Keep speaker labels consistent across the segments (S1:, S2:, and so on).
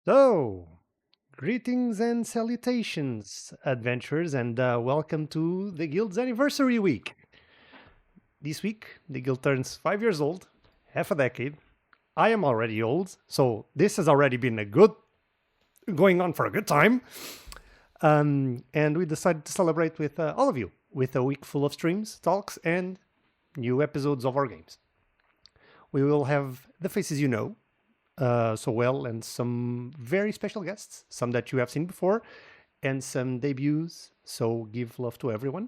S1: So, greetings and salutations, adventurers, and welcome to the Guild's anniversary week. This week, the Guild turns 5 years old, half a decade. I am already old, so this has already been going on for a good time. And we decided to celebrate with all of you with a week full of streams, talks, and new episodes of our games. We will have the faces you know so well, and some very special guests, some that you have seen before, and some debuts, so give love to everyone.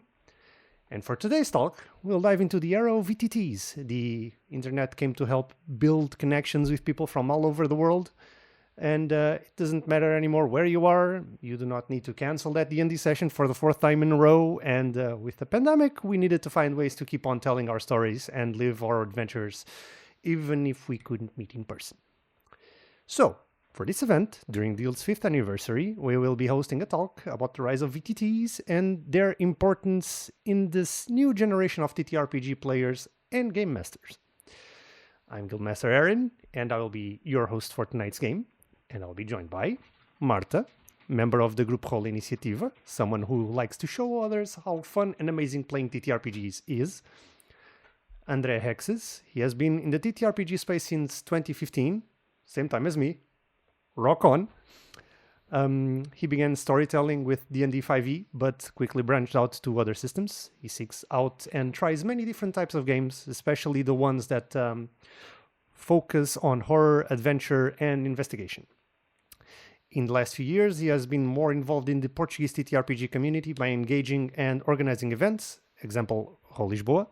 S1: And for today's talk, we'll dive into the era of VTTs. The internet came to help build connections with people from all over the world, and it doesn't matter anymore where you are. You do not need to cancel that D&D session for the fourth time in a row, and with the pandemic, we needed to find ways to keep on telling our stories and live our adventures, even if we couldn't meet in person. So, for this event, during the Guild's 5th anniversary, we will be hosting a talk about the rise of VTTs and their importance in this new generation of TTRPG players and game masters. I'm Guild Master Aryn, and I will be your host for tonight's game, and I'll be joined by Marta, member of the group Rola Iniciativa, someone who likes to show others how fun and amazing playing TTRPGs is. André Hexes, he has been in the TTRPG space since 2015, same time as me. Rock on. He began storytelling with D&D 5e, but quickly branched out to other systems. He seeks out and tries many different types of games, especially the ones that focus on horror, adventure, and investigation. In the last few years, he has been more involved in the Portuguese TTRPG community by engaging and organizing events, example, Rola Lisboa,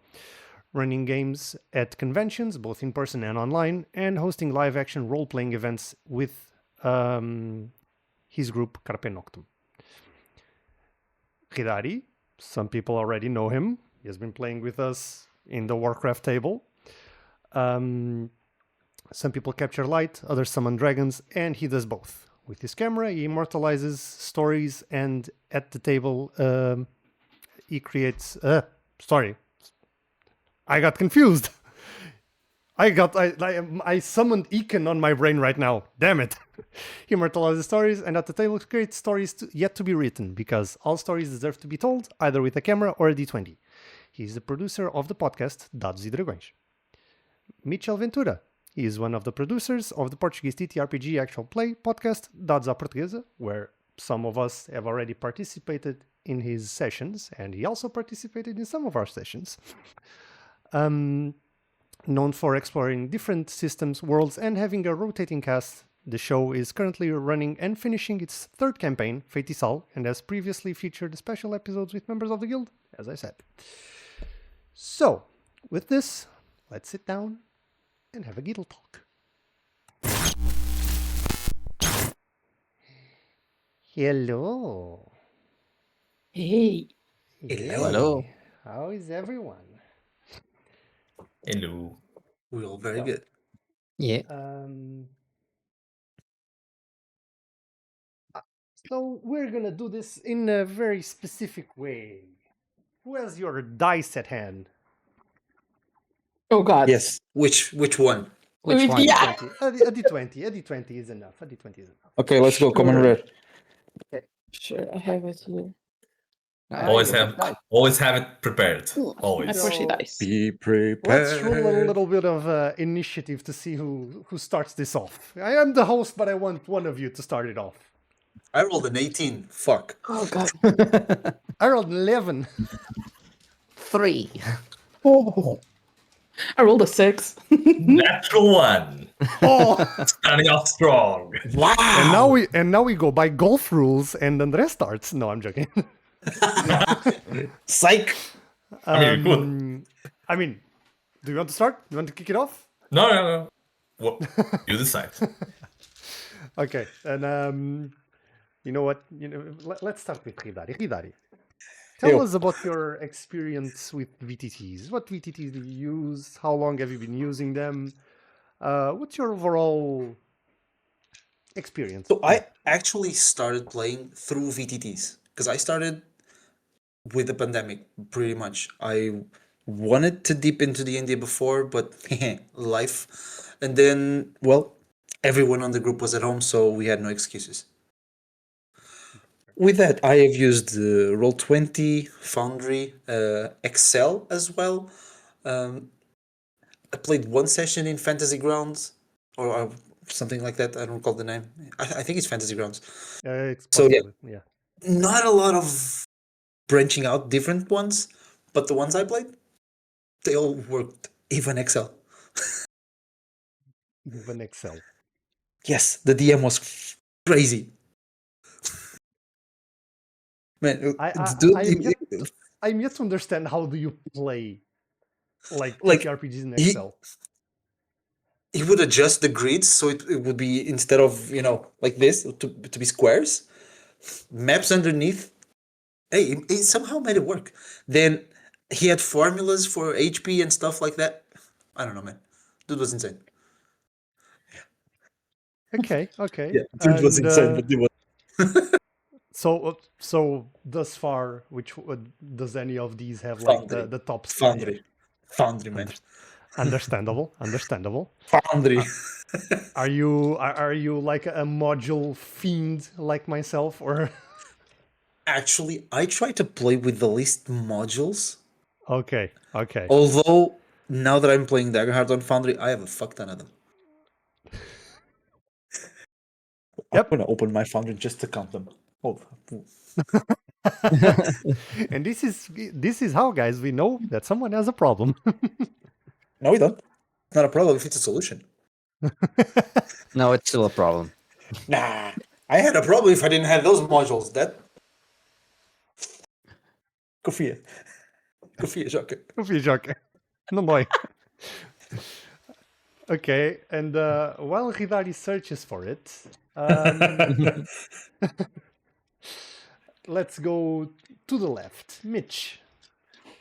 S1: running games at conventions, both in person and online, and hosting live-action role-playing events with his group Carpe Noctem. Riddari, some people already know him. He has been playing with us in the Warcraft table. Some people capture light, others summon dragons, and he does both. With his camera, he immortalizes stories, and at the table, he creates... I got confused. I summoned Econ on my brain right now. Damn it. He immortalizes stories, and at the table creates stories yet to be written, because all stories deserve to be told, either with a camera or a D20. He's the producer of the podcast Dados e Dragões. Michel Ventura. He is one of the producers of the Portuguese TTRPG actual play podcast Dados à Portuguesa, where some of us have already participated in his sessions, and he also participated in some of our sessions. Known for exploring different systems, worlds, and having a rotating cast, the show is currently running and finishing its third campaign, Feitiçal, and has previously featured special episodes with members of the guild, as I said. So, with this, let's sit down and have a guild talk. Hello.
S2: Hey.
S3: Hello.
S1: How is everyone?
S3: Hello.
S2: We're all very good.
S3: Yeah.
S1: So we're gonna do this in a very specific way. Who has your dice at hand?
S2: Oh God.
S4: Yes. Which one?
S3: Which one?
S2: Yeah.
S1: A D20. A D20 is enough. A D20 is enough.
S4: Okay, let's go. Common
S2: Sure.
S4: rare.
S2: Sure, I have it here.
S3: Always have it prepared.
S2: I
S3: Always.
S2: pushy dice.
S4: Be prepared.
S1: Let's roll a little bit of initiative to see who starts this off. I am the host, but I want one of you to start it off.
S4: I rolled an 18. Fuck.
S2: Oh God.
S1: I rolled an 11.
S3: 3.
S2: Oh. I rolled a 6.
S3: Natural 1.
S1: Oh,
S3: Starting off strong.
S4: Wow.
S1: and now we go by golf rules, and André starts. No, I'm joking.
S4: Psych.
S3: I mean,
S1: I mean, do you want to start? You want to kick it off?
S3: No. Well, you decide.
S1: Okay, and you know what? Let's start with Riddari. Riddari, tell us about your experience with VTTs. What VTTs do you use? How long have you been using them? What's your overall experience?
S4: So I actually started playing through VTTs because I started with the pandemic pretty much. I wanted to dip into D&D before, but life. And then, well, everyone on the group was at home, so we had no excuses. With that, I have used Roll20, Foundry, Excel as well. I played one session in Fantasy Grounds, or something like that. I don't recall the name. I think it's Fantasy Grounds.
S1: It's
S4: So
S1: possible, yeah.
S4: Not a lot of branching out different ones, but the ones I played, they all worked. Even Excel.
S1: Even Excel.
S4: Yes, the DM was crazy. Man,
S1: I'm yet to understand how do you play like
S4: Like,
S1: TTRPGs in
S4: he-
S1: Excel.
S4: he would adjust the grids so it would be, instead of like this, to be squares, maps underneath. Hey, he somehow made it work. Then he had formulas for HP and stuff like that. I don't know, man. Dude was insane.
S1: Okay.
S4: Yeah, dude was
S1: And,
S4: insane, but it was
S1: so thus far, does any of these have like the top
S4: Foundry, man.
S1: Understandable.
S4: Foundry.
S1: Are you like a module fiend like myself, or?
S4: Actually, I try to play with the least modules.
S1: Okay.
S4: Although now that I'm playing Daggerheart on Foundry, I have a fuck ton of them.
S1: Yep.
S4: I'm gonna open my Foundry just to count them. Oh.
S1: And this is how, guys, we know that someone has a problem.
S4: No, we don't. It's not a problem if it's a solution.
S5: No, it's still a problem.
S4: Nah, I had a problem if I didn't have those modules. Confia, Joca.
S1: Confia, Joca. Não dói. Okay, and while Riddari searches for it, let's go to the left. Mitch,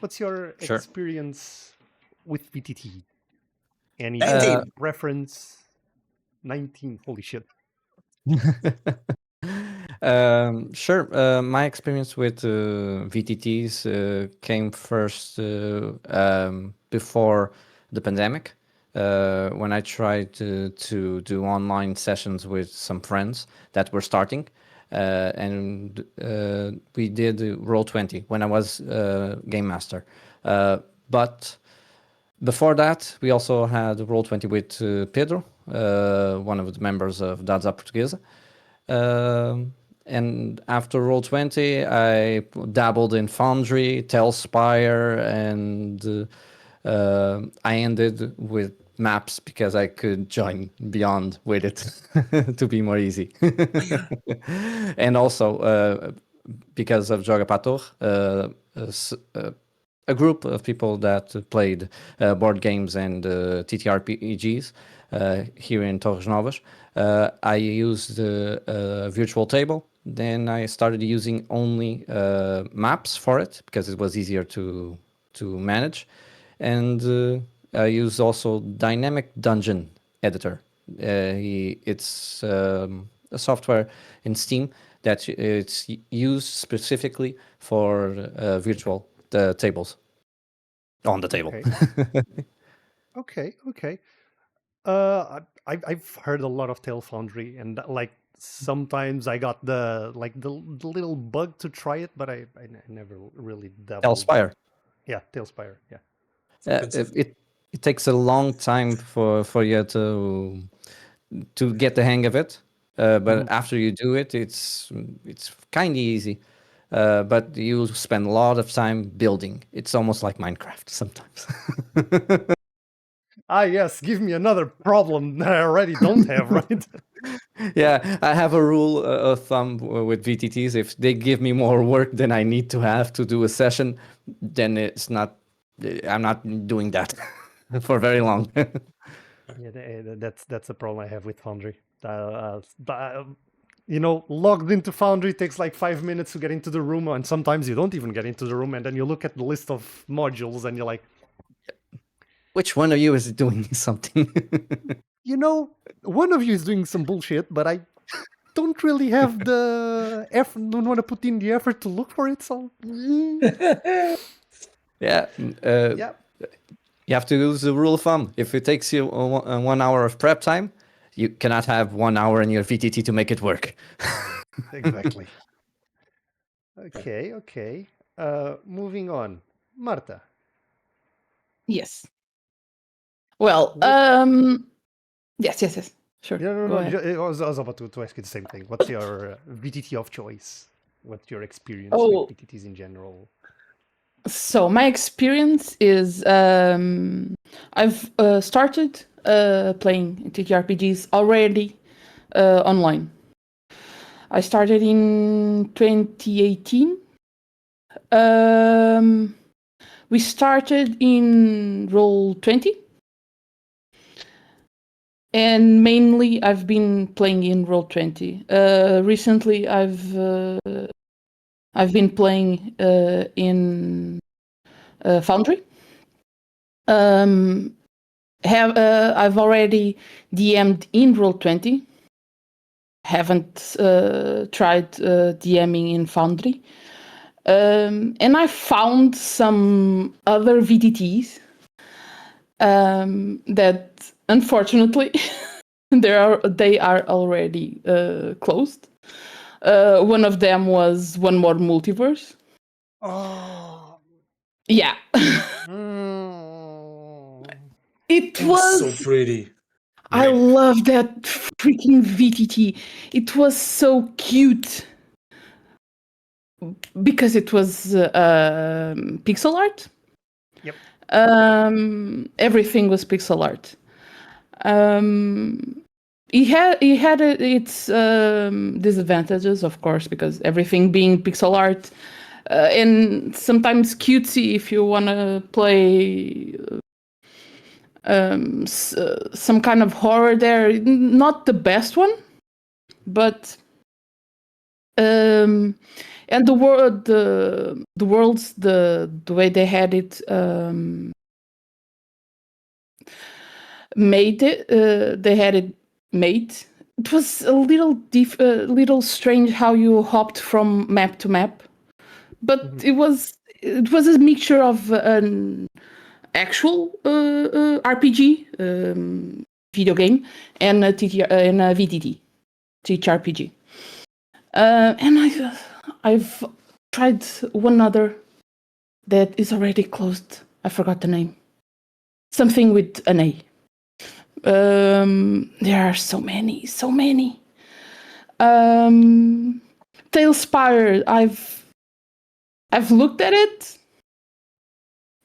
S1: what's your
S5: Sure.
S1: experience with VTT? Any
S4: 19.
S1: reference? 19, holy shit.
S5: Sure. My experience with VTTs came first before the pandemic, when I tried to do online sessions with some friends that were starting, and we did Roll20 when I was Game Master. But before that, we also had Roll20 with Pedro, one of the members of Dados Portuguesa. And after Roll20, I dabbled in Foundry, Telspire, and I ended with maps because I could join Beyond with it to be more easy. And also because of Joga Pator, a group of people that played board games and TTRPGs here in Torres Novas. I used a virtual table. Then I started using only maps for it because it was easier to manage. And I use also Dynamic Dungeon Editor. It's a software in Steam that it's used specifically for virtual tables on the table.
S1: Okay. I've heard a lot of Tail Foundry, and like sometimes I got the little bug to try it, but I never really dabbled.
S5: Telspire.
S1: Yeah, Tailspire. Yeah.
S5: It takes a long time for you to get the hang of it, but after you do it, it's kind of easy. But you spend a lot of time building. It's almost like Minecraft sometimes.
S1: Yes, give me another problem that I already don't have, right?
S5: Yeah, I have a rule of thumb with VTTs. If they give me more work than I need to have to do a session, then I'm not doing that for very long.
S1: Yeah, that's a problem I have with Foundry. Logged into Foundry takes like 5 minutes to get into the room, and sometimes you don't even get into the room, and then you look at the list of modules and you're like,
S5: which one of you is doing something?
S1: One of you is doing some bullshit, but I don't really have the effort, don't want to put in the effort to look for it, so...
S5: Yeah.
S1: Yeah.
S5: You have to use the rule of thumb. If it takes you 1 hour of prep time, you cannot have 1 hour in your VTT to make it work.
S1: Exactly. Okay. Moving on. Marta.
S2: Yes. Well,
S1: What-
S2: yes. Sure.
S1: No,
S2: Go ahead.
S1: I was about to ask you the same thing. What's your VTT of choice? What's your experience
S2: Oh.
S1: with VTTs in general?
S2: So my experience is I've started playing TTRPGs already online. I started in 2018. We started in Roll20. And mainly I've been playing in Roll20. Recently I've been playing in Foundry. I've already DM'd in Roll20. Haven't tried DMing in Foundry. And I found some other VTTs that unfortunately they are already closed. One of them was One More Multiverse.
S1: Oh.
S2: Yeah. It was
S4: so pretty.
S2: I love that freaking VTT. It was so cute because it was pixel art.
S1: Yep.
S2: Everything was pixel art. It had its disadvantages, of course, because everything being pixel art and sometimes cutesy if you want to play some kind of horror there. Not the best one, but and the worlds, the way they had it made it, they had it made. It was a little strange how you hopped from map to map, but it was a mixture of an actual RPG video game and a VTT TTRPG. And I've tried one other that is already closed. I forgot the name. Something with an A. There are so many. Tailspire, I've looked at it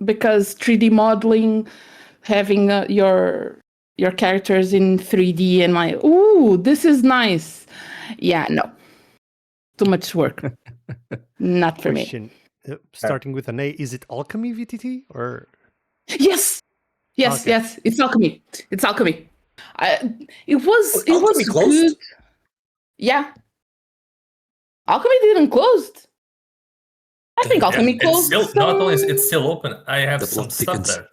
S2: because 3D modeling, having your characters in 3D, and this is nice. Yeah, no, too much work. Not for me.
S1: Question. Starting with an A, is it Alchemy VTT or?
S2: Yes.
S1: Okay.
S2: Yes. It's Alchemy. It was
S4: Alchemy closed?
S2: good. Yeah. Alchemy didn't close. I think Alchemy closed.
S3: It's still, not only is it still open, I have
S4: The
S3: some
S4: plot
S3: stuff
S4: thickens.
S3: there.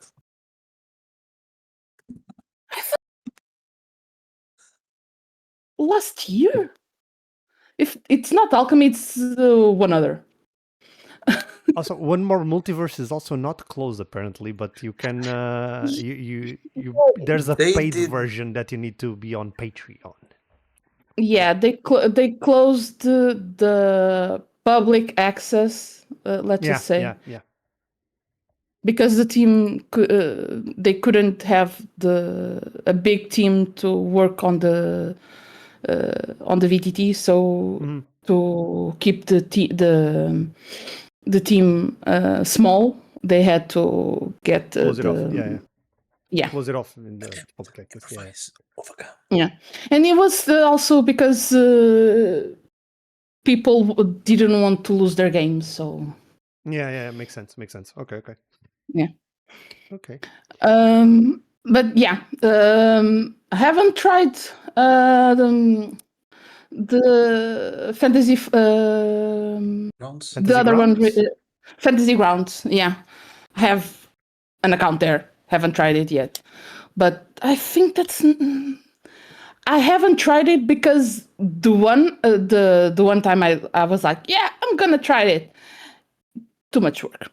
S2: Last year. If it's not Alchemy, it's one other.
S1: Also, One More Multiverse is also not closed apparently, but you can you there's a
S4: They
S1: paid
S4: did-
S1: version that you need to be on Patreon.
S2: Yeah, they closed the public access. Let's just say.
S1: Yeah.
S2: Because the team they couldn't have a big team to work on the VTT, so to keep the team small, they had to get
S1: Close it off.
S2: Yeah.
S1: Close it off in the public access. Yeah.
S4: Overcome.
S2: Yeah, and it was also because people didn't want to lose their games, so
S1: Yeah, makes sense. Okay.
S2: Yeah.
S1: Okay.
S2: But yeah, I haven't tried the fantasy
S4: Rounds?
S2: the other
S1: Grounds?
S2: one, Fantasy Grounds. Yeah, I have an account there. Haven't tried it yet, but I think that's. I haven't tried it because the one time I was like, yeah, I'm gonna try it. Too much work.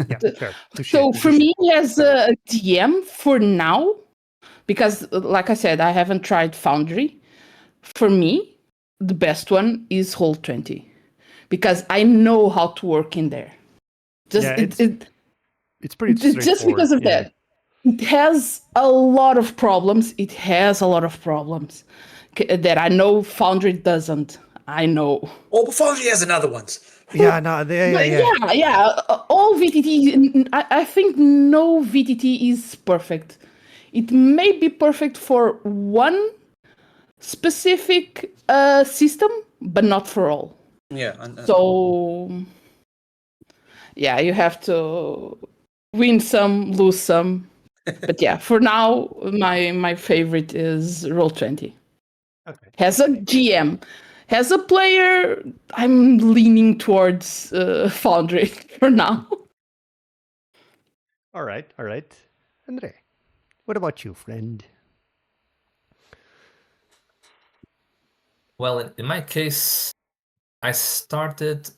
S1: Yeah, fair.
S2: So for me, as a DM for now, because, like I said, I haven't tried Foundry. For me, the best one is Roll20 because I know how to work in there.
S1: It's pretty
S2: Just
S1: straightforward.
S2: because of that. It has a lot of problems. That I know Foundry doesn't. I know.
S4: Oh, but Foundry has another ones.
S1: Yeah, no,
S2: All VTT. I think no VTT is perfect. It may be perfect for one specific system, but not for all.
S4: Yeah.
S2: So, yeah, you have to win some, lose some. But yeah, for now, my favorite is Roll20.
S1: Okay.
S2: Has a GM. Has a player, I'm leaning towards Foundry for now.
S1: All right. André, what about you, friend?
S3: Well, in my case, I started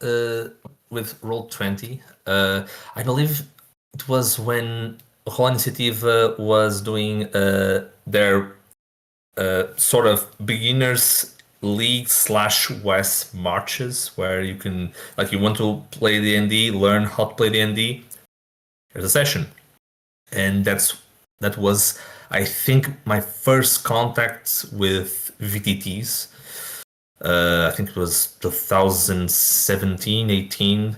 S3: with Roll20. I believe it was when Rola Iniciativa was doing their sort of beginners league / West marches, where you can, like, you want to play D&D, learn how to play D&D. There's a session, and that was, I think, my first contact with VTTs. I think it was 2017, 18.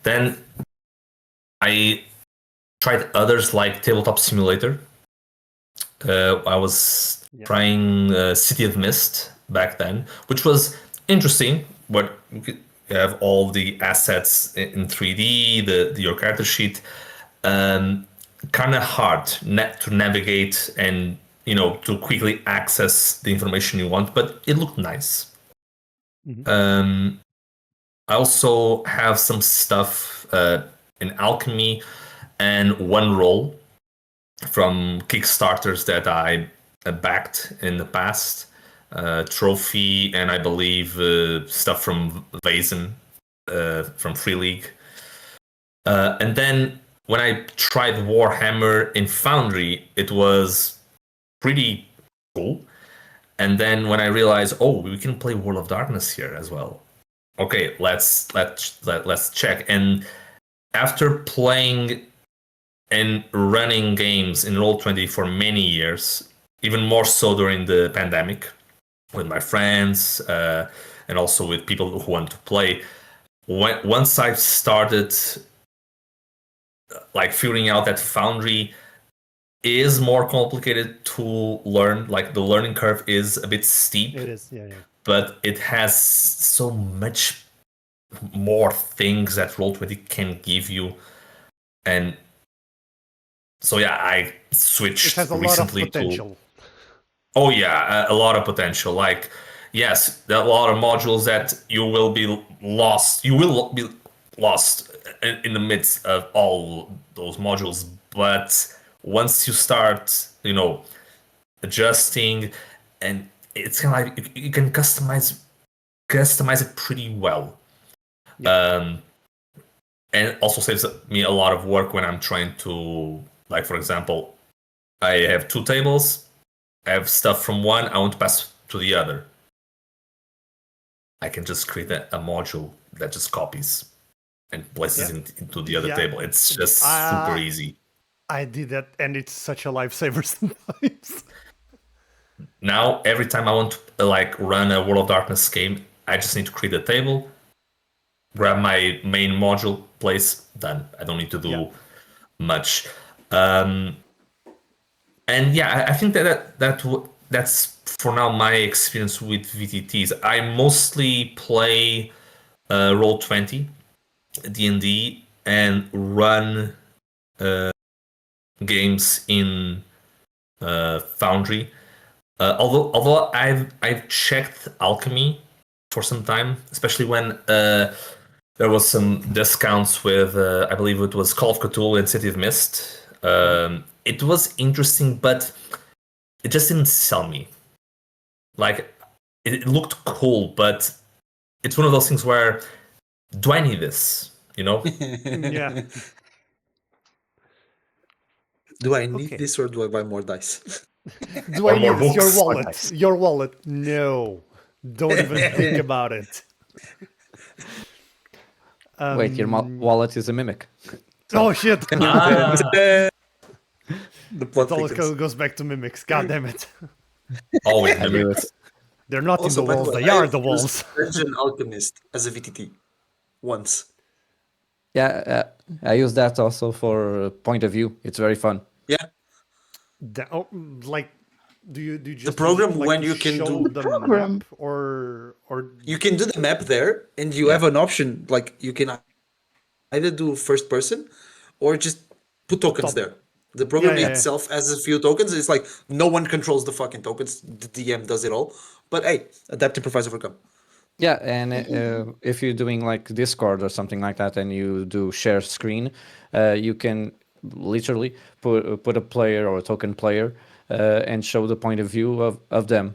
S3: Then I tried others like Tabletop Simulator. I was trying City of Mist back then, which was interesting. But you have all the assets in 3D, your character sheet. Kind of hard to navigate and to quickly access the information you want, but it looked nice.
S1: Mm-hmm.
S3: I also have some stuff in Alchemy and One Roll from Kickstarters that I backed in the past. Trophy, and I believe stuff from Vazen, from Free League. And then when I tried Warhammer in Foundry, it was pretty cool. And then when I realized, we can play World of Darkness here as well. Okay, let's check. And after playing and running games in Roll20 for many years, even more so during the pandemic, with my friends and also with people who want to play, once I started like figuring out that Foundry is more complicated to learn, like the learning curve is a bit steep.
S1: It is, yeah.
S3: But it has so much more things that Roll20 can give you. And so yeah, I switched
S1: It has a
S3: recently
S1: lot of potential.
S3: Oh yeah, a lot of potential. Like, yes, there are a lot of modules that you will be lost. You will be lost in the midst of all those modules. But once you start, adjusting, and it's kind of like you can customize it pretty well. And it also saves me a lot of work when I'm trying to, like, for example, I have 2 tables. I have stuff from one, I want to pass to the other. I can just create a module that just copies and places into the other table. It's just super easy.
S1: I did that, and it's such a lifesaver sometimes.
S3: Now, every time I want to run a World of Darkness game, I just need to create a table, grab my main module, place, done. I don't need to do much. And yeah, I think that's for now my experience with VTTs. I mostly play Roll20, D&D, and run games in Foundry. Although I've checked Alchemy for some time, especially when there was some discounts with I believe it was Call of Cthulhu and City of Mist. It was interesting, but it just didn't sell me. Like, it looked cool, but it's one of those things where, do I need this?
S1: Yeah.
S4: Do I need
S1: Okay.
S4: this or do I buy more dice?
S1: Do
S3: Or
S1: I
S3: more
S1: need this? Your
S3: books.
S1: wallet.
S5: Nice.
S1: Your wallet. No. Don't even think about it.
S5: Wait, your wallet is a mimic.
S1: Oh shit!
S4: The plot
S1: It always
S4: thickens.
S1: goes back to mimics. God damn it!
S3: Always
S5: I knew
S3: mimics.
S5: it.
S1: They're not
S4: Also,
S1: in the
S4: by the
S1: walls.
S4: way,
S1: They are
S4: I've
S1: the
S4: used
S1: walls.
S4: Dungeon Alchemist as a VTT once.
S5: Yeah, I use that also for point of view. It's very fun.
S4: Yeah,
S1: Like, do you just
S4: program
S1: use it, like,
S4: when
S1: to
S4: you can
S1: show
S4: do-
S1: the
S2: program.
S1: map or
S4: you can do the map there, and you have an option like you can either do first person or just put tokens
S1: Top.
S4: there. The program
S1: Yeah.
S4: itself has a few tokens. It's like no one controls the fucking tokens. The DM does it all. But hey, adapt, improvise, overcome.
S5: Yeah, and if you're doing like Discord or something like that, and you do share screen, you can literally put a player or a token player and show the point of view of them,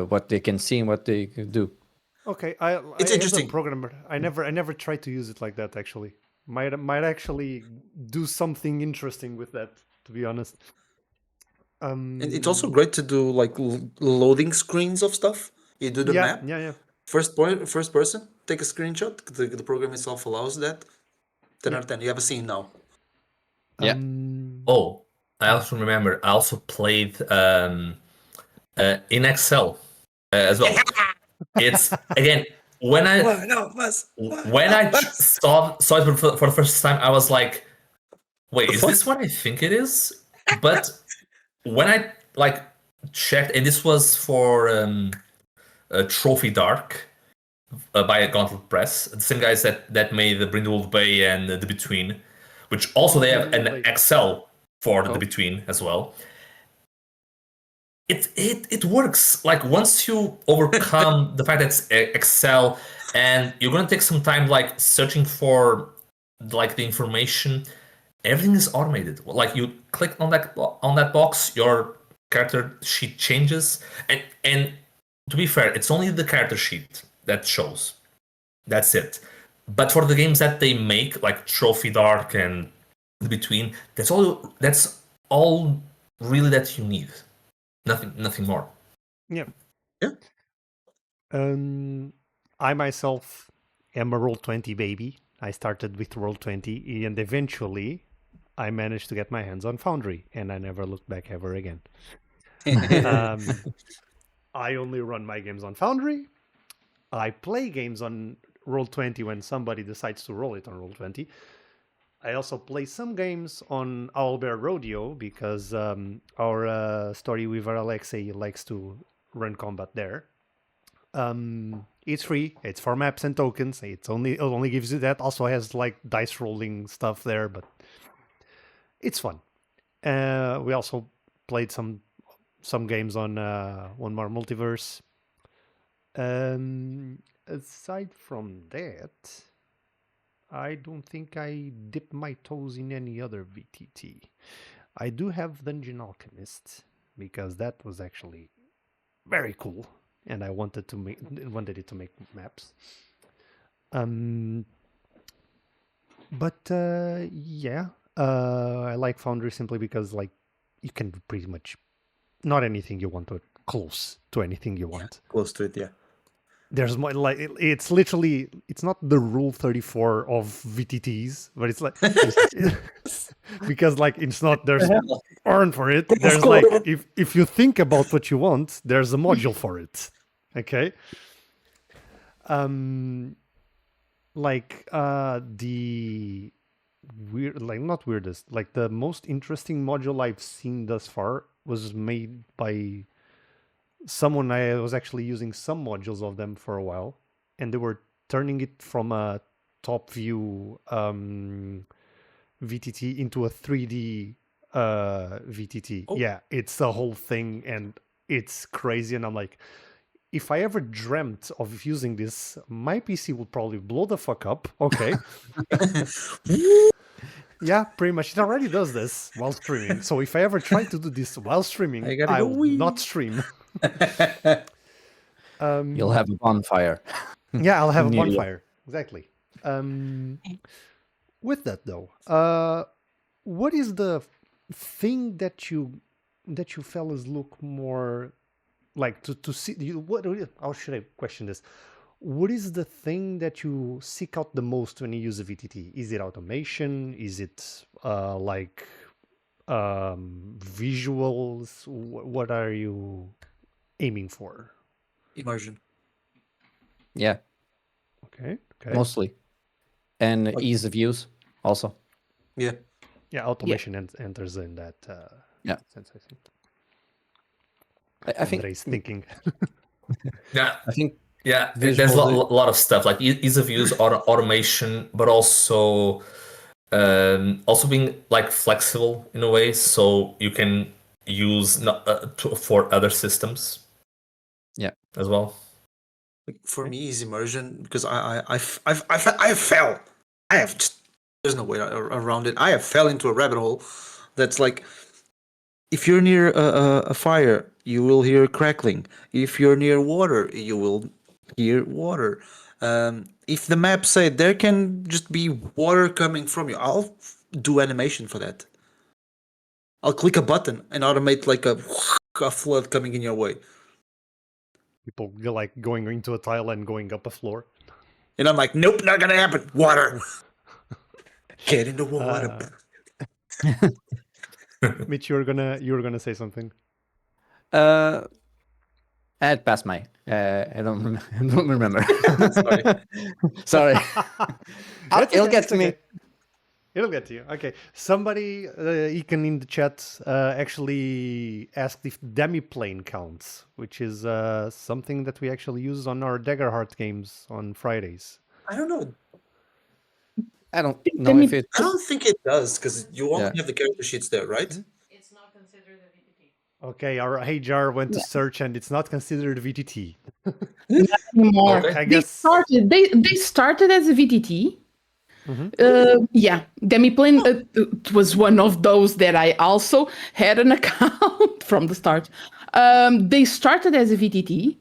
S5: what they can see and what they can do.
S1: Okay,
S4: It's
S1: I have
S4: interesting.
S1: a program. I never tried to use it like that. Actually, might actually do something interesting with that. To be honest.
S4: And it's also great to do like loading screens of stuff. You do the map,
S1: Yeah.
S4: first person, take a screenshot. The program itself allows that. 10 out of 10. You have a scene now.
S5: Yeah.
S3: Oh, I also remember. I also played in Excel as well. It's again when I saw it for the first time, I was like, "Wait, is this what I think it is?" But when I like checked, and this was for Trophy Dark by Gauntlet Press, the same guys that made the Brindlewood Bay and the Between, which also they have an
S1: Brindlewood Bay.
S3: Excel for the Between as well. It works. Like once you overcome the fact that it's Excel, and you're gonna take some time like searching for like the information, everything is automated. Like you click on that box, your character sheet changes, and to be fair, it's only the character sheet that shows. That's it. But for the games that they make, like Trophy Dark and The Between, that's all really that you need. Nothing more.
S1: Yeah.
S4: Yeah.
S1: I myself am a Roll20 baby. I started with Roll20, and eventually I managed to get my hands on Foundry, and I never looked back ever again. I only run my games on Foundry. I play games on Roll20 when somebody decides to roll it on Roll20. I also play some games on Owlbear Rodeo because our story weaver Alexei likes to run combat there. It's free. It's for maps and tokens. It only gives you that. Also has like dice rolling stuff there, but it's fun. We also played some games on One More Multiverse. Aside from that, I don't think I dip my toes in any other VTT. I do have Dungeon Alchemist because that was actually very cool, and I wanted it to make maps. I like Foundry simply because like you can do pretty much not anything you want, but close to anything you want.
S4: Close to it, yeah.
S1: There's more like it's literally it's not the rule 34 of VTTs, but it's like because like it's not there's earn for it. There's like if you think about what you want, there's a module for it. Okay. The weird, like not weirdest, like the most interesting module I've seen thus far was made by someone. I was actually using some modules of them for a while, and they were turning it from a top view VTT into a 3D VTT.
S4: Oh.
S1: Yeah, it's a whole thing, and it's crazy. And I'm like, if I ever dreamt of using this, my PC would probably blow the fuck up. Okay. Yeah, pretty much. It already does this while streaming. So if I ever try to do this while streaming, I will not stream.
S5: You'll have a bonfire.
S1: Yeah, I'll have a
S5: Near you.
S1: bonfire. Exactly. With that though, what is the thing that you fellas look more like to see? How should I question this? What is the thing that you seek out the most when you use a VTT? Is it automation? Is it visuals? What are you aiming for?
S4: Immersion.
S5: Yeah,
S1: Okay.
S5: mostly, and
S4: Like-
S5: ease of use also.
S4: Yeah.
S1: Yeah, automation enters in that
S5: Yeah.
S1: sense, I think.
S5: I think
S1: Andre's thinking.
S3: Yeah,
S5: I think
S3: yeah. There's a
S5: visual
S3: lot of stuff like ease of use, automation, but also being like flexible in a way, so you can use for other systems.
S5: Yeah.
S3: as well.
S4: Like for me, is immersion because I fell. I have just there's no way around it. I have fell into a rabbit hole that's like if you're near a fire, you will hear crackling. If you're near water, you will hear water. If the map say there can just be water coming from you, I'll do animation for that. I'll click a button and automate like a flood coming in your way.
S1: People like going into a tile and going up a floor.
S4: And I'm like, nope, not gonna happen. Water. Get in the water.
S1: Mitch, you were gonna say something.
S5: I had passed my. I don't remember.
S4: Sorry.
S5: Sorry.
S1: That's
S5: It'll
S1: okay,
S5: get
S1: it's
S5: to me.
S1: okay. It'll get to you. Okay. Somebody, Econ in the chat, actually asked if demiplane counts, which is something that we actually use on our Daggerheart games on Fridays.
S4: I don't know.
S5: I don't know if it.
S4: I don't think it does because you only
S5: Yeah.
S4: have the character sheets there, right?
S6: It's not considered a VTT.
S1: Okay, our HR went to search and it's not considered a VTT.
S2: Anymore.
S3: Okay.
S1: I
S2: They
S1: guess.
S2: started. They started as a VTT. Yeah, Demiplane. It was one of those that I also had an account from the start. They started as a VTT,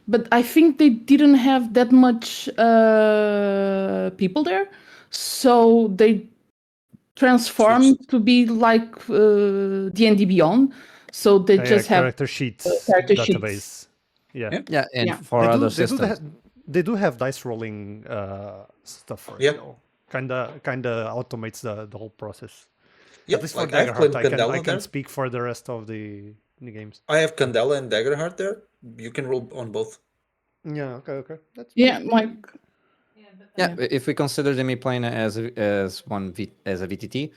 S2: but I think they didn't have that much people there, so they transformed to be like D&D Beyond. So they just have
S1: character sheets
S2: character
S1: database.
S2: sheets.
S1: Yeah.
S5: Yeah, and
S2: Yeah.
S5: for
S1: They do-
S5: other
S1: they do
S5: systems.
S1: they do have dice rolling stuff for it.
S4: Yeah.
S1: though. Kinda automates the whole process.
S4: Yeah,
S1: At least for
S4: like I've
S1: Daggerheart,
S4: played
S1: I
S4: Candela
S1: can
S4: there.
S1: speak for the rest of the games.
S4: I have Candela and Daggerheart there. You can roll on both.
S1: Yeah. Okay. That's
S2: Yeah, like
S5: Yeah, if we consider Demiplane as a VTT,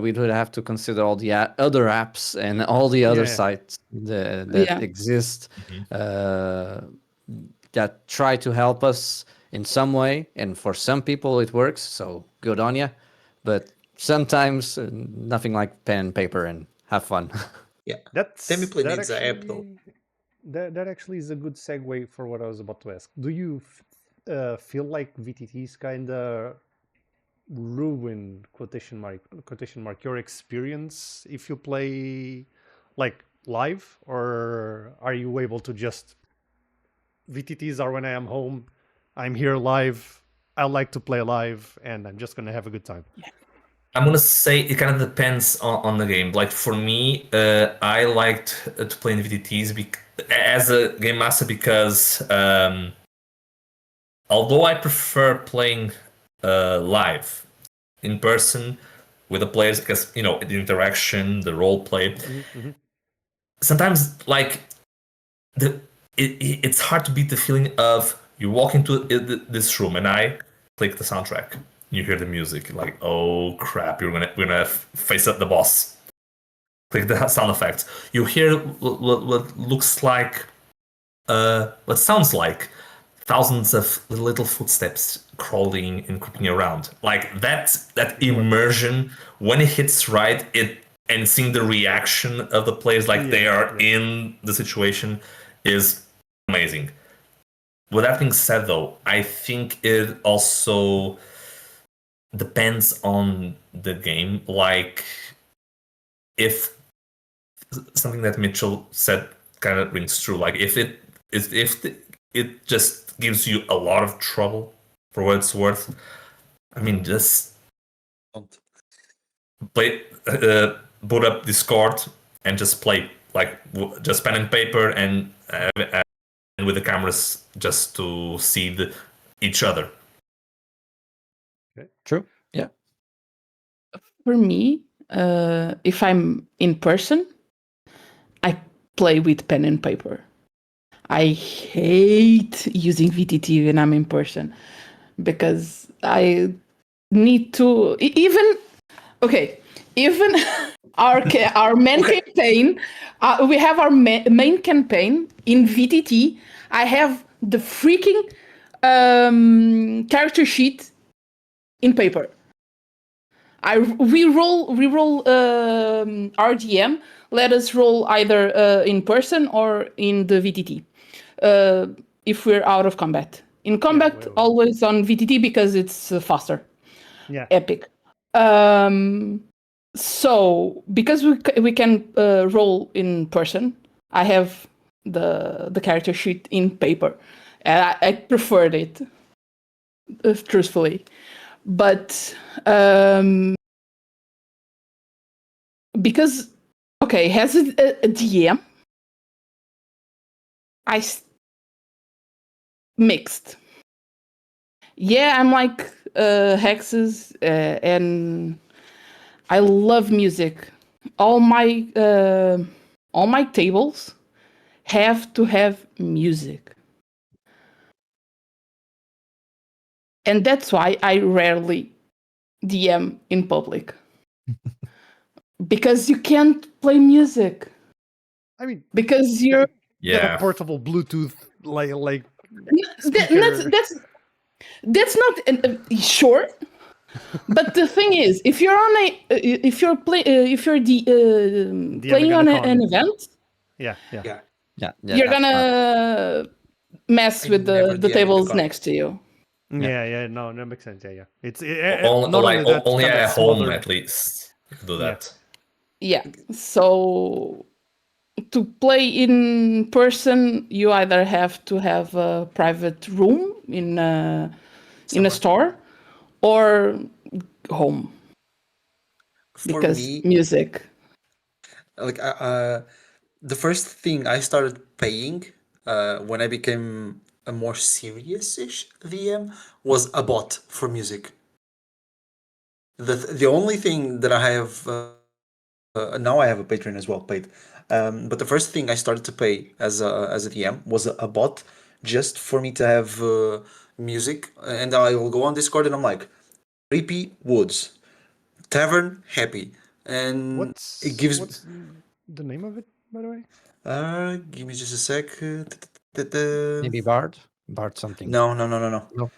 S5: we would have to consider all the other apps and all the other
S1: Yeah.
S5: sites that
S2: Yeah.
S5: exist that try to help us in some way. And for some people, it works. So good on you. But sometimes nothing like pen and paper and have fun.
S4: Yeah.
S1: That's
S4: Demiplane
S1: that
S4: needs an app, though.
S1: That actually is a good segue for what I was about to ask. Do you feel like VTTs kind of ruin quotation mark your experience if you play like live, or are you able to just VTTs are when I am home, I'm here live, I like to play live, and I'm just gonna have a good time?
S3: I'm gonna say it kind of depends on the game. Like for me, I liked to play in VTTs as a game master because although I prefer playing live in person with the players, because the interaction, the role play. Sometimes like it's hard to beat the feeling of you walk into this room and I click the soundtrack. You hear the music, like, oh crap, we're gonna face up the boss. Click the sound effects. You hear what looks like, what sounds like thousands of little footsteps crawling and creeping around. Like that immersion when it hits right, and seeing the reaction of the players, like they are in the situation, is amazing. With that being said, though, I think it also depends on the game. Like, if something that Mitchell said kind of rings true, like if it just gives you a lot of trouble for what it's worth, I mean, just
S4: Don't.
S3: play boot up Discord and just play, like just pen and paper and with the cameras just to see each other.
S5: True. Yeah.
S2: For me, if I'm in person, I play with pen and paper. I hate using VTT when I'm in person because I need to even our main campaign. We have our main campaign in VTT. I have the freaking character sheet in paper. We roll RDM. Let us roll either in person or in the VTT. If we're out of combat. In combat, always on VTT because it's faster.
S1: Yeah.
S2: Epic. So because we can roll in person, I have the character sheet in paper, and I preferred it, truthfully. But because has a DM, mixed. Yeah, I'm like Hexes, and I love music. All my tables have to have music. And that's why I rarely DM in public. Because you can't play music.
S1: I mean,
S2: because you're
S1: a portable Bluetooth like
S2: that's not sure. But the thing is, if you're on playing on an event, you're gonna mess with the tables next to you.
S1: Yeah, no, that makes sense. Yeah. It's
S3: only at home at least do that.
S2: Yeah. So to play in person, you either have to have a private room in a store or home. Because music.
S4: Like the first thing I started paying when I became a more serious-ish VM was a bot for music. The only thing that I have now I have a Patreon as well paid, but the first thing I started to pay as a DM was a bot just for me to have music, and I will go on Discord and I'm like, Creepy Woods, Tavern Happy, and it gives.
S1: What's the name of it, by the way?
S4: Give me just a sec.
S5: Maybe Bard something.
S4: No.
S5: No.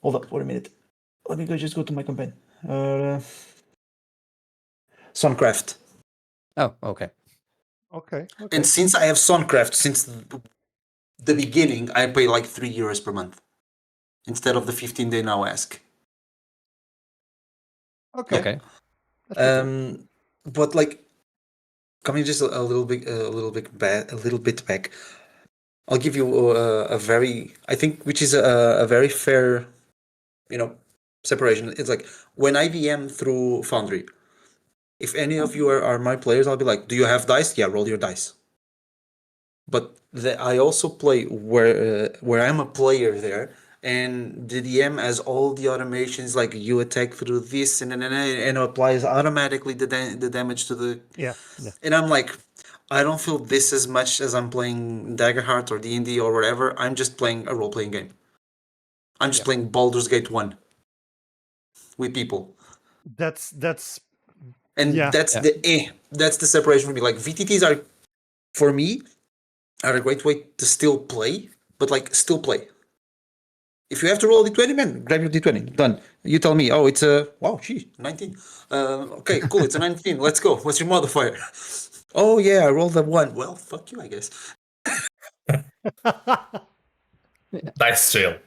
S4: Hold up, wait a minute. Let me just go to my campaign. Suncraft.
S5: Oh, okay.
S1: Okay.
S4: And since I have Suncraft since the beginning, I pay like €3 per month instead of the 15 they now ask.
S1: Okay.
S4: But like, coming just a little bit back, I'll give you a very, I think, which is a very fair, separation. It's like when I VM through Foundry, if any of you are my players, I'll be like, do you have dice? Yeah, roll your dice. But I also play where I'm a player there, and the DM has all the automations, like you attack through this and applies automatically the damage to the...
S1: Yeah.
S4: And I'm like, I don't feel this as much as I'm playing Daggerheart or D&D or whatever. I'm just playing a role-playing game. I'm just playing Baldur's Gate 1 with people.
S1: That's
S4: that's the separation for me. Like, VTTs are, for me, are a great way to still play, but like still play. If you have to roll a d20, man, grab your d20. Done. You tell me, oh, it's a 19. Okay, cool, it's a 19. Let's go. What's your modifier? Oh yeah, I rolled a 1. Well, fuck you, I guess.
S3: Nice trail.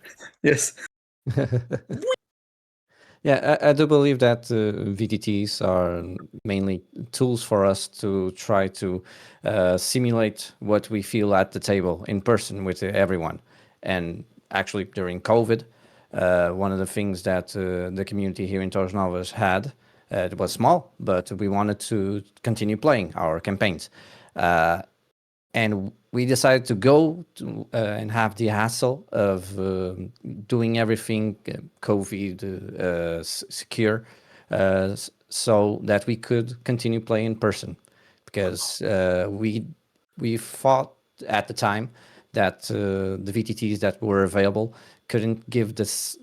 S4: Yes.
S5: Yeah, I do believe that VTTs are mainly tools for us to try to simulate what we feel at the table in person with everyone. And actually, during COVID, one of the things that the community here in Torres Novas had It was small, but we wanted to continue playing our campaigns. And we decided to go to, and have the hassle of doing everything COVID secure, so that we could continue playing in person, because we thought at the time that the VTTs that were available couldn't give this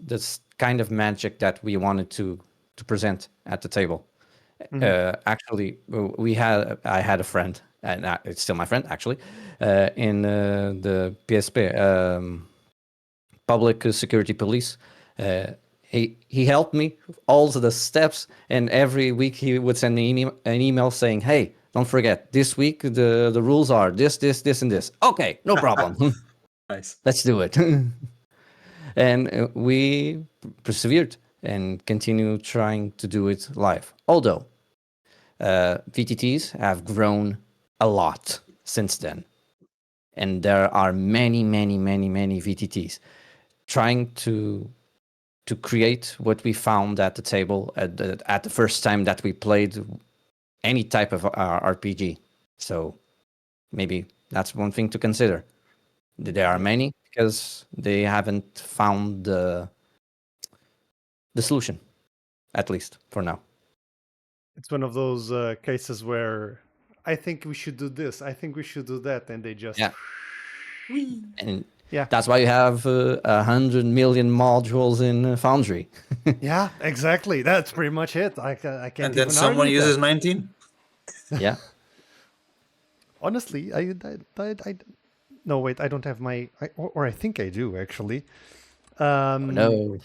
S5: kind of magic that we wanted to present at the table. Actually, I had a friend, and it's still my friend actually, in the PSP, Public Security Police. He helped me all the steps, and every week he would send me an email saying, "Hey, don't forget, this week the rules are this, and this." Okay, no problem.
S4: Nice.
S5: Let's do it. And we persevered and continue trying to do it live. Although VTTs have grown a lot since then. And there are many VTTs trying to create what we found at the table at the first time that we played any type of RPG. So maybe that's one thing to consider. There are many because they haven't found the solution, at least for now.
S1: It's one of those cases where I think we should do this, I think we should do that, and they just...
S5: Yeah. And
S1: Yeah.
S5: that's why you have 100 million modules in Foundry.
S1: Yeah, exactly. That's pretty much it. I can't
S4: And then
S1: even
S4: someone
S1: argue
S4: uses
S1: that.
S4: 19.
S5: Yeah.
S1: Honestly, no, wait, I don't have my... or I think I do, actually.
S5: No.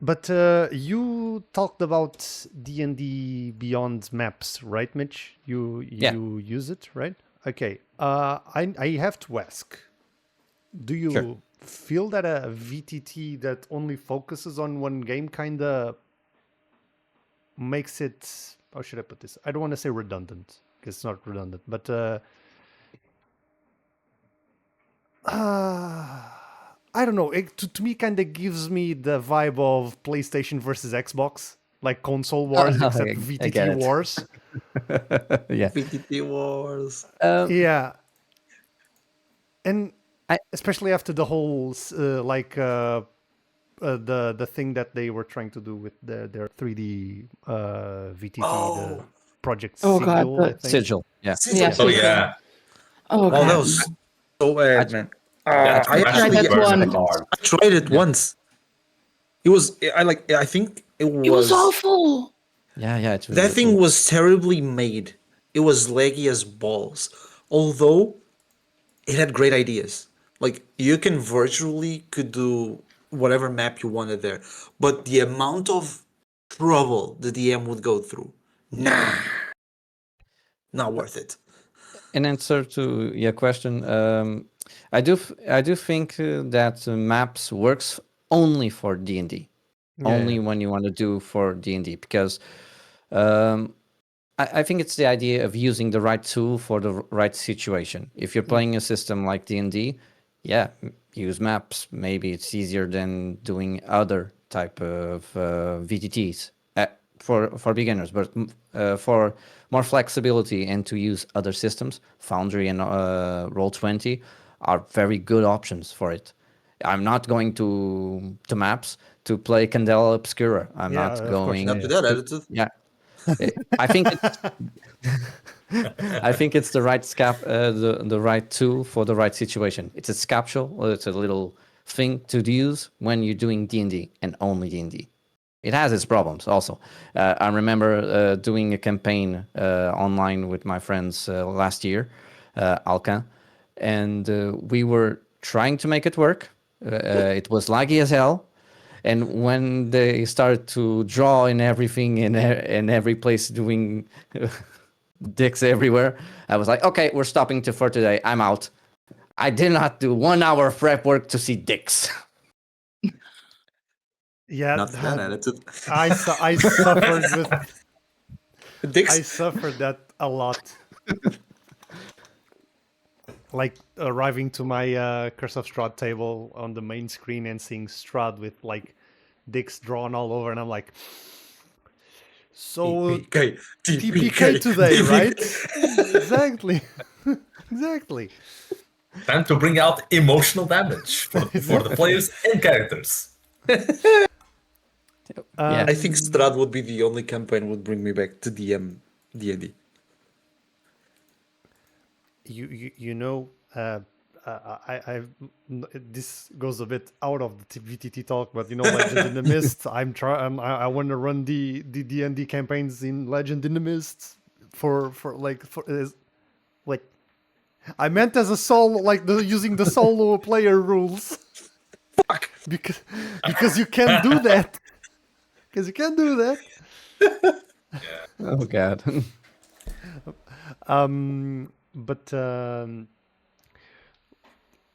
S1: But you talked about D&D Beyond maps, right, Mitch? You use it, right? Okay. I have to ask. Do you
S5: Sure.
S1: feel that a VTT that only focuses on one game kind of makes it... How should I put this? I don't want to say redundant, because it's not redundant, but... I don't know. It, to me, kind of gives me the vibe of PlayStation versus Xbox, like console wars, except
S5: I get
S1: VTT
S5: it.
S1: wars.
S5: Yeah.
S4: VTT Wars.
S1: Yeah, and
S5: I-
S1: especially after the whole the thing that they were trying to do with their 3D VTT, the
S4: Oh.
S1: Project
S2: Oh, God,
S1: Sigil, I
S2: the-
S1: think.
S5: Sigil. Yeah.
S2: Yeah.
S3: Oh yeah,
S2: Oh,
S4: Oh,
S2: God.
S4: that was so bad, man.
S3: that
S4: I
S3: quest
S4: actually
S2: that
S3: was
S2: one.
S3: hard.
S4: I tried it once. It was I think
S2: It was awful.
S5: Yeah. It's
S4: that thing was terribly made. It was laggy as balls. Although it had great ideas. Like you can virtually could do whatever map you wanted there. But the amount of trouble the DM would go through. Nah. Not worth it.
S5: In answer to your question, I do think that maps works only for D&D. Only when you want to do for D&D, because I think it's the idea of using the right tool for the right situation. If you're playing a system like D&D, yeah, use maps. Maybe it's easier than doing other type of VTTs for beginners. But for more flexibility and to use other systems, Foundry and Roll20 are very good options for it. I'm not going to maps to play Candela Obscura. I'm
S1: Yeah,
S5: not
S1: of course,
S5: going.
S4: Not to that attitude.
S5: Yeah, I think I think it's the right the right tool for the right situation. It's a scapsule. It's a little thing to use when you're doing D&D and only D&D. It has its problems also. I remember doing a campaign online with my friends last year, Alcan, and we were trying to make it work. It was laggy as hell. And when they started to draw in everything in every place, doing dicks everywhere, I was like, okay, we're stopping for today. I'm out. I did not do 1 hour of prep work to see dicks.
S1: Yeah,
S4: Not to that attitude.
S1: I suffered with...
S4: Dicks.
S1: I suffered that a lot. Like arriving to my Curse of Strahd table on the main screen and seeing Strahd with like dicks drawn all over, and I'm like, So
S4: TPK,
S1: TPK today, right? Exactly. Exactly.
S3: Time to bring out emotional damage for the players and characters.
S5: Yeah.
S4: I think Strad would be the only campaign would bring me back to DM D&D.
S1: You know, this goes a bit out of the VTT talk, but you know, Legend in the Mist. I want to run the D&D campaigns in Legend in the Mist for like I meant as a solo, like using the solo player rules.
S4: Fuck.
S1: Because you can't do that. Because you can't do that.
S5: Oh god.
S1: But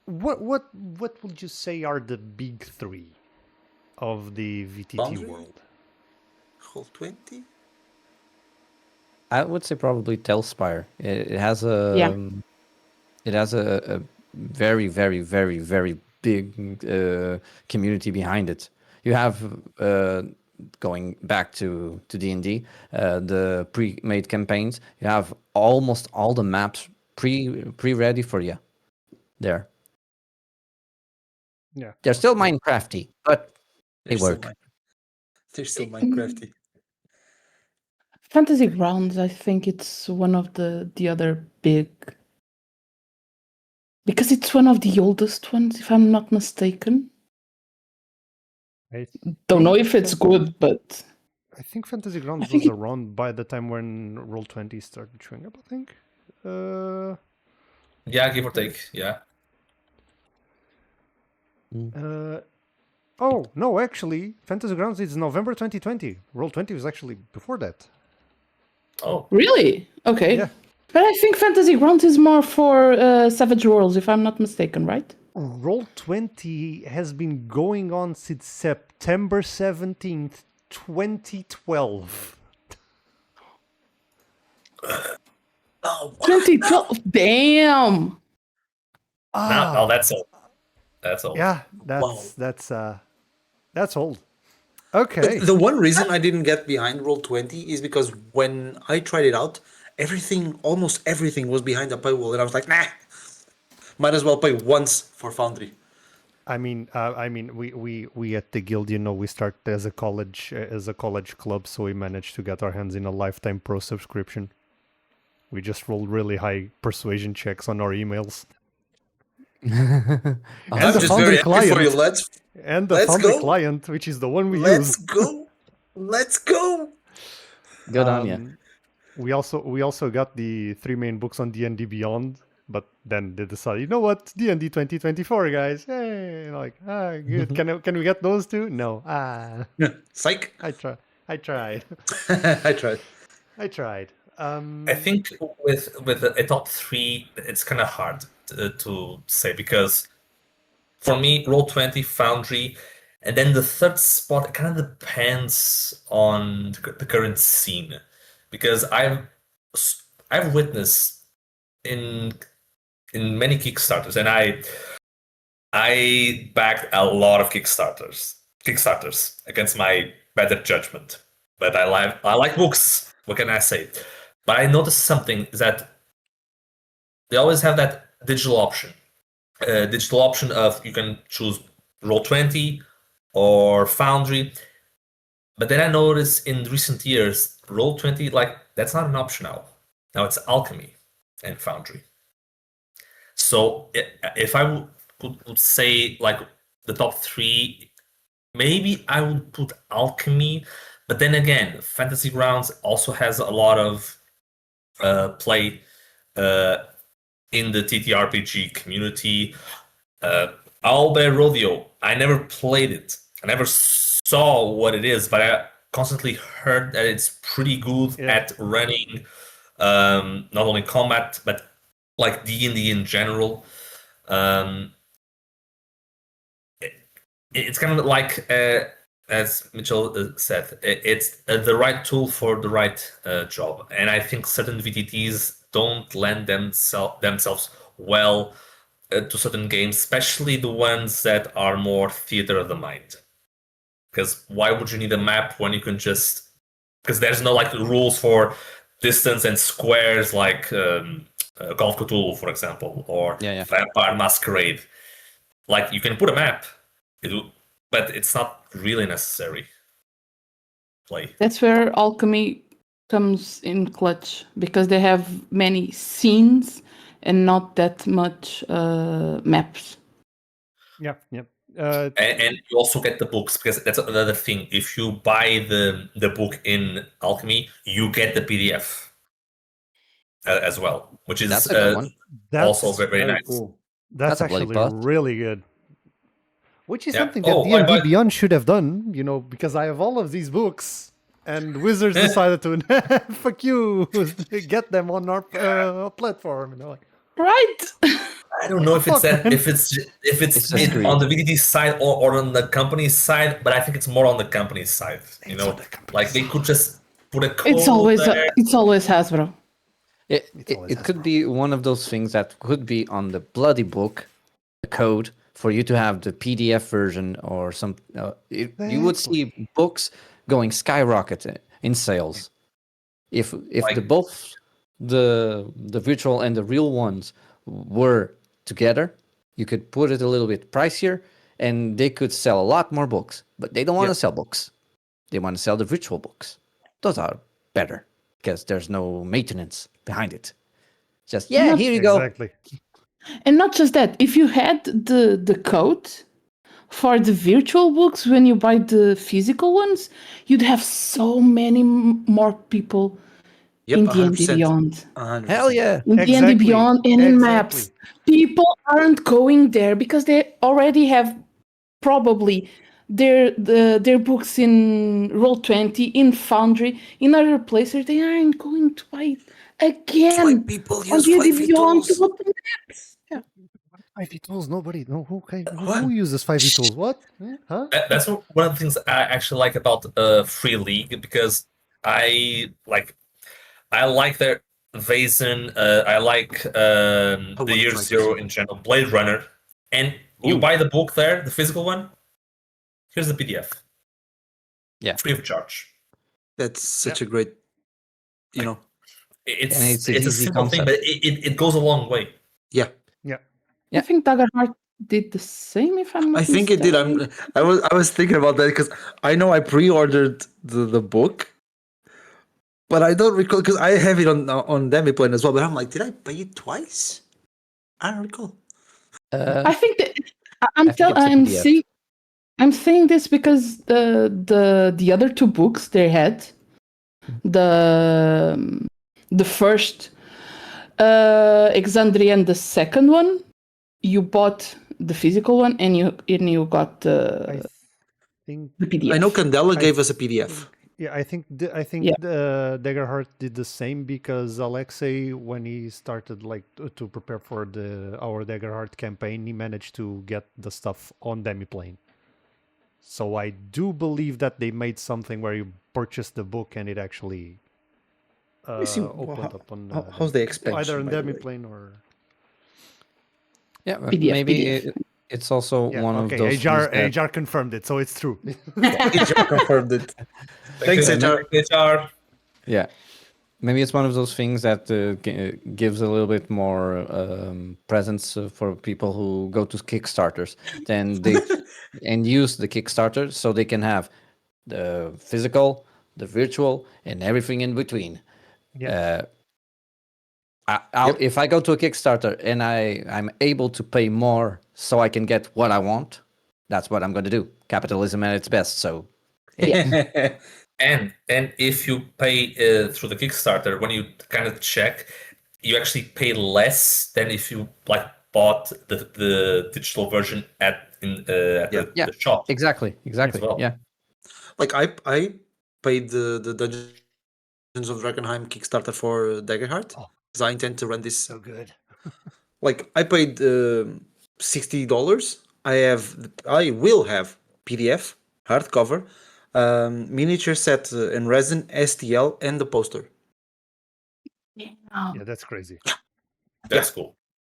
S1: what would you say are the big three of the VTT
S4: Boundary?
S1: world?
S4: Whole 20?
S5: I would say probably Telspire. It has a
S2: Yeah.
S5: it has a very very very very big community behind it. You have going back to D&D, the pre-made campaigns. You have almost all the maps pre-ready for you there.
S1: Yeah.
S5: They're still Minecrafty, but they
S4: They're
S5: work.
S4: They're still Minecrafty.
S2: Fantasy Grounds, I think it's one of the other big, because it's one of the oldest ones, if I'm not mistaken.
S1: I
S2: Don't know if it's good, but
S1: think Fantasy Grounds
S2: think
S1: was
S2: it-
S1: around by the time when Roll20 started showing up, I think.
S3: Yeah, give or take. Yeah.
S1: Oh, no, actually, Fantasy Grounds is November 2020. Roll20 was actually before that.
S3: Oh,
S2: really? Okay.
S1: Yeah.
S2: But I think Fantasy Grounds is more for Savage Worlds, if I'm not mistaken, right?
S1: Roll20 has been going on since September 17th, 2012.
S4: Oh,
S2: 2012. Damn.
S3: now that's all. That's all.
S1: Yeah, that's old. Okay.
S4: The one reason I didn't get behind Roll20 is because when I tried it out, almost everything was behind a paywall, and I was like, nah, might as well pay once for Foundry.
S1: I mean, we at the guild, you know, we start as a college club, so we managed to get our hands in a lifetime pro subscription. We just rolled really high persuasion checks on our emails.
S4: I'm
S1: the
S4: just
S1: Foundry
S4: very happy for you.
S1: client. And the
S4: Let's
S1: Foundry
S4: go.
S1: client, which is the one we
S4: Let's
S1: use.
S4: go. Let's go.
S5: Good on you.
S1: We also got the 3 main books on D&D Beyond, but then they decided, you know what, D&D 2024, guys. Hey, like, good. Can we get those too? No.
S4: Psych.
S1: I tried.
S4: I tried.
S1: I tried.
S3: I think with a top three, it's kind of hard to say because for me, Roll20, Foundry, and then the third spot, it kind of depends on the current scene, because I've witnessed in many Kickstarters, and I backed a lot of Kickstarters against my better judgment. But I like books. What can I say? But I noticed something is that they always have that digital option. Digital option of you can choose Roll20 or Foundry. But then I noticed in recent years, Roll20, like, that's not an option now. Now it's Alchemy and Foundry. So if I would say, like, the top three, maybe I would put Alchemy. But then again, Fantasy Grounds also has a lot of play in the TTRPG community. Owlbear Rodeo, I never played it. I never saw what it is, but I constantly heard that it's pretty good at running not only combat, but like D&D in general. It's kind of like, as Mitchell said, it's the right tool for the right job. And I think certain VTTs don't lend themselves well to certain games, especially the ones that are more theater of the mind. Because why would you need a map when you can just because there's no like rules for distance and squares like Call of Cthulhu, for example, or
S5: Yeah, yeah.
S3: Vampire Masquerade. Like you can put a map, but it's not really necessary. Play.
S2: That's where alchemy comes in clutch because they have many scenes and not that much maps.
S1: Yeah, yeah.
S3: And you also get the books, because that's another thing. If you buy the book in Alchemy, you get the PDF as well, which is
S5: That's a good one.
S3: also
S1: That's
S3: very nice.
S4: cool.
S1: That's
S5: That's a bloody
S1: actually
S5: bust.
S1: really good. Which is
S3: Yeah.
S1: something that
S3: Oh,
S1: D&D
S3: but-
S1: Beyond should have done, because I have all of these books, and Wizards decided to, fuck you, get them on our platform. Like,
S2: Right?
S3: I don't know if it's
S1: Fuck,
S3: that
S1: man.
S3: if it's
S5: It's just greed.
S3: on the VTT side or on the company's side, but I think it's more on the company's side.
S1: It's on the company's
S3: Like they could just put a code
S2: It's always
S3: there.
S2: Hasbro.
S1: always
S5: It could be one of those things that could be on the bloody book, the code, for you to have the PDF version or some. You would see books going skyrocket in sales. If
S3: Like-
S5: both the virtual and the real ones were together, you could put it a little bit pricier, and they could sell a lot more books. But they don't want to sell books; they want to sell the virtual books. Those are better because there's no maintenance behind it. Just here you go.
S1: exactly.
S2: And not just that, if you had the code for the virtual books when you buy the physical ones, you'd have so many more people
S4: Yep,
S2: in D&D
S4: 100%.
S2: Beyond.
S4: 100%.
S5: Hell yeah!
S2: In D&D
S1: Exactly.
S2: Beyond and in maps.
S1: Exactly.
S2: People aren't going there because they already have probably their books in Roll20, in Foundry, in other places. They aren't going to buy it again.
S4: Why people
S2: on
S4: use
S2: D&D
S4: 5e
S2: Beyond
S4: tools?
S2: to open maps. Yeah.
S1: 5e tools, nobody. No, who
S4: What?
S1: uses 5e tools? What? Huh?
S3: That's one of the things I actually like about Free League, because I like their Vaesen, I like the
S4: wanna
S3: Year
S4: try
S3: Zero
S4: this.
S3: in general, Blade Runner, and you
S4: Ooh.
S3: buy the book there, the physical one. Here's the PDF.
S5: Yeah.
S3: Free of charge.
S4: That's such a great,
S3: It's
S5: And it's
S3: it's,
S5: an
S3: a
S5: easy
S3: simple thing, but it goes a long way.
S4: yeah.
S1: Yeah.
S2: I think Daggerheart did the same, if I'm not
S4: I think it did.
S2: mistaken.
S4: I was thinking about that because I know I pre-ordered the book, but I don't recall because I have it on Demiplane as well. But I'm like, did I pay it twice? I don't recall.
S2: I think that
S5: I think it's a PDF.
S2: I'm saying this because the other two books they had, the first Exandria and the second one, you bought the physical one and you got
S1: I think.
S2: the PDF.
S4: I know Candela gave us a PDF.
S1: Yeah, I think
S2: Yeah.
S1: Daggerheart did the same because Alexei, when he started to prepare for our Daggerheart campaign, he managed to get the stuff on Demiplane. So I do believe that they made something where you purchased the book and it actually
S4: me see,
S1: opened up on
S4: how's the expansion,
S1: either on
S4: by the way?
S1: Demiplane or
S5: Yeah,
S2: PDF,
S5: maybe
S2: PDF.
S5: it's also
S1: yeah.
S5: one
S1: Okay,
S5: of those things that-
S1: HR confirmed it, so it's true.
S4: HR confirmed it. Thanks, HR.
S3: HR.
S5: Yeah, maybe it's one of those things that gives a little bit more presence for people who go to Kickstarters. Then they and use the Kickstarter so they can have the physical, the virtual, and everything in between.
S1: Yeah.
S5: If I go to a Kickstarter and I'm able to pay more so I can get what I want, that's what I'm going to do. Capitalism at its best. So
S3: And if you pay through the Kickstarter, when you kind of check, you actually pay less than if you bought the digital version at the shop.
S5: exactly.
S3: well.
S5: Yeah.
S4: Like I paid the Dungeons of Dragonheim Kickstarter for Daggerheart because I intend to run this.
S1: So good.
S4: Like I paid $60. I will have PDF hardcover, miniature set in resin, STL, and the poster.
S1: Yeah, that's crazy.
S3: That's cool.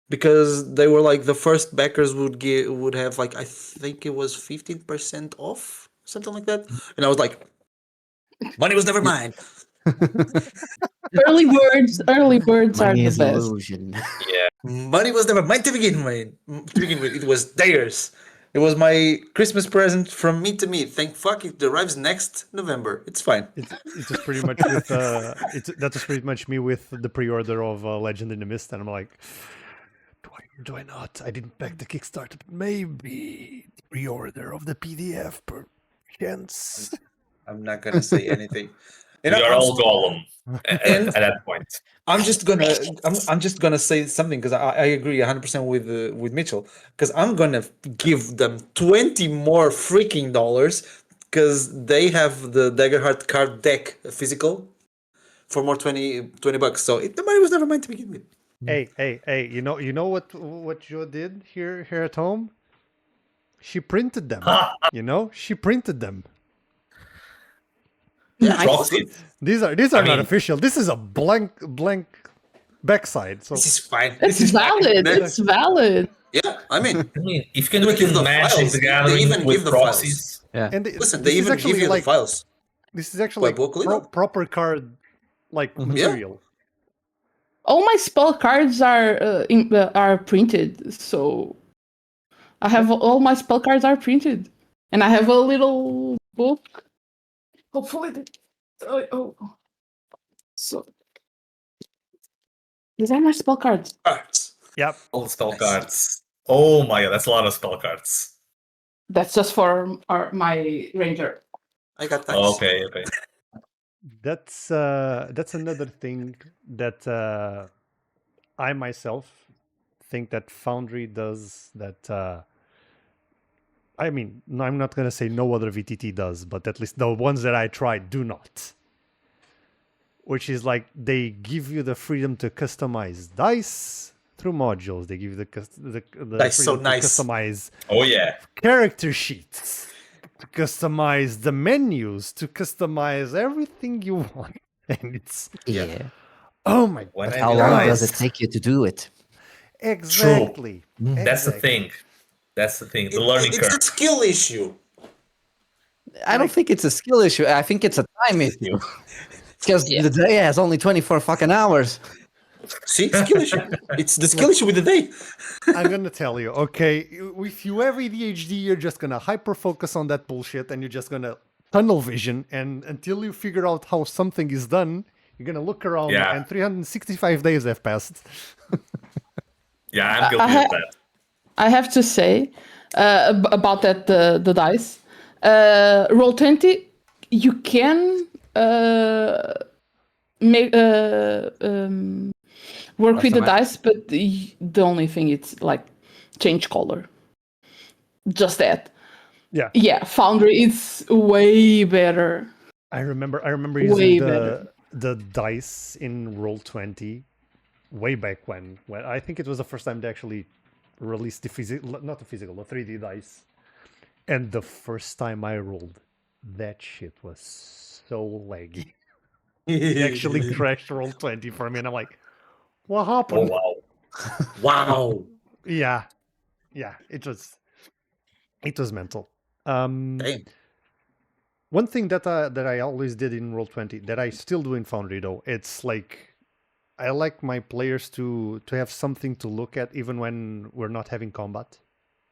S4: Because they were like the first backers would have like I think it was 15% off, something like that, and I was like, Money was never mine.
S2: Early birds are
S5: Money
S2: the
S5: is
S2: best.
S5: illusion.
S3: Yeah.
S4: Money was never mine to begin with. It was theirs. It was my Christmas present from me to me. Thank fuck it arrives next November. It's fine.
S1: It was pretty much with that was pretty much me with the pre-order of Legend in the Mist, and I'm like, do I not? I didn't back the Kickstarter, but maybe the pre-order of the PDF per chance.
S4: I'm not gonna say anything.
S3: We are all Gollum
S4: And-
S3: at that point.
S4: I'm just gonna say something because I agree 100% with Mitchell, because I'm gonna give them 20 more freaking dollars because they have the Daggerheart card deck physical for more 20 bucks. So the money was never mine to begin with.
S1: Hey! You know what Joe did here at home? She printed them. She printed them.
S2: Nice.
S3: Proxy.
S1: These are not
S3: mean-
S1: official. This is a blank backside. So
S4: This is fine.
S2: It's
S4: This is fine.
S2: valid. It's valid.
S4: Yeah, I mean,
S3: I mean, if you can do
S4: They
S3: it
S4: give
S3: in
S4: the
S3: Magic
S4: files.
S3: the
S4: They
S3: Gathering
S4: even
S3: with
S4: give the
S3: proxies.
S5: Yeah.
S1: and
S4: listen,
S1: this
S4: they
S1: is
S4: even
S1: actually
S4: give you
S1: like
S4: the files.
S1: this is actually
S4: Quite vocally,
S1: proper card like material.
S2: All my spell cards are printed, so I have all my spell cards are printed, and I have a little book. Hopefully, so these are my spell cards.
S4: Cards.
S1: Yep.
S3: All the spell
S4: Nice.
S3: cards. Oh my god, that's a lot of spell cards.
S2: That's just for my ranger.
S4: I got that.
S3: Okay.
S1: That's another thing that I myself think that Foundry does that I mean, I'm not going to say no other VTT does, but at least the ones that I tried do not. Which is like they give you the freedom to customize dice through modules. They give you the
S4: That's so
S1: freedom
S4: nice.
S1: to customize
S3: Oh yeah.
S1: character sheets, to customize the menus, to customize everything you want. And it's
S5: Yeah.
S1: oh my
S3: When
S1: god,
S3: I
S5: How long does
S3: realized-
S5: it take you to do it?
S1: exactly.
S3: That's the
S1: Exactly.
S3: thing. That's the thing. The learning
S4: It's
S3: curve.
S4: a skill issue.
S5: I don't think it's a skill issue. I think it's a time issue. Because the day has only 24 fucking hours.
S4: See, skill issue. It's the skill issue with the day.
S1: I'm gonna tell you, okay, if you have ADHD, you're just gonna hyper focus on that bullshit, and you're just gonna tunnel vision, and until you figure out how something is done, you're gonna look around,
S3: Yeah.
S1: and 365 days have passed.
S3: Yeah, I'm guilty of that.
S2: I have to say about that the dice. Roll20, you can make work with the dice, but the only thing it's like change color. Just that.
S1: Yeah,
S2: Yeah, Foundry is way better.
S1: I remember
S2: Way
S1: using
S2: better.
S1: the dice in Roll20 way back when I think it was the first time they actually released the 3D dice, and the first time I rolled, that shit was so laggy. It actually crashed Roll20 for me, and I'm like, what
S3: Oh
S1: happened?
S3: wow.
S4: Wow.
S1: Yeah, it was mental.
S4: Damn.
S1: One thing that I always did in Roll20 that I still do in Foundry though, it's like I like my players to have something to look at even when we're not having combat.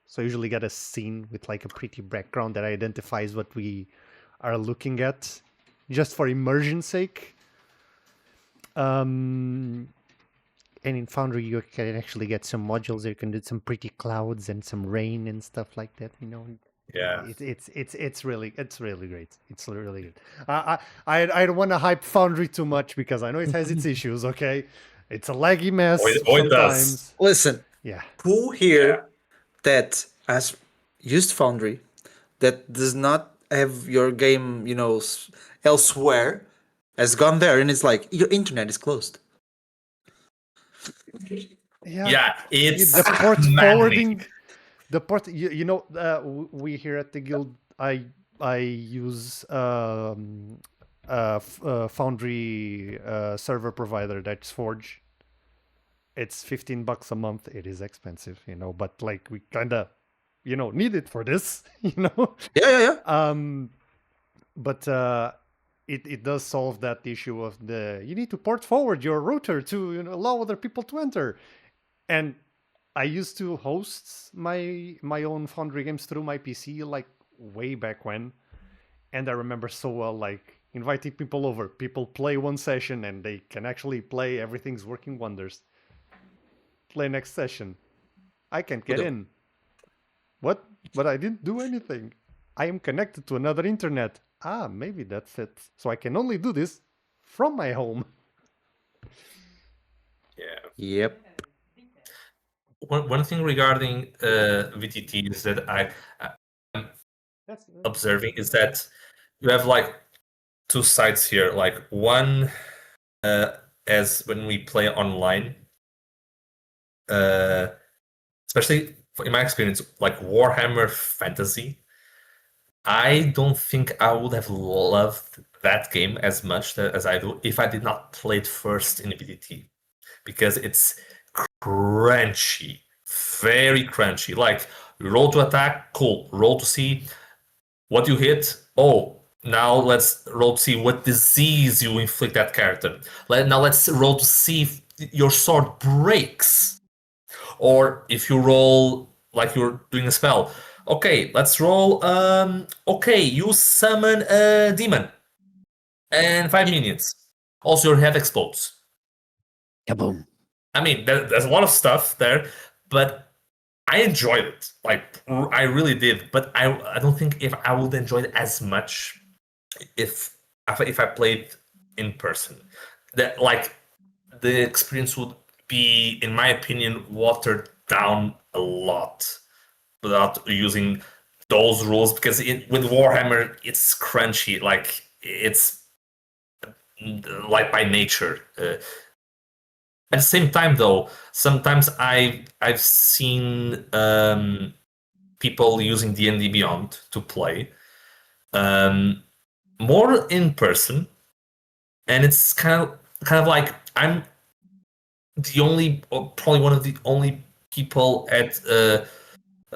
S1: So I usually get a scene with like a pretty background that identifies what we are looking at, just for immersion's sake. And in Foundry you can actually get some modules. You can do some pretty clouds and some rain and stuff like that.
S3: Yeah.
S1: It's really great. It's really good. I don't want to hype Foundry too much because I know it has its issues. Okay, it's a laggy mess
S3: It does.
S1: sometimes.
S4: Listen,
S1: Yeah,
S4: who here that has used Foundry that does not have your game, elsewhere, has gone there and it's like your internet is closed.
S3: Yeah, it's
S1: the port
S3: maddening.
S1: forwarding. The port, we here at the guild, I use Foundry server provider that's Forge. It's $15 a month. It is expensive, but like we kind of, need it for this,
S4: Yeah.
S1: But it does solve that issue of you need to port forward your router to allow other people to enter. And I used to host my own Foundry games through my PC like way back when, and I remember so well like inviting people over. People play one session and they can actually play. Everything's working wonders. Play next session. I can't get in. What? But I didn't do anything. I am connected to another internet. Ah, maybe that's it. So I can only do this from my home.
S3: Yeah.
S4: Yep.
S3: One thing regarding VTT is that I'm observing is that you have like two sides here. Like one, as when we play online, especially in my experience, like Warhammer Fantasy, I don't think I would have loved that game as much as I do if I did not play it first in VTT, because it's crunchy, very crunchy. Like roll to attack, cool. Roll to see what you hit. Oh, now let's roll to see what disease you inflict that character. Now let's roll to see if your sword breaks, or if you roll like you're doing a spell. Okay, let's roll. Okay, you summon a demon, and 5 minions. Also, your head explodes.
S5: Kaboom.
S3: I mean, there's a lot of stuff there, but I enjoyed it. Like I really did. But I don't think if I would enjoy it as much if I played in person. That like the experience would be, in my opinion, watered down a lot without using those rules, because with Warhammer it's crunchy, like it's like by nature. At the same time, though, sometimes I've seen people using D&D Beyond to play more in person, and it's kind of like I'm the only, or probably one of the only people at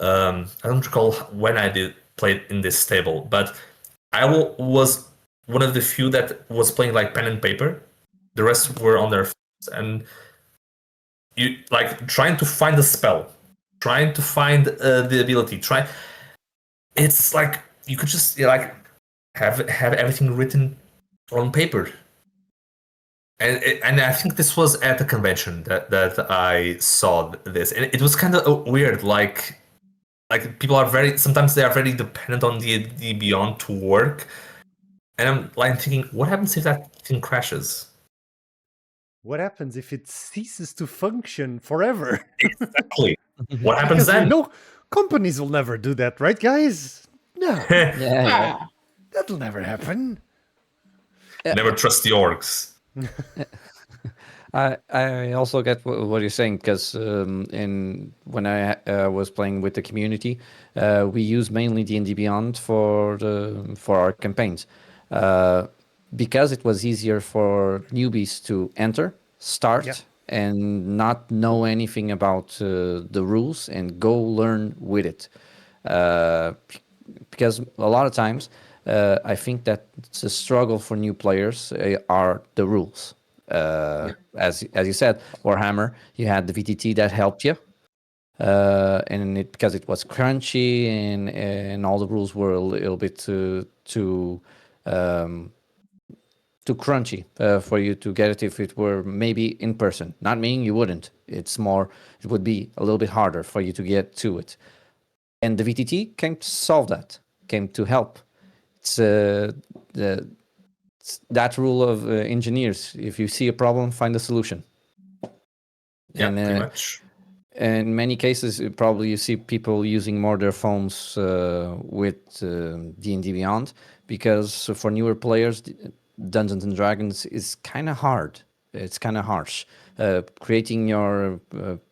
S3: I don't recall when I did play in this table, but I was one of the few that was playing like pen and paper. The rest were on their phones, and you like trying to find a spell, trying to find the ability. It's like you could just like have everything written on paper. And I think this was at the convention that I saw this, and it was kind of weird. Like people are sometimes they are very dependent on the Beyond to work, and I'm like thinking, what happens if that thing crashes?
S1: What happens if it ceases to function forever?
S3: Exactly. What happens
S1: Because we
S3: then?
S1: know companies will never do that, right, guys? No,
S5: Yeah.
S1: that'll never happen.
S3: Never trust the orcs.
S5: I also get what you're saying, because when I was playing with the community, we use mainly D&D Beyond for our campaigns, because it was easier for newbies to start,
S1: Yeah.
S5: and not know anything about the rules and go learn with it. Because a lot of times, I think that it's a struggle for new players are the rules. As you said, Warhammer, you had the VTT that helped you, and because it was crunchy and all the rules were a little bit too crunchy for you to get it if it were maybe in person. Not meaning you wouldn't. It would be a little bit harder for you to get to it. And the VTT came to solve that, came to help. It's that rule of engineers. If you see a problem, find a solution.
S3: Yeah,
S5: And,
S3: pretty much.
S5: in many cases, probably you see people using more their phones with D&D Beyond, because for newer players, Dungeons and Dragons is kind of hard. It's kind of harsh. Creating your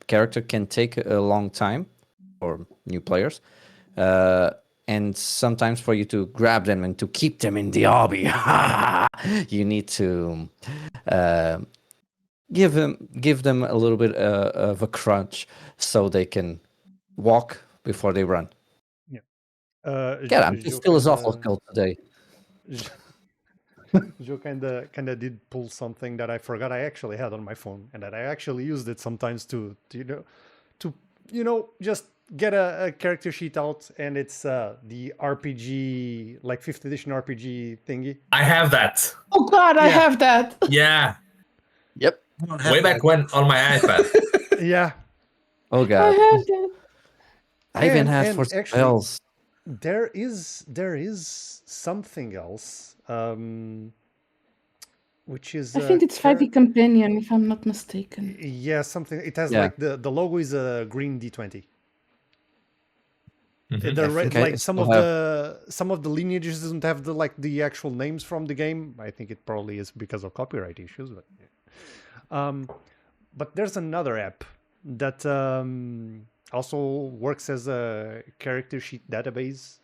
S5: character can take a long time for new players. And sometimes for you to grab them and to keep them in the hobby, you need to give them a little bit of a crunch so they can walk before they run.
S1: Yeah.
S5: God, I'm just philosophical today.
S1: Joe kind of did pull something that I forgot I actually had on my phone, and that I actually used it sometimes to just get a character sheet out, and it's the RPG, like 5th edition RPG thingy.
S3: I have that.
S2: Oh God, I
S1: Yeah.
S2: have that.
S3: Yeah.
S5: Yep.
S4: I don't have
S3: Way back
S4: that.
S3: when on my iPad.
S1: Yeah,
S5: Oh
S2: I
S5: god.
S2: have that.
S5: I even had
S1: and
S5: for
S1: actually,
S5: spells.
S1: there is something else, which is
S2: I think it's 5e companion, if I'm not mistaken.
S1: yeah, something. It has
S5: Yeah.
S1: like the logo is a green D20.
S3: Mhm.
S1: The
S5: I
S1: red,
S5: think I
S1: like some
S5: still
S1: of the lineages doesn't have the actual names from the game. I think it probably is because of copyright issues, but but there's another app that also works as a character sheet database,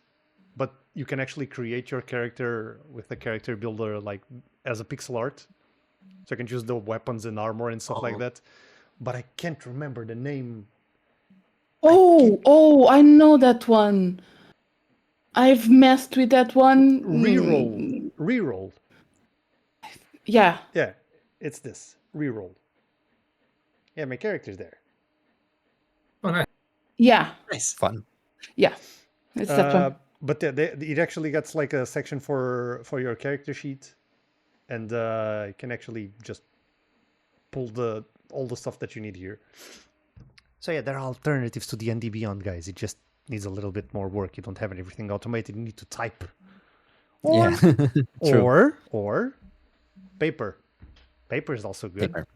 S1: but you can actually create your character with a character builder like as a pixel art, so you can choose the weapons and armor and stuff like
S4: Oh.
S1: that. But I can't remember the name.
S2: Oh, I know that one. I've messed with that one.
S1: Reroll.
S2: Yeah.
S1: Yeah, it's this reroll. Yeah, my character's there.
S3: Oh, nice.
S2: Yeah.
S4: Nice.
S5: fun.
S2: Yeah. It's that one.
S1: But it actually gets like a section for your character sheet, and you can actually just pull all the stuff that you need here. So yeah, there are alternatives to D&D Beyond, guys. It just needs a little bit more work. You don't have everything automated. You need to type. Or,
S5: Yeah. True.
S1: or paper. Paper is also good.
S5: Paper.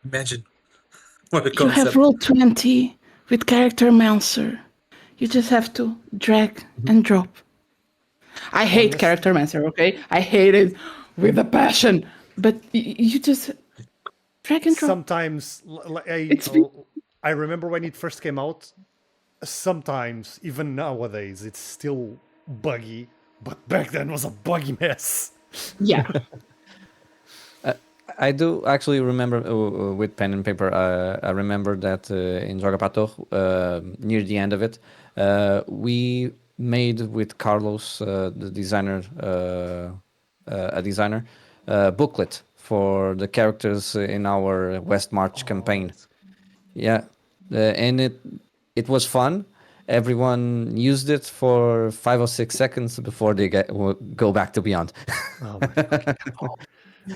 S4: Imagine what a
S2: You have
S4: concept.
S2: Roll20 with Character Mancer. You just have to drag and drop. I hate
S1: Honest-
S2: Character Mancer, okay? I hate it with a passion. But you just drag and drop.
S1: Sometimes
S2: It's
S1: I remember when it first came out. Sometimes, even nowadays, it's still buggy, but back then was a buggy mess.
S2: Yeah.
S5: I do actually remember with pen and paper. I remember that in Joga Pato, near the end of it, we made with Carlos, the designer, a designer, booklet for the characters in our West March campaign. Yeah, and it was fun. Everyone used it for 5 or 6 seconds before they go back to Beyond.
S1: Oh my fucking God.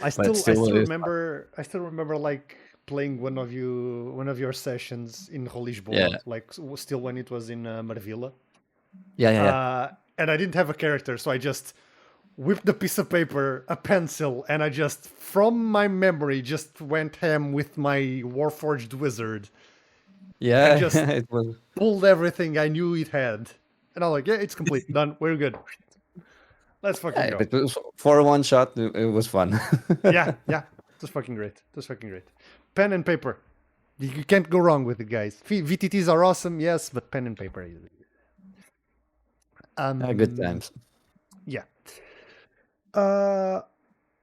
S1: I still
S5: still it is
S1: remember like playing one of your sessions in Lisboa,
S5: Yeah.
S1: like still when it was in Marvila.
S5: Yeah.
S1: And I didn't have a character, so I just whipped a piece of paper, a pencil, and I just, from my memory, just went ham with my Warforged wizard,
S5: Yeah,
S1: just-
S5: it was.
S1: pulled everything I knew it had, and I'm like, yeah, it's complete, done, we're good. Let's fucking
S5: Yeah,
S1: go.
S5: but it was, for one shot, it was fun.
S1: Yeah, it was fucking great. It was fucking great. Pen and paper. You can't go wrong with it, guys. VTTs are awesome, yes, but pen and paper.
S5: Good times.
S1: Yeah.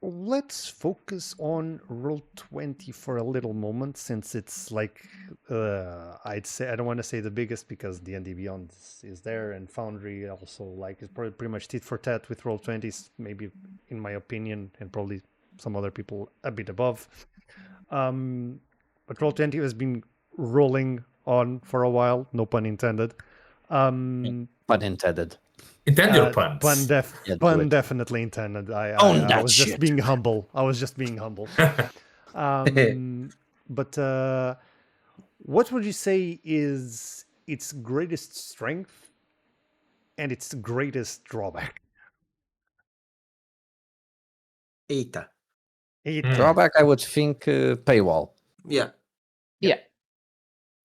S1: Let's focus on Roll20 for a little moment, since it's like I'd say, I don't want to say the biggest because D&D Beyond is there, and Foundry also like is pretty much tit for tat with Roll20s, maybe in my opinion, and probably some other people a bit above. But Roll20 has been rolling on for a while, no pun intended.
S5: Pun intended.
S3: Intend your puns.
S5: Yeah,
S1: Pun
S5: do it.
S1: definitely intended. I
S5: that
S1: was just
S5: shit.
S1: being humble. But what would you say is its greatest strength and its greatest drawback?
S4: Eita.
S5: Drawback, I would think paywall.
S4: Yeah.
S2: Yeah.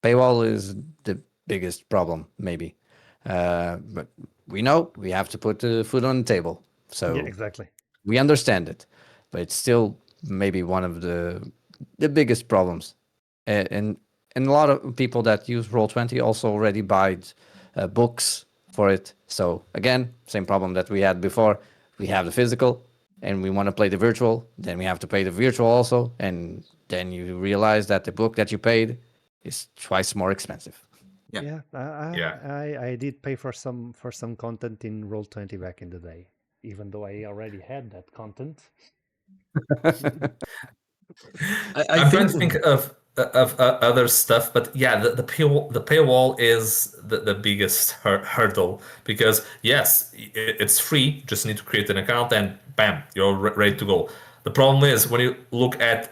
S5: Paywall is the biggest problem, maybe. But we know we have to put the food on the table. So
S1: Yeah, exactly.
S5: we understand it. But it's still maybe one of the biggest problems. And a lot of people that use Roll20 also already buy books for it. So again, same problem that we had before. We have the physical and we want to play the virtual. Then we have to pay the virtual also. And then you realize that the book that you paid is twice more expensive.
S4: Yeah.
S1: I did pay for some content in Roll20 back in the day, even though I already had that content.
S4: I
S3: I'm trying to
S4: think
S3: think of other stuff, but yeah, the paywall is the biggest hurdle because yes, it's free. Just need to create an account and bam, you're ready to go. The problem is when you look at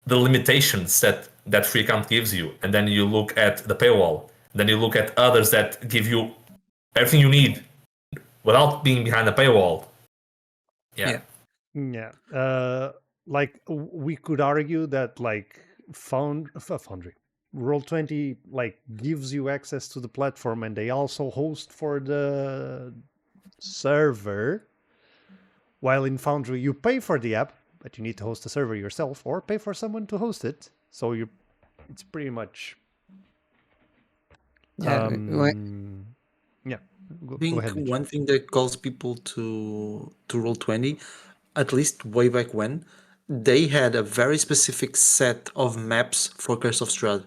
S3: the limitations that that free account gives you, and then you look at the paywall, then you look at others that give you everything you need without being behind the paywall. Yeah.
S1: Yeah. Like we could argue that like Foundry Roll20 like gives you access to the platform and they also host for the server, while in Foundry you pay for the app, but you need to host the server yourself or pay for someone to host it. So it's pretty much
S5: Yeah,
S1: yeah. Go
S4: I think
S1: ahead, Mitch.
S4: one thing that calls people to Roll20, at least way back when, they had a very specific set of maps for Curse of Strahd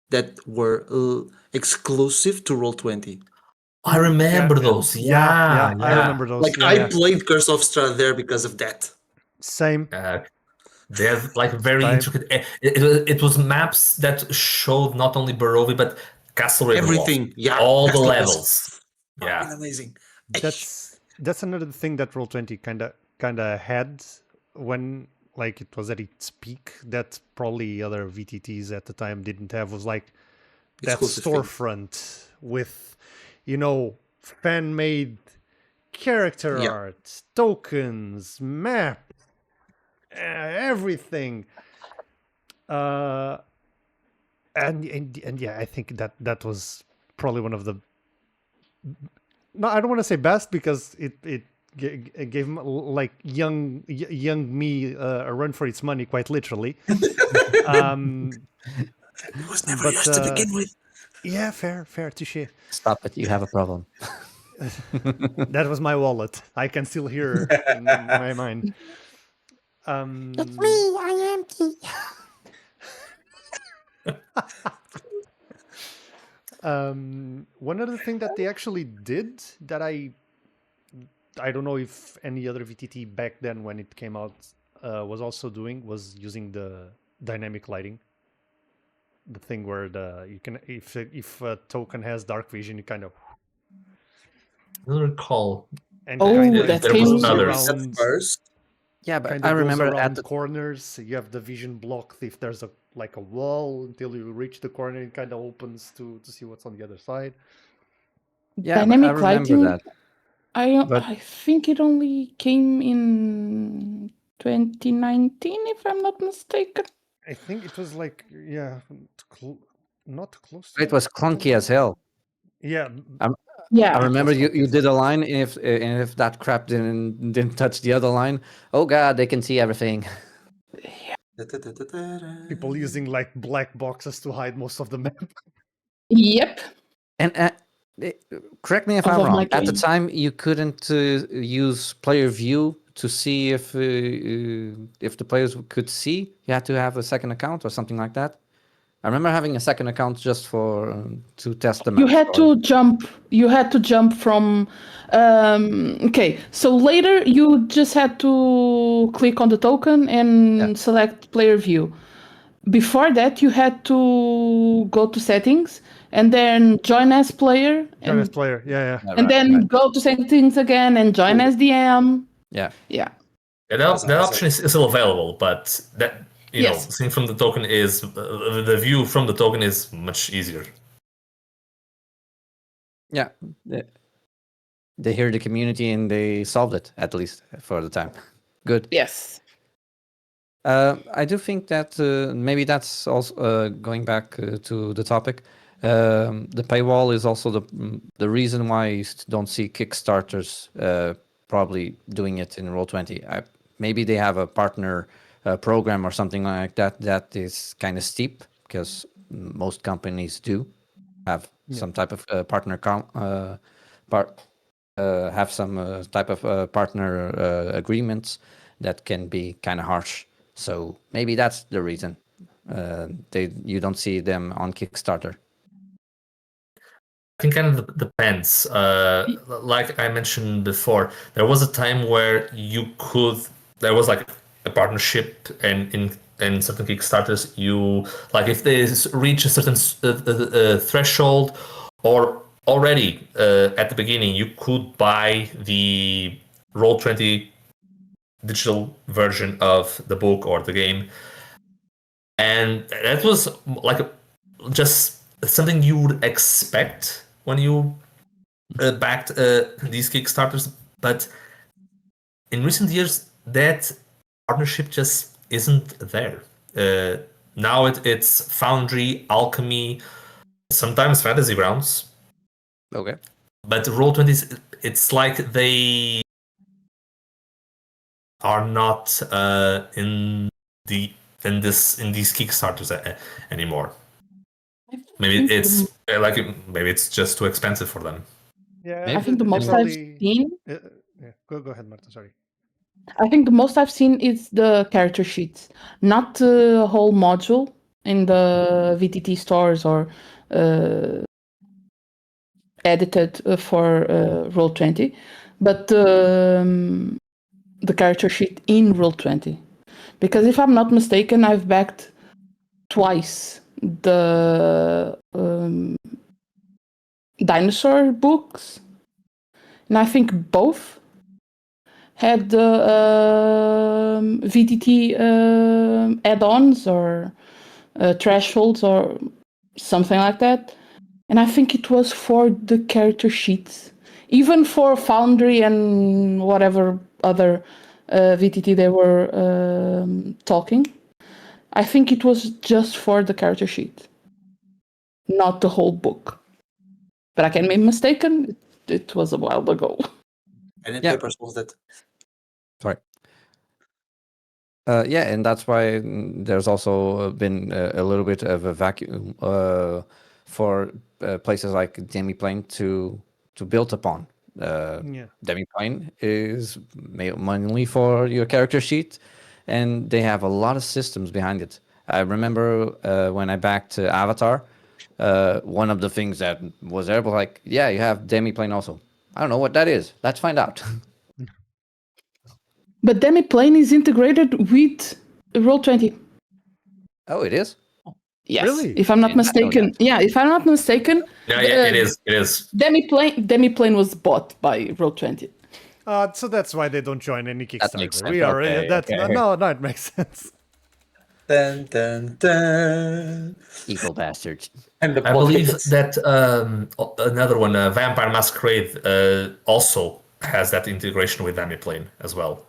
S4: that were exclusive to Roll20.
S3: I remember
S1: Yeah,
S3: those.
S1: yeah, I
S3: Yeah.
S1: remember those.
S4: Like I played Curse of Strahd there because of that.
S1: Same.
S3: They have like very
S1: Same.
S3: intricate. It was maps that showed not only Barovia but Castle Ravenloft.
S4: Everything, yeah,
S3: all the
S4: Castle was
S3: levels.
S4: fucking
S3: Yeah,
S4: amazing.
S1: That's another thing that Roll20 kinda had when like it was at its peak that probably other VTTs at the time didn't have, was like that
S4: Exclusive thing.
S1: storefront with, you know, fan-made character
S4: Yeah.
S1: art, tokens, map, everything. And yeah, I think that was probably one of the, no, I don't want to say best because it gave like young me a run for its money, quite literally.
S4: It was never
S1: but,
S4: yours to begin with.
S1: Yeah, fair, touche.
S5: stop it. You have a problem.
S1: That was my wallet. I can still hear in my mind.
S5: It's me. I empty.
S1: One other thing that they actually did that I don't know if any other VTT back then when it came out was also doing, was using the dynamic lighting. The thing where you can, if a token has dark vision, you kind of,
S3: I don't recall.
S1: and
S2: Oh,
S1: kind
S2: that
S1: of
S2: came-
S1: goes
S3: others.
S4: At
S1: around,
S4: first,
S5: Yeah, but
S1: kind
S5: I
S1: of goes
S5: remember
S1: around
S5: at the
S1: corners. You have the vision blocked if there's a wall until you reach the corner. It kind of opens to see what's on the other side.
S5: yeah, but I
S2: Dynamic
S5: remember
S2: lighting.
S5: that. But
S2: I think it only came in 2019, if I'm not mistaken.
S1: I think it was like, yeah, not close.
S5: it was clunky as hell.
S1: Yeah,
S2: Yeah.
S5: I remember
S1: was
S5: you
S1: clunky as
S5: did a line, and if that crap didn't touch the other line, oh god, they can see everything.
S1: people using like black boxes to hide most of the map.
S2: Yep.
S5: And correct me if
S2: I
S5: I'm
S2: love my
S5: wrong. At the
S2: game.
S5: time, you couldn't use player view to see if the players could see. You had to have a second account or something like that. I remember having a second account just for to test the map.
S2: You had to jump. You had to jump from. Okay, so later you just had to click on the token and select player view. Before that, you had to go to settings and then join as player,
S1: Join as player, yeah.
S2: and then go to settings again and join as DM.
S5: Yeah.
S2: Yeah.
S3: That option is still available, but that you know,
S2: Yes.
S3: seeing from the token is the view from the token is much easier.
S5: Yeah. They hear the community and they solved it, at least for the time. Good.
S2: Yes.
S5: I do think that maybe that's also going back to the topic. The paywall is also the reason why you don't see Kickstarters probably doing it in Roll20. Maybe they have a partner program or something like that that is kind of steep, because most companies do have some type of partner have some type of partner agreements that can be kind of harsh. So maybe that's the reason you don't see them on Kickstarter.
S3: I think kind of depends. Like I mentioned before, there was a time where you could there was like a partnership, and in certain Kickstarters, you like if they reach a certain threshold, or already at the beginning, you could buy the Roll20 digital version of the book or the game, and that was like just something you would expect when you backed these Kickstarters, but in recent years that partnership just isn't there. Now it's Foundry, Alchemy, sometimes Fantasy Grounds,
S5: Okay.
S3: but Roll20, it's like they are not in these Kickstarters anymore. Maybe it's maybe it's just too expensive for them.
S1: Yeah,
S2: I think the
S1: they
S2: most I've
S1: probably-
S2: seen.
S1: yeah, go ahead, Marta. Sorry.
S2: I think the most I've seen is the character sheets, not the whole module in the VTT stores or edited for Roll20, but the character sheet in Roll20. Because if I'm not mistaken, I've backed twice the dinosaur books, and I think both had the VTT add-ons or thresholds or something like that. And I think it was for the character sheets, even for Foundry and whatever other VTT they were talking. I think it was just for the character sheet, not the whole book. But I can be mistaken. It was a while ago.
S4: And in
S5: Yeah.
S4: papers was that.
S5: Sorry. Yeah, and that's why there's also been a little bit of a vacuum for places like Demiplane to build upon.
S1: Yeah.
S5: Demiplane is mainly for your character sheet, and they have a lot of systems behind it. I remember when I backed Avatar, one of the things that was there was like, yeah, you have Demiplane also. I don't know what that is. Let's find out.
S2: But Demiplane is integrated with Roll20.
S5: Oh, it is?
S2: Yes,
S1: Really?
S2: if I'm not
S5: Did not know
S2: mistaken. Yeah, if I'm not mistaken,
S3: Yeah, it is. It is.
S2: Demiplane was bought by Roll20.
S1: So that's why they don't join any Kickstarter.
S5: That makes sense.
S1: We are
S5: Okay,
S1: that's
S5: okay.
S1: no, it makes sense.
S4: Dun, dun, dun.
S5: Evil bastards.
S4: And the
S3: I
S4: plot
S3: believe
S4: thickens.
S3: that another one, Vampire Masquerade, also has that integration with Demiplane as well.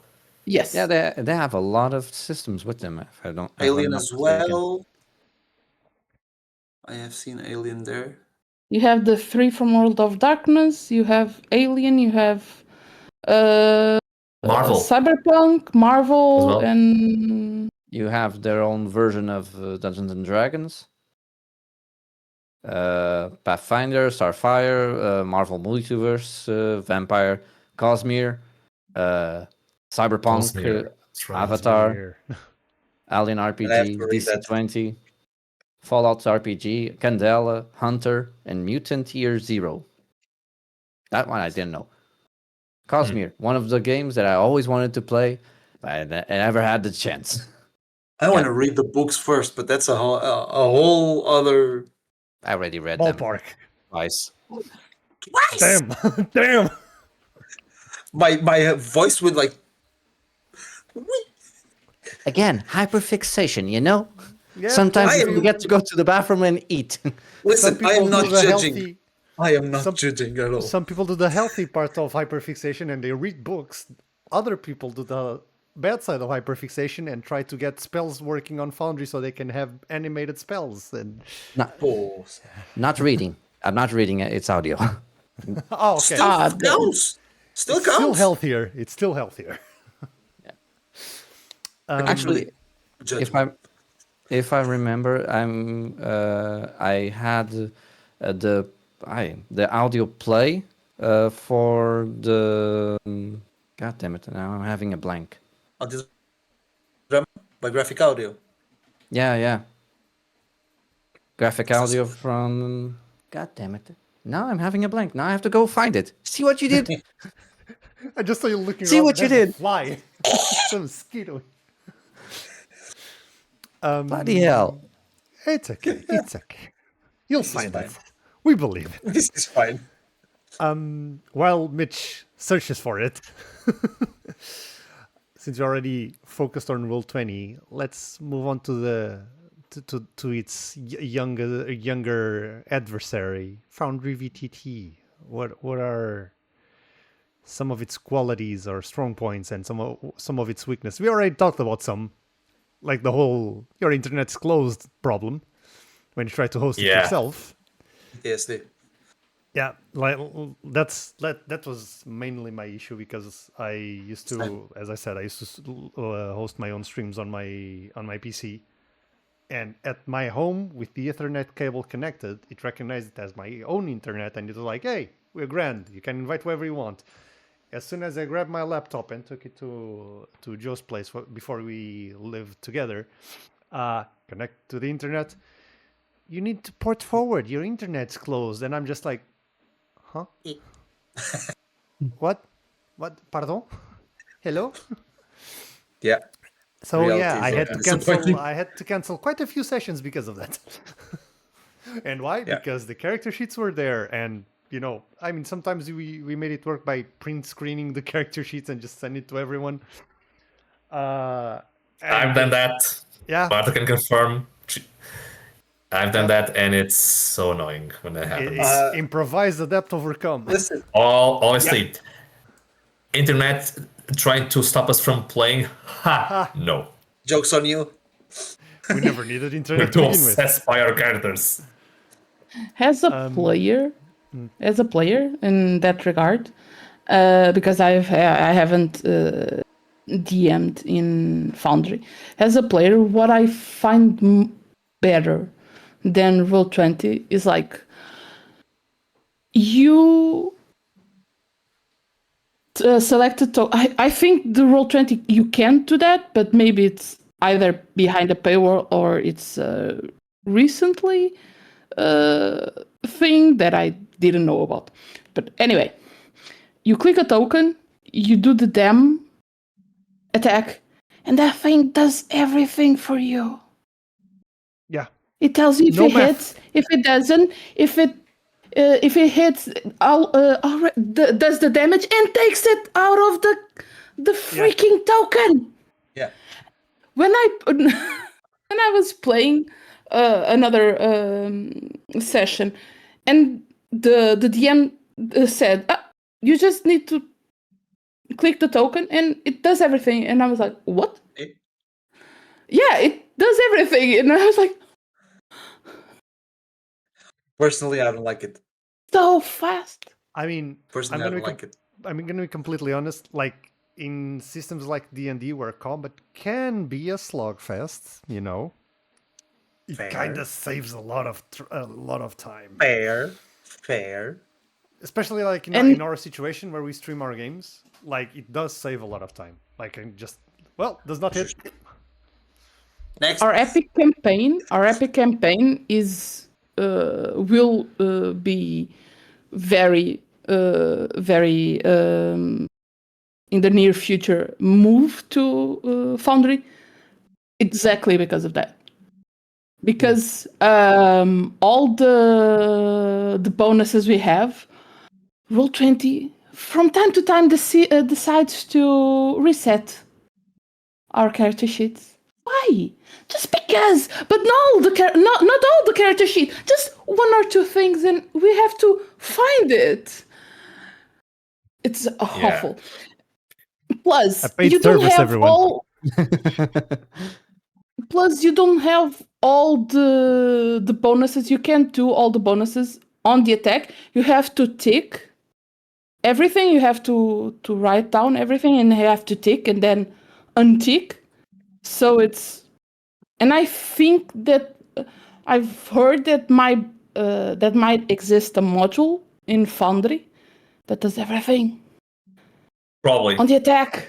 S2: Yes.
S5: Yeah, they have a lot of systems with them. If I'm
S4: Alien
S5: not
S4: as
S5: mistaken.
S4: well. I have seen Alien there.
S2: You have the 3 from World of Darkness, you have Alien, you have
S3: Marvel.
S2: Cyberpunk, Marvel,
S3: As well.
S2: and
S5: You have their own version of Dungeons and Dragons. Pathfinder, Starfire, Marvel Multiverse, Vampire, Cosmere, Cyberpunk,
S3: Cosmere. That's right.
S5: Avatar,
S1: Here.
S5: Alien
S4: I have
S5: RPG,
S4: to read that.
S5: DC-20, Fallout RPG, Candela, Hunter, and Mutant Year Zero. That one I didn't know. Cosmere, one of the games that I always wanted to play, but I never had the chance.
S4: I want to read the books first, but that's a whole other.
S5: I already read them
S1: Ballpark.
S5: twice.
S4: Twice.
S1: Damn. Damn.
S4: My voice would like.
S5: Again, hyperfixation, you know?
S1: Yeah,
S5: Sometimes
S4: I
S5: you
S4: am-
S5: forget to go to the bathroom and eat.
S4: Listen, I am not
S1: do the
S4: judging.
S1: healthy.
S4: I am not
S1: Some-
S4: judging at all.
S1: Some people do the healthy part of hyperfixation and they read books. Other people do the bad side of hyperfixation and try to get spells working on Foundry so they can have animated spells. And
S4: Oh,
S5: Not reading. I'm not reading it, it's audio.
S1: oh, okay.
S4: still
S2: Ah,
S4: counts. Still
S1: It's
S4: counts.
S1: still healthier. It's still healthier.
S5: Actually,
S4: Judgment.
S5: if I remember, I had the audio play for the God damn it! Now I'm having a blank.
S4: Oh, this drama by Graphic Audio.
S5: Yeah. Graphic audio from God damn it! Now I'm having a blank. Now I have to go find it. See what you did?
S1: I just saw you looking
S5: See
S1: around.
S5: what you
S1: There's a
S5: did.
S1: Fly. It's a mosquito.
S5: Bloody hell.
S1: It's okay. It's okay. You'll
S4: This is
S1: find
S4: fine.
S1: it. We believe it.
S4: This is fine.
S1: While Mitch searches for it, since you're already focused on Roll20, let's move on to the to its younger adversary, Foundry VTT. What are some of its qualities or strong points and some of its weakness? We already talked about some, like the whole your internet's closed problem when you try to host it yourself.
S4: Yes,
S1: Yeah, like that was mainly my issue because I used to, as I said, I used to host my own streams on my PC, and at my home with the Ethernet cable connected, it recognized it as my own internet, and it was like, "Hey, we're grand. You can invite whoever you want." As soon as I grabbed my laptop and took it to Joe's place before we lived together, connect to the internet, you need to port forward. Your internet's closed, and I'm just like. Huh? What? Pardon? Hello?
S4: Yeah.
S1: So
S4: Reality
S1: I
S4: is
S1: had to
S4: disappointing.
S1: cancel. I had to cancel quite a few sessions because of that. And why?
S4: Yeah.
S1: Because the character sheets were there, and I mean, sometimes we made it work by print screening the character sheets and just send it to everyone.
S3: I've done that.
S1: Yeah.
S3: Marta can confirm. I've done that, and it's so annoying when that happens.
S1: Improvise, adapt, overcome.
S4: Listen,
S3: Honestly, internet trying to stop us from playing. No.
S4: joke's on you.
S1: We never needed
S3: We're
S1: internet to
S3: too
S1: begin with.
S3: obsessed by our characters.
S2: As a player in that regard, because I haven't DM'd in Foundry. As a player, what I find better than Roll20 is like you select a token. I think the Roll20 you can do that, but maybe it's either behind a paywall or it's recently thing that I didn't know about. But anyway, you click a token, you do the dam attack, and that thing does everything for you.
S1: Yeah.
S2: It tells you if
S1: No
S2: it
S1: math.
S2: hits, if it doesn't, if it hits, does the damage and takes it out of the freaking token.
S4: Yeah.
S2: When I was playing another session, and the DM said, "You just need to click the token, and it does everything." And I was like, "What?" Yeah, it does everything, and I was like,
S4: Personally, I don't like it.
S2: so fast.
S1: I mean,
S4: Personally, I don't like it.
S1: I'm going to be completely honest. Like in systems like D&D where combat can be a slogfest, it
S4: Fair.
S1: kind of saves a lot of time.
S4: Fair.
S1: Especially like
S2: And-
S1: in our situation where we stream our games, like it does save a lot of time. Like I just does not hit.
S4: Next.
S2: Our epic campaign is will be very in the near future move to Foundry exactly because of that. Because all the bonuses we have, Roll20 from time to time decides to reset our character sheets. Why? Just because. But no, not all the character sheet. Just one or two things, and we have to find it. It's awful. Plus,
S1: A paid
S2: you don't
S1: service,
S2: have
S1: everyone.
S2: all. Plus, you don't have all the bonuses. You can't do all the bonuses on the attack. You have to tick everything. You have to write down everything, and you have to tick and then untick. So it's, and I think that I've heard that that might exist a module in Foundry that does everything
S3: Probably.
S2: on the attack.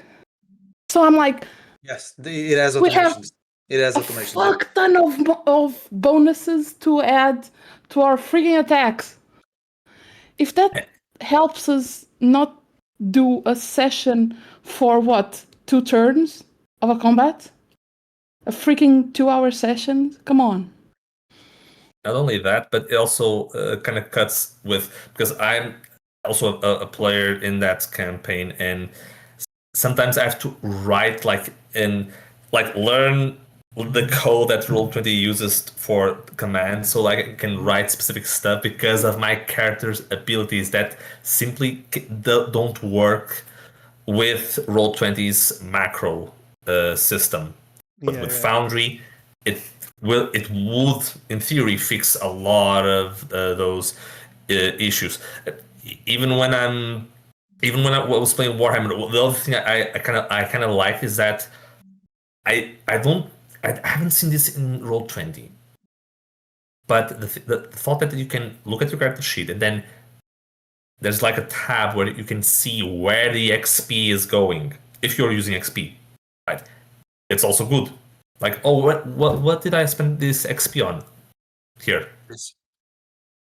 S2: So I'm like,
S4: Yes, it has
S2: We have
S4: automations. It has
S2: a
S4: automations.
S2: fuck ton of bonuses to add to our freaking attacks. If that helps us not do a session for what, 2 turns of a combat? A freaking 2-hour session? Come on.
S3: Not only that, but it also kind of cuts with, because I'm also a player in that campaign, and sometimes I have to write learn the code that Roll20 uses for commands, so I can write specific stuff because of my character's abilities that simply don't work with Roll20's macro system. But with Foundry, it would, in theory, fix a lot of those issues. Even when I was playing Warhammer, the other thing I kind of like is that I haven't seen this in Roll20, but the thought that you can look at your character sheet and then there's like a tab where you can see where the XP is going if you're using XP, right? It's also good. Like, oh, what did I spend this XP on here?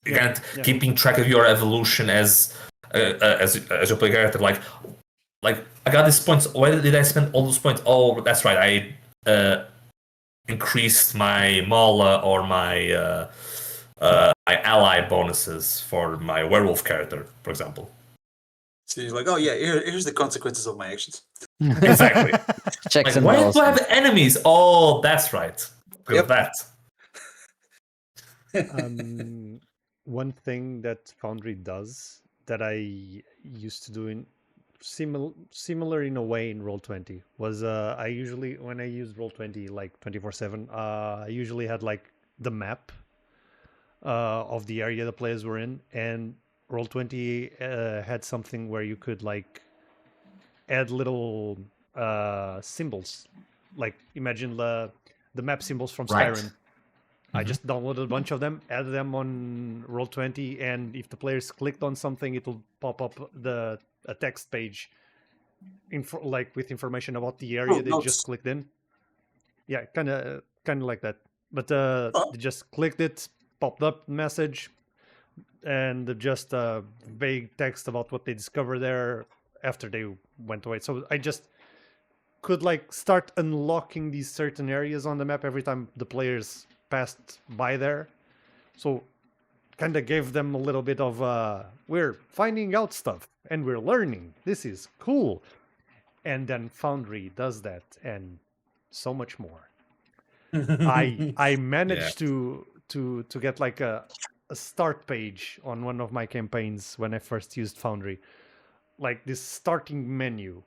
S3: You can't keeping track of your evolution as you play character. Like I got these points. Why did I spend all those points? Oh, that's right. I increased my Mala or my ally bonuses for my werewolf character, for example.
S4: So you're like, oh yeah, here's the consequences of my actions.
S3: Exactly.
S5: Checks
S3: Like,
S5: and
S3: why do I
S5: balances.
S3: have enemies? Oh, that's right. Because of that.
S1: One thing that Foundry does that I used to do in similar in a way in Roll20 was I usually, when I used Roll20 like 24/7, I usually had like the map of the area the players were in, and Roll20 had something where you could like add little symbols, like imagine the map symbols from
S3: Right.
S1: Skyrim. I just downloaded a bunch of them, added them on Roll20, and if the players clicked on something, it will pop up a text page, like with information about the area they
S4: notes.
S1: just clicked in. Yeah, kind of like that. But they just clicked it, popped up message, and just vague text about what they discovered there after they went away. So I just could like start unlocking these certain areas on the map every time the players passed by there. So kind of gave them a little bit of we're finding out stuff and we're learning. This is cool. And then Foundry does that and so much more. I managed to get like a start page on one of my campaigns when I first used Foundry. Like this starting menu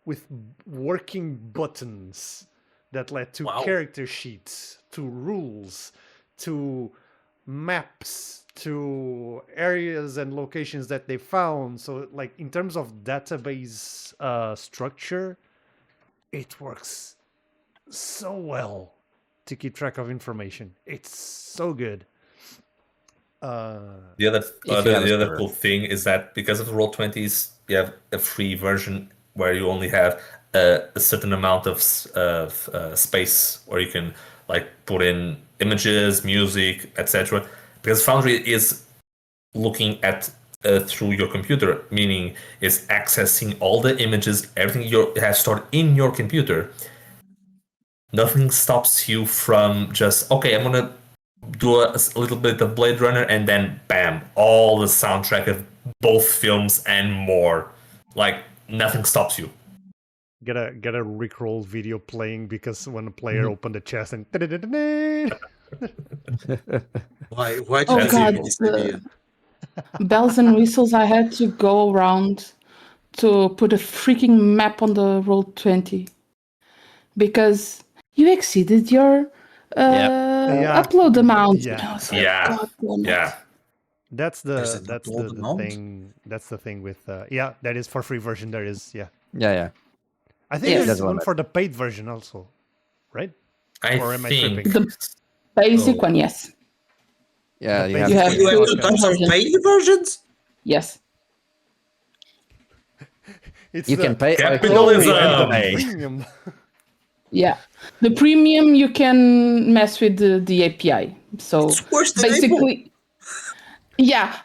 S1: with working buttons that led to character sheets, to rules, to maps, to areas and locations that they found. So like in terms of database structure, it works so well to keep track of information. It's so good.
S3: The other cool thing is that because of Roll20s, you have a free version where you only have a certain amount of space where you can like put in images, music, etc. Because Foundry is looking at through your computer, meaning it's accessing all the images, everything you have stored in your computer. Nothing stops you from just, okay, I'm gonna do a little bit of Blade Runner and then bam, all the soundtrack of both films and more. Like nothing stops you.
S1: Get a Rickroll video playing because when a player opened the chest and
S4: Why
S2: Oh
S4: did
S2: God,
S4: you this idea?
S2: bells and whistles. I had to go around to put a freaking map on the Roll20 because you exceeded your upload amount.
S1: Yeah.
S2: And I was like,
S3: Yeah.
S2: God damn it.
S3: Yeah.
S1: That's
S4: There's
S1: the
S4: an upload amount?
S1: thing. That's the thing with that is for free version. There is
S5: Yeah.
S1: I think
S2: Yes.
S1: there's
S5: That's
S1: one
S5: one.
S1: for the paid version also, right?
S3: I
S1: Or am I
S3: think
S1: tripping?
S2: The basic one, yes.
S5: Yeah,
S1: The
S5: you have
S2: You
S5: to
S2: have
S5: pay.
S4: You have
S2: to-
S4: two types of
S2: version.
S4: paid versions?
S2: Yes.
S1: It's
S5: You can pay.
S3: Capitalism!
S1: premium.
S2: Yeah. The premium, you can mess with the API. So
S4: It's worse than
S2: basically,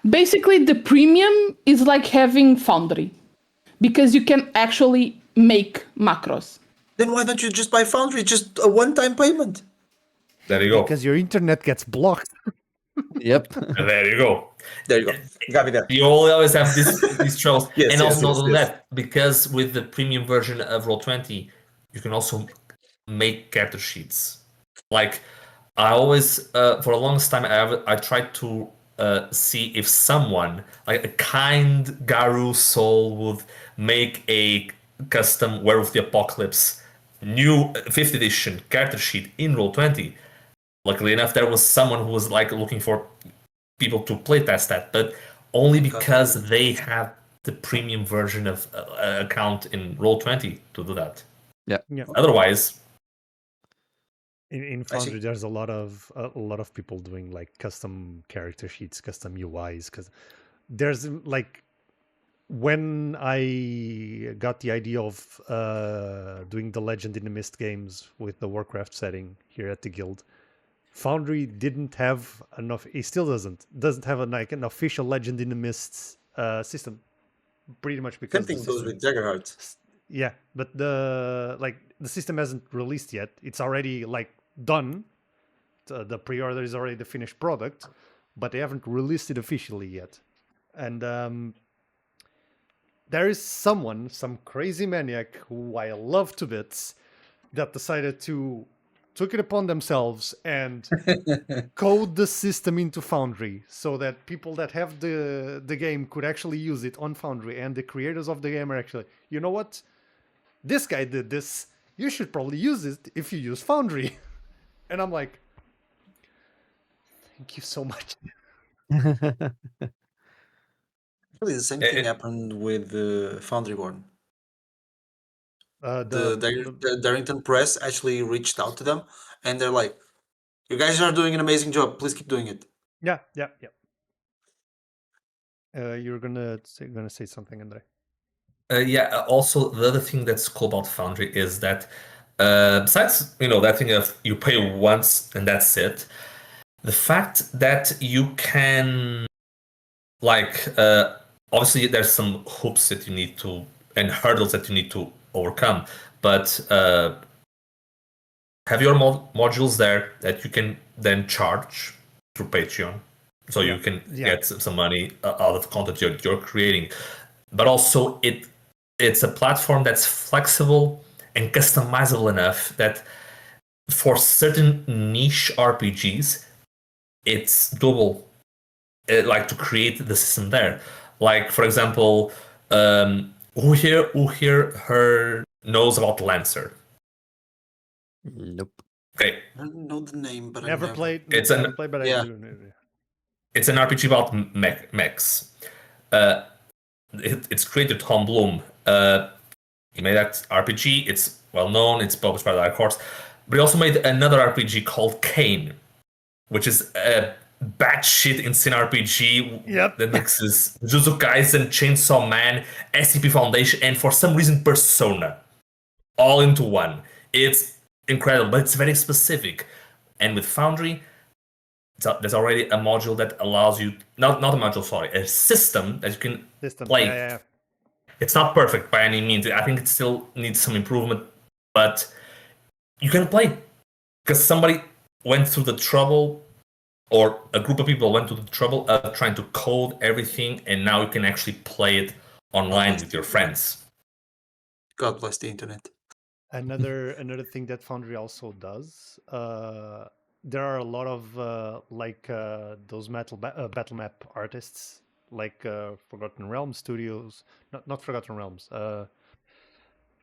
S2: basically the premium is like having Foundry because you can actually make macros.
S4: Then why don't you just buy Foundry? Just a one-time payment.
S3: There you go.
S1: Because your internet gets blocked.
S5: Yep.
S3: There you go.
S4: There you go. Got me there.
S3: You always have these troubles.
S4: Yes,
S3: And
S4: yes,
S3: also not
S4: yes,
S3: only
S4: yes.
S3: that, because with the premium version of Roll20, you can also make character sheets. Like, I always, for the longest time, I tried to see if someone, like a kind Garu soul, would make a custom Werewolf the Apocalypse new 5th edition character sheet in Roll20. Luckily enough, there was someone who was like looking for people to playtest that, but only because they have the premium version of account in Roll20 to do that.
S5: Yeah.
S3: Otherwise,
S1: In Foundry, there's a lot of people doing like custom character sheets, custom UIs. Because there's like when I got the idea of doing the Legend in the Mist games with the Warcraft setting here at the Guild, Foundry didn't have enough. It still doesn't have an official Legend in the Mist system. Pretty much because
S4: Same thing goes with Daggerheart.
S1: yeah, but the system hasn't released yet. It's already like done. The pre-order is already the finished product, but they haven't released it officially yet. And there is some crazy maniac who I love to bits, that decided to took it upon themselves and code the system into Foundry so that people that have the game could actually use it on Foundry, and the creators of the game are actually, you know what? This guy did this. You should probably use it if you use Foundry. And I'm like, thank you so much.
S4: Actually, the same thing happened with Foundry Born. The Darrington Press actually reached out to them, and they're like, "You guys are doing an amazing job. Please keep doing it."
S1: Yeah. You're gonna say something, André.
S3: yeah. Also, the other thing that's cool about Foundry is that besides that thing of you pay once and that's it, the fact that you can obviously there's some hoops that you need to and hurdles that you need to overcome, but have your modules there that you can then charge through Patreon, so you can get some money out of the content you're creating. But also it's a platform that's flexible and customizable enough that for certain niche RPGs, it's doable. Like to create the system there. Like for example, who here knows about Lancer?
S5: Nope.
S3: Okay.
S4: I don't know the name, but
S1: Never
S4: I
S1: played.
S3: It's
S1: Never played, but
S4: yeah.
S1: I do know.
S3: It's an RPG about mechs. It's created Tom Bloom. He made that RPG. It's well known. It's published by Dark Horse. But he also made another RPG called Kane, which is a batshit insane RPG that mixes Jujutsu Kaisen, Chainsaw Man, SCP Foundation, and for some reason Persona, all into one. It's incredible, but it's very specific. And with Foundry, there's already a module that allows you not a module, sorry, a system that you can play.
S1: Yeah.
S3: It's not perfect by any means. I think it still needs some improvement, but you can play because somebody went through the trouble, or a group of people went to the trouble of trying to code everything, and now you can actually play it online with your friends.
S4: God bless the internet.
S1: Another thing that Foundry also does, there are a lot of those battle map artists, like Forgotten Realms Studios, not Forgotten Realms,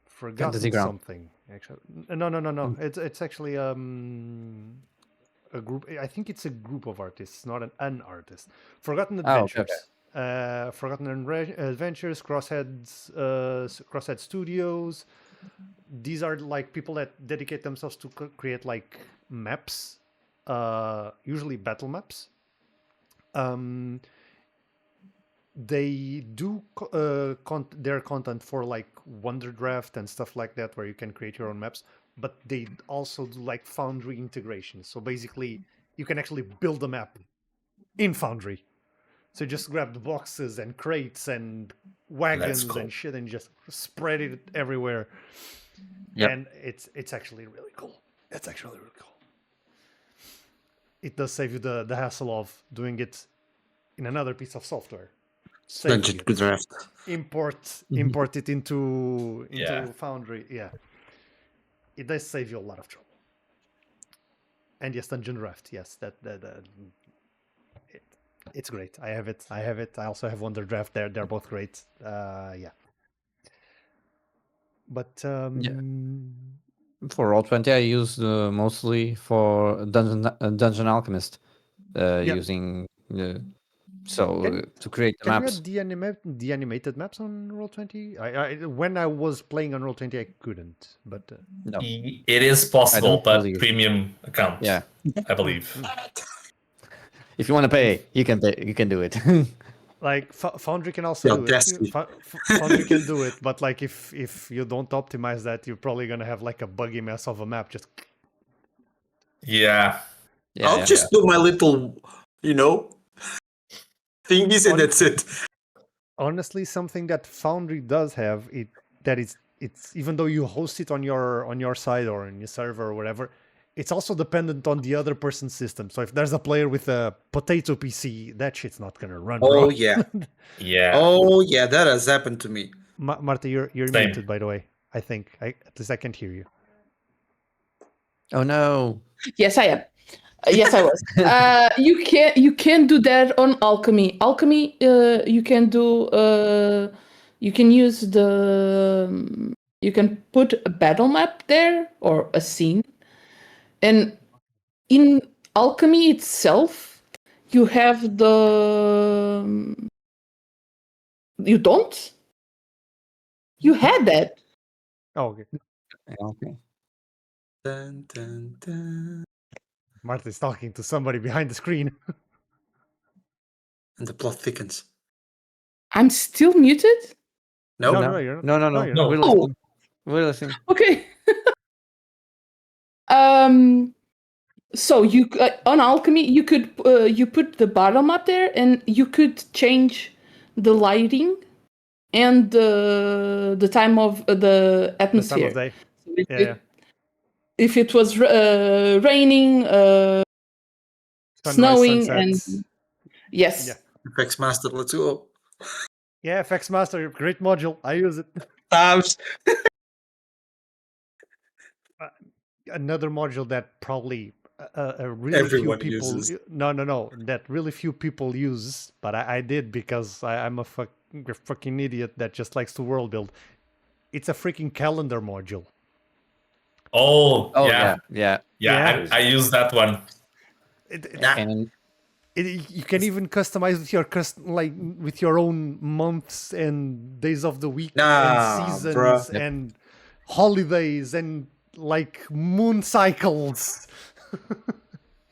S1: Forgotten something. Actually, no. It's actually a group. I think it's a group of artists, not an artist. Forgotten Adventures. Forgotten Adventures, Crosshead Studios. These are like people that dedicate themselves to create like maps, usually battle maps. They do their content for like Wonderdraft and stuff like that, where you can create your own maps, but they also do like Foundry integration. So basically, you can actually build a map in Foundry. So you just grab the boxes and crates and wagons
S3: cool.
S1: and shit and just spread it everywhere.
S5: Yep.
S1: And it's actually really cool. It's actually really cool. It does save you the hassle of doing it in another piece of software. Saving
S4: Dungeon
S1: it.
S4: draft.
S1: Import it into
S3: Yeah.
S1: Foundry. Yeah. It does save you a lot of trouble. And yes, Dungeon Draft. Yes, it's great. I have it. I also have Wonder Draft. They're both great. Yeah. But
S5: For Roll20, I use mostly for Dungeon Alchemist, using to create the
S1: can we
S5: maps.
S1: add the animated maps on Roll20? When I was playing on Roll20, I couldn't. But
S5: No,
S3: It is possible, but
S5: believe.
S3: premium account.
S5: Yeah.
S3: I believe.
S5: If you want to pay, you can pay. You can do it.
S1: like Foundry can also do it.
S4: Audacity.
S1: Foundry can do it, but like if you don't optimize that, you're probably gonna have like a buggy mess of a map. Just
S3: Yeah.
S4: I'll just do my little, thingies and that's it.
S1: honestly, something that Foundry does have it's even though you host it on your side or on your server or whatever, it's also dependent on the other person's system. So if there's a player with a potato PC, that shit's not gonna run.
S4: Oh
S1: bro.
S4: yeah.
S3: Yeah.
S4: Oh yeah, that has happened to me.
S1: Marta, you're
S3: Same.
S1: muted, by the way. I think at least I can't hear you.
S5: Oh no!
S2: Yes, I am. Yes, I was. You can do that on Alchemy. Alchemy, you can do. You can use the. You can put a battle map there or a scene, and in Alchemy itself, you have the. You don't. You had that.
S1: Oh, okay.
S5: Okay.
S4: Dun, dun, dun.
S1: Marta is talking to somebody behind the screen.
S4: And the plot thickens.
S2: I'm still muted.
S4: No,
S1: No, you're not.
S5: No.
S1: you're
S3: No.
S1: not.
S5: We're
S2: Oh.
S5: listening. We're listening.
S2: Okay. So you on Alchemy you could you put the battle map there, and you could change the lighting and the time of the
S1: The time
S2: atmosphere.
S1: of day.
S2: So if
S1: Yeah,
S2: it,
S1: yeah.
S2: if it was raining,
S1: Sunrise,
S2: snowing,
S1: sunsets.
S2: and yes,
S1: Yeah.
S4: FX Master, let's go.
S1: Yeah, FX Master, great module. I use it.
S4: Times.
S1: Another module that probably really
S4: Everyone
S1: few people
S4: uses.
S1: no that really few people use, but I did because I'm a fucking idiot that just likes to world build. It's a freaking calendar module.
S3: Oh,
S5: Oh
S3: yeah.
S5: yeah.
S1: Yeah.
S3: I use that one.
S5: And
S1: You can even customize with with your own months and days of the week
S4: Nah,
S1: and seasons
S4: bruh.
S5: Yep.
S1: and holidays and like moon cycles.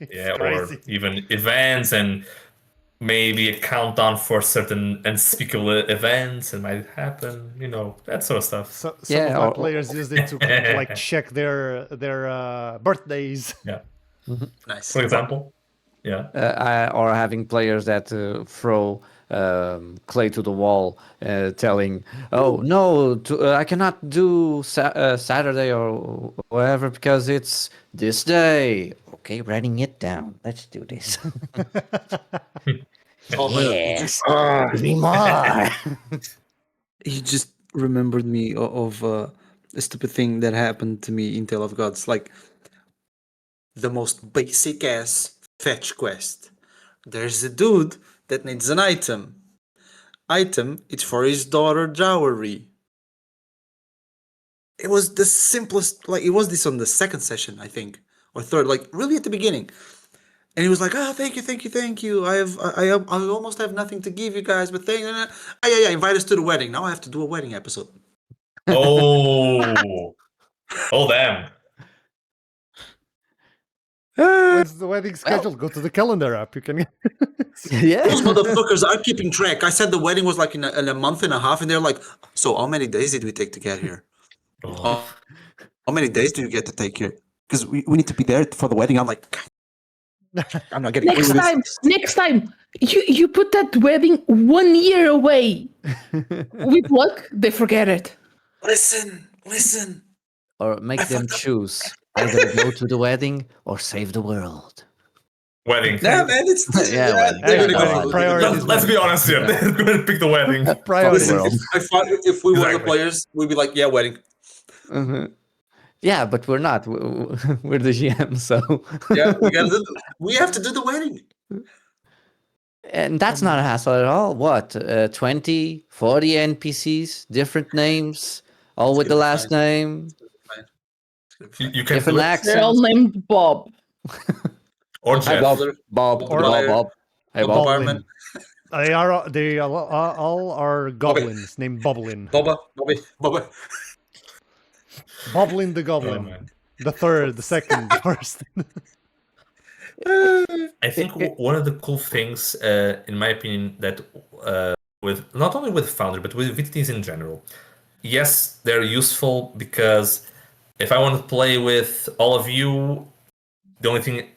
S1: It's
S3: Yeah,
S1: crazy.
S3: or even events and maybe a countdown for certain unspeakable events that might happen, that sort of stuff.
S1: So some
S5: Yeah,
S1: of my
S5: or-
S1: players used it to like check their birthdays.
S3: Yeah.
S4: Nice.
S3: For example. Yeah.
S5: or having players that throw clay to the wall, telling, "Oh no, I cannot do Saturday or whatever because it's this day." Okay, writing it down. Let's do this.
S4: Oh,
S5: Yes, give me more.
S4: He just remembered me of a stupid thing that happened to me in Tale of Gods. Like, the most basic ass fetch quest. There's a dude that needs an item. It's for his daughter dowry. It was the simplest, like, it was this on the second session, I think, or third, like really at the beginning. And he was like, "Oh, thank you. I almost have nothing to give you guys, but thank you. Yeah, invite us to the wedding. Now I have to do a wedding episode."
S3: Oh. Oh, damn.
S1: When's the wedding scheduled? Go to the calendar app. You can.
S5: Yeah.
S4: Those motherfuckers are keeping track. I said the wedding was like in a month and a half, and they're like, "So how many days did we take to get here?
S3: Oh.
S4: How many days do you get to take here? Because we need to be there for the wedding." I'm like, I'm not getting away with this.
S2: Next time, you put that wedding 1 year away. With luck, they forget it.
S4: Listen.
S5: Or make
S4: I
S5: them
S4: fucked up.
S5: choose either go to the wedding or save the world.
S3: Wedding.
S4: Nah, man, it's
S5: Yeah, wedding.
S4: they're gonna
S1: Wedding.
S4: go.
S1: Priorities.
S3: Let's be honest here. They're going to pick the wedding.
S1: Priorities.
S4: Listen, if we were the
S3: Exactly.
S4: players, we'd be like, yeah, wedding.
S5: Yeah, but we're not. We're the GM, so
S4: Yeah, we have to do the wedding.
S5: and that's not a hassle at all. What, 20, 40 NPCs, different names, all with the
S4: gonna be
S5: last
S4: fine.
S5: name,
S3: You can
S5: different
S3: do it.
S2: They're all
S5: accents.
S2: named Bob.
S3: Or
S5: Hi,
S3: Jeff.
S5: Bob.
S4: Brother,
S5: Bob.
S4: Bob,
S5: Bob. Hey,
S4: Bob
S5: Bob.
S4: Barman,
S1: They all are goblins named Boblin.
S4: Bobby.
S1: Boblin the Goblin.
S3: man.
S1: The third, the second, the first.
S3: I think one of the cool things, in my opinion, that with not only with Foundry but with VTTs in general, yes, they're useful because if I want to play with all of you, the only thing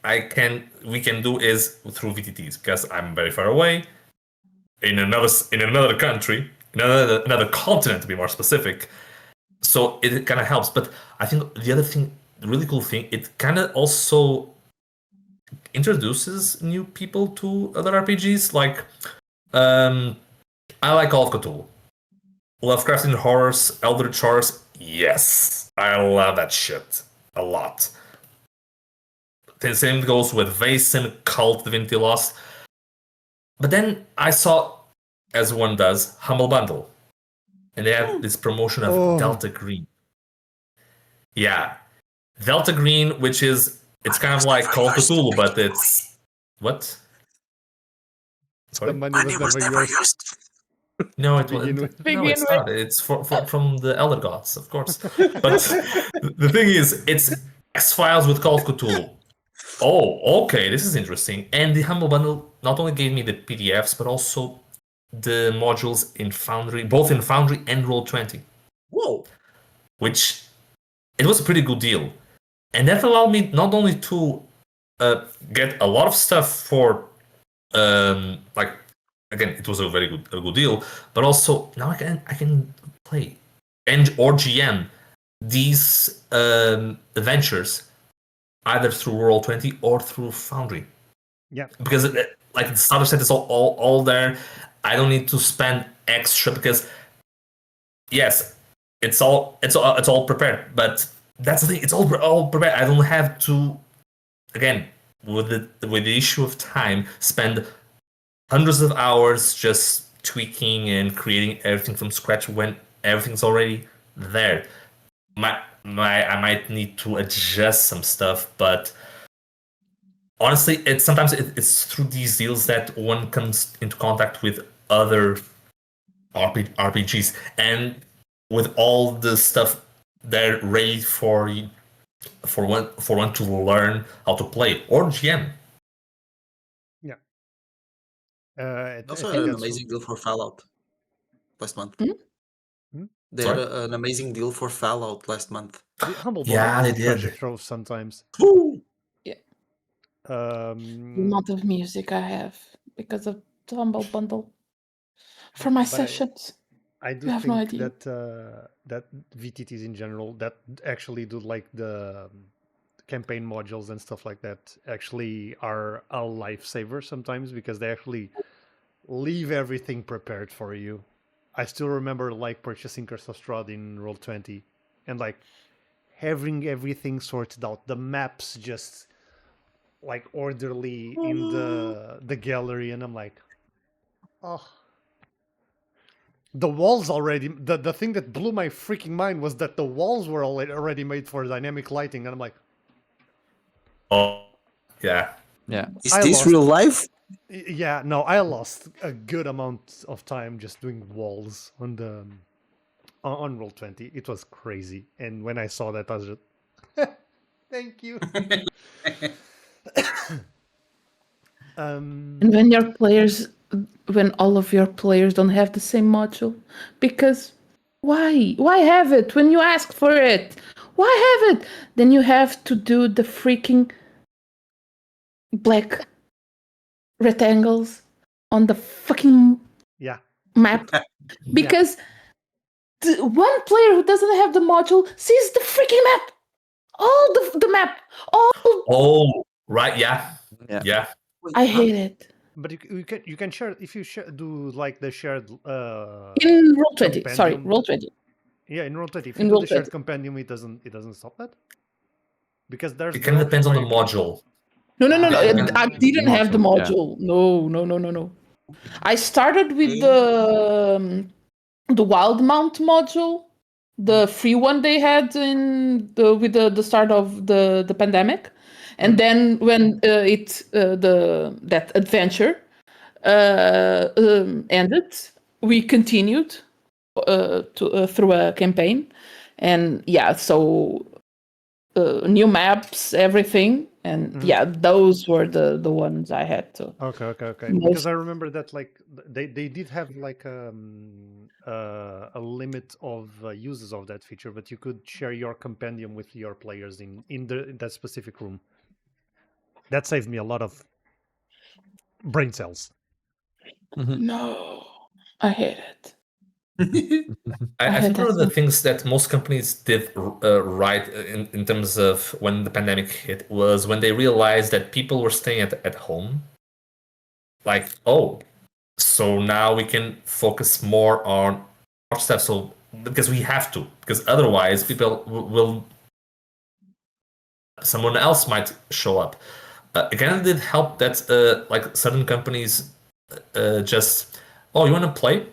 S3: we can do is through VTTs because I'm very far away in another country, another continent to be more specific. So it kind of helps. But I think the other thing, the really cool thing, it kind of also introduces new people to other RPGs. Like, I like Call of Cthulhu, Lovecraftian horrors, Eldritch horrors. Yes, I love that shit a lot. The same goes with Vaesen, Cult, Divinity Lost. But then I saw, as one does, Humble Bundle, and they have this promotion of Delta Green. Yeah, Delta Green, which is it's kind of like Call of Cthulhu, but it's what? Sorry?
S1: The money was never yours.
S3: No, it
S1: begin
S3: was
S1: with.
S3: no, it's not. It's from the Elder Gods, of course. But the thing is, it's X-Files with Call of Cthulhu. Oh, okay, this is interesting. And the Humble Bundle not only gave me the PDFs, but also the modules in Foundry, both in Foundry and Roll20.
S4: Whoa.
S3: Which it was a pretty good deal. And that allowed me not only to get a lot of stuff for like again, it was a good deal, but also now I can play or GM these adventures either through Roll20 or through Foundry.
S1: Yeah.
S3: Because like the starter set is all there. I don't need to spend extra because yes, it's all prepared, but that's the thing. It's all prepared. I don't have to, again, with the issue of time, spend hundreds of hours just tweaking and creating everything from scratch when everything's already there. I might need to adjust some stuff, but honestly, sometimes it's through these deals that one comes into contact with other RPGs, and with all the stuff they're ready for one to learn how to play or GM.
S1: Yeah.
S4: Also had an amazing deal for Fallout last month. They
S3: Sorry?
S4: had an amazing deal for Fallout last month.
S1: The Humble
S3: Yeah,
S1: Bundle
S3: they
S1: is a treasure
S3: did.
S1: trove sometimes.
S2: The
S1: Um,
S2: amount of music I have because of the Humble Bundle for my
S1: But
S2: sessions.
S1: I do
S2: You have no
S1: think
S2: idea.
S1: that VTTs in general that actually do like the campaign modules and stuff like that actually are a lifesaver sometimes because they actually leave everything prepared for you. I still remember like purchasing Curse of Strahd in Roll20 and like having everything sorted out, the maps just like orderly in the gallery, and I'm like, oh. The walls already, the thing that blew my freaking mind was that the walls were already made for dynamic lighting, and I'm like,
S3: Oh, yeah.
S5: Yeah.
S4: Is
S1: I
S4: this
S1: lost.
S4: real life?
S1: Yeah, no, I lost a good amount of time just doing walls on the on Roll20. It was crazy, and when I saw that, I was just, thank you.
S2: And when all of your players don't have the same module, because why have it when you ask for it? Why have it? Then you have to do the freaking black rectangles on the fucking
S1: Yeah.
S2: map because the one player who doesn't have the module sees the freaking map, all the map, all.
S3: Oh, right. Yeah.
S5: Yeah.
S3: Yeah.
S4: Wait,
S2: I
S4: huh?
S2: hate it.
S1: But you can share if you do like the shared
S2: In Roll20, sorry,
S1: compendium.
S2: Roll20.
S1: Yeah, in Roll20. If
S2: In
S1: you do the shared
S2: Roll20.
S1: compendium, it doesn't stop that? Because there's
S3: It kind of depends on the module.
S2: No.
S3: Yeah.
S2: I didn't have the
S5: Module, yeah.
S2: module. No. I started with the Wild Mount module, the free one they had with the start of the pandemic, and then when that adventure ended, we continued through a campaign, and so new maps, everything, and those were the ones I had to.
S1: Okay. Because I remember that like they did have like a limit of uses of that feature, but you could share your compendium with your players in that specific room. That saved me a lot of brain cells.
S2: No, I hate it.
S3: I think one of the things that most companies did right in terms of when the pandemic hit was when they realized that people were staying at home. Like, oh, so now we can focus more on our stuff. So because we have to, because otherwise people will someone else might show up. Again, it did help that like certain companies just, oh, you want to play?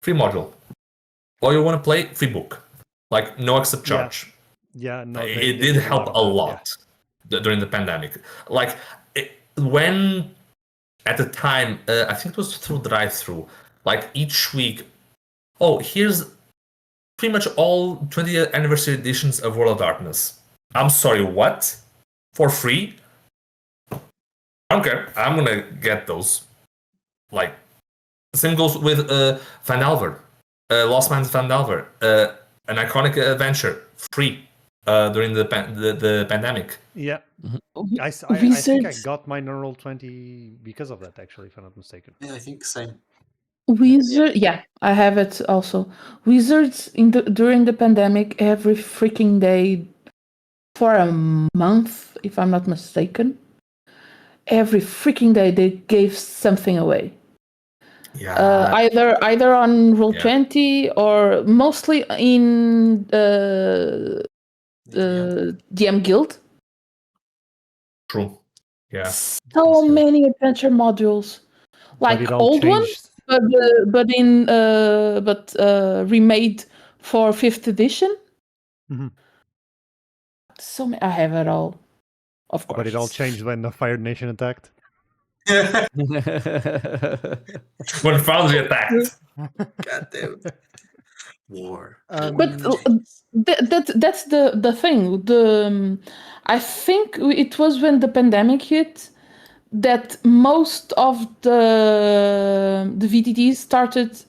S3: Free module. Oh, you want to play? Free book. Like no extra charge.
S1: Yeah, no,
S3: It did help a lot during the pandemic. Like when at the time, I think it was through drive-through. Like each week, oh, here's pretty much all 20th anniversary editions of World of Darkness. I'm sorry, what? For free? I don't care. I'm gonna get those. Like, same goes with Van Alver, Lost Mines of Van Alver, an iconic adventure, free during the pandemic.
S1: Yeah. I think I got mine on Roll20 because of that, actually, if I'm not mistaken.
S4: Yeah, I think same.
S2: Wizard, yeah, I have it also. Wizards during the pandemic, every freaking day for a month, if I'm not mistaken. Every freaking day they gave something away.
S3: Yeah.
S2: Either on Roll20 or mostly in DM Guild.
S3: True. Yeah.
S2: So many adventure modules, like old ones, but remade for 5th edition.
S1: Mm-hmm.
S2: So many, I have it all, of course.
S1: But it all changed when the Fire Nation attacked.
S3: When Foundry attacked.
S4: God damn it. War.
S2: But that's the thing. I think it was when the pandemic hit that most of the VTTs started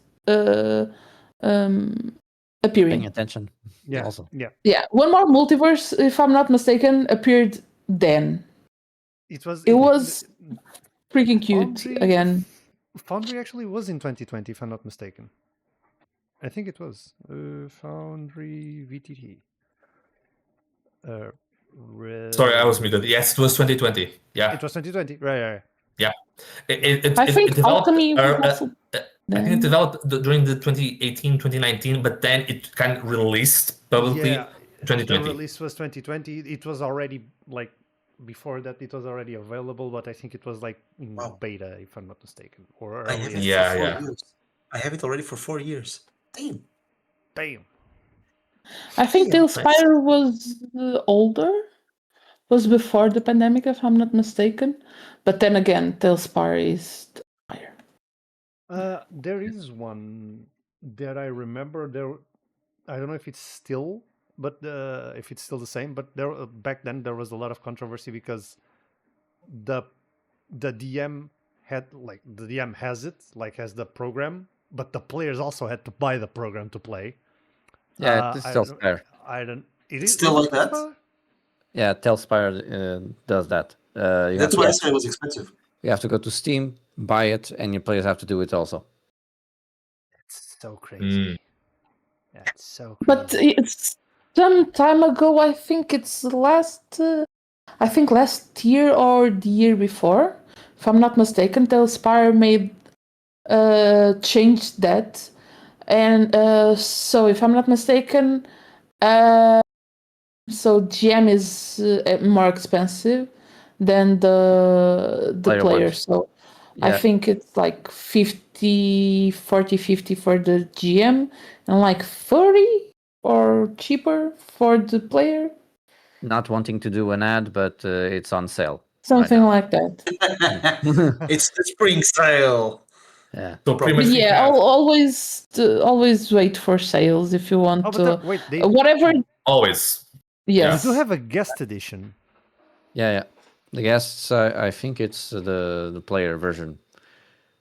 S2: appearing.
S5: Paying attention.
S1: Yeah.
S5: Also.
S2: Yeah. One More Multiverse, if I'm not mistaken, appeared then. It was freaking cute again.
S1: Foundry actually was in 2020, if I'm not mistaken. I think it was Foundry VTT.
S3: Sorry, I was muted. Yes, it was 2020. Yeah,
S1: it was 2020. Right.
S3: Yeah,
S2: I think Alchemy was also.
S3: I think it developed during the 2018, 2019, but then it kind of released publicly 2020.
S1: The release was 2020. It was already like before that. It was already available, but I think it was like in beta, if I'm not mistaken, or
S4: I have it
S3: yeah.
S4: for 4 years. I have it already for 4 years. Damn.
S2: I think Tailspire was older. Was before the pandemic, if I'm not mistaken. But then again, Tailspire is higher.
S1: There is one that I remember. I don't know if it's still, but if it's still the same. But there back then there was a lot of controversy because the DM had the DM has the program, but the players also had to buy the program to play.
S5: Yeah, it's still Spire.
S1: I don't. It is
S4: still like that.
S5: Yeah, Tailspire does that. You have
S4: That's
S5: to
S4: why I
S5: go,
S4: said it was expensive.
S5: you have to go to Steam, buy it, and your players have to do it also.
S1: It's so crazy. That's so crazy.
S2: But it's some time ago. I think it's last year or the year before, if I'm not mistaken. Telespire made changed that, and so if I'm not mistaken, so GM is more expensive than the
S5: Player
S2: player.
S5: ones.
S2: So I
S5: Yeah.
S2: think it's like 50 for the GM and like 30 or cheaper for the player.
S5: Not wanting to do an ad, but it's on sale.
S2: Something
S5: now.
S2: like that.
S4: It's the spring sale.
S5: Yeah.
S3: So pretty
S2: But
S3: much we
S2: yeah,
S3: have
S2: always wait for sales if you want
S1: Oh,
S2: to.
S1: but wait, they
S2: Whatever.
S3: always.
S2: Yes.
S1: do have a guest edition.
S5: Yeah. The guests, I think it's the player version.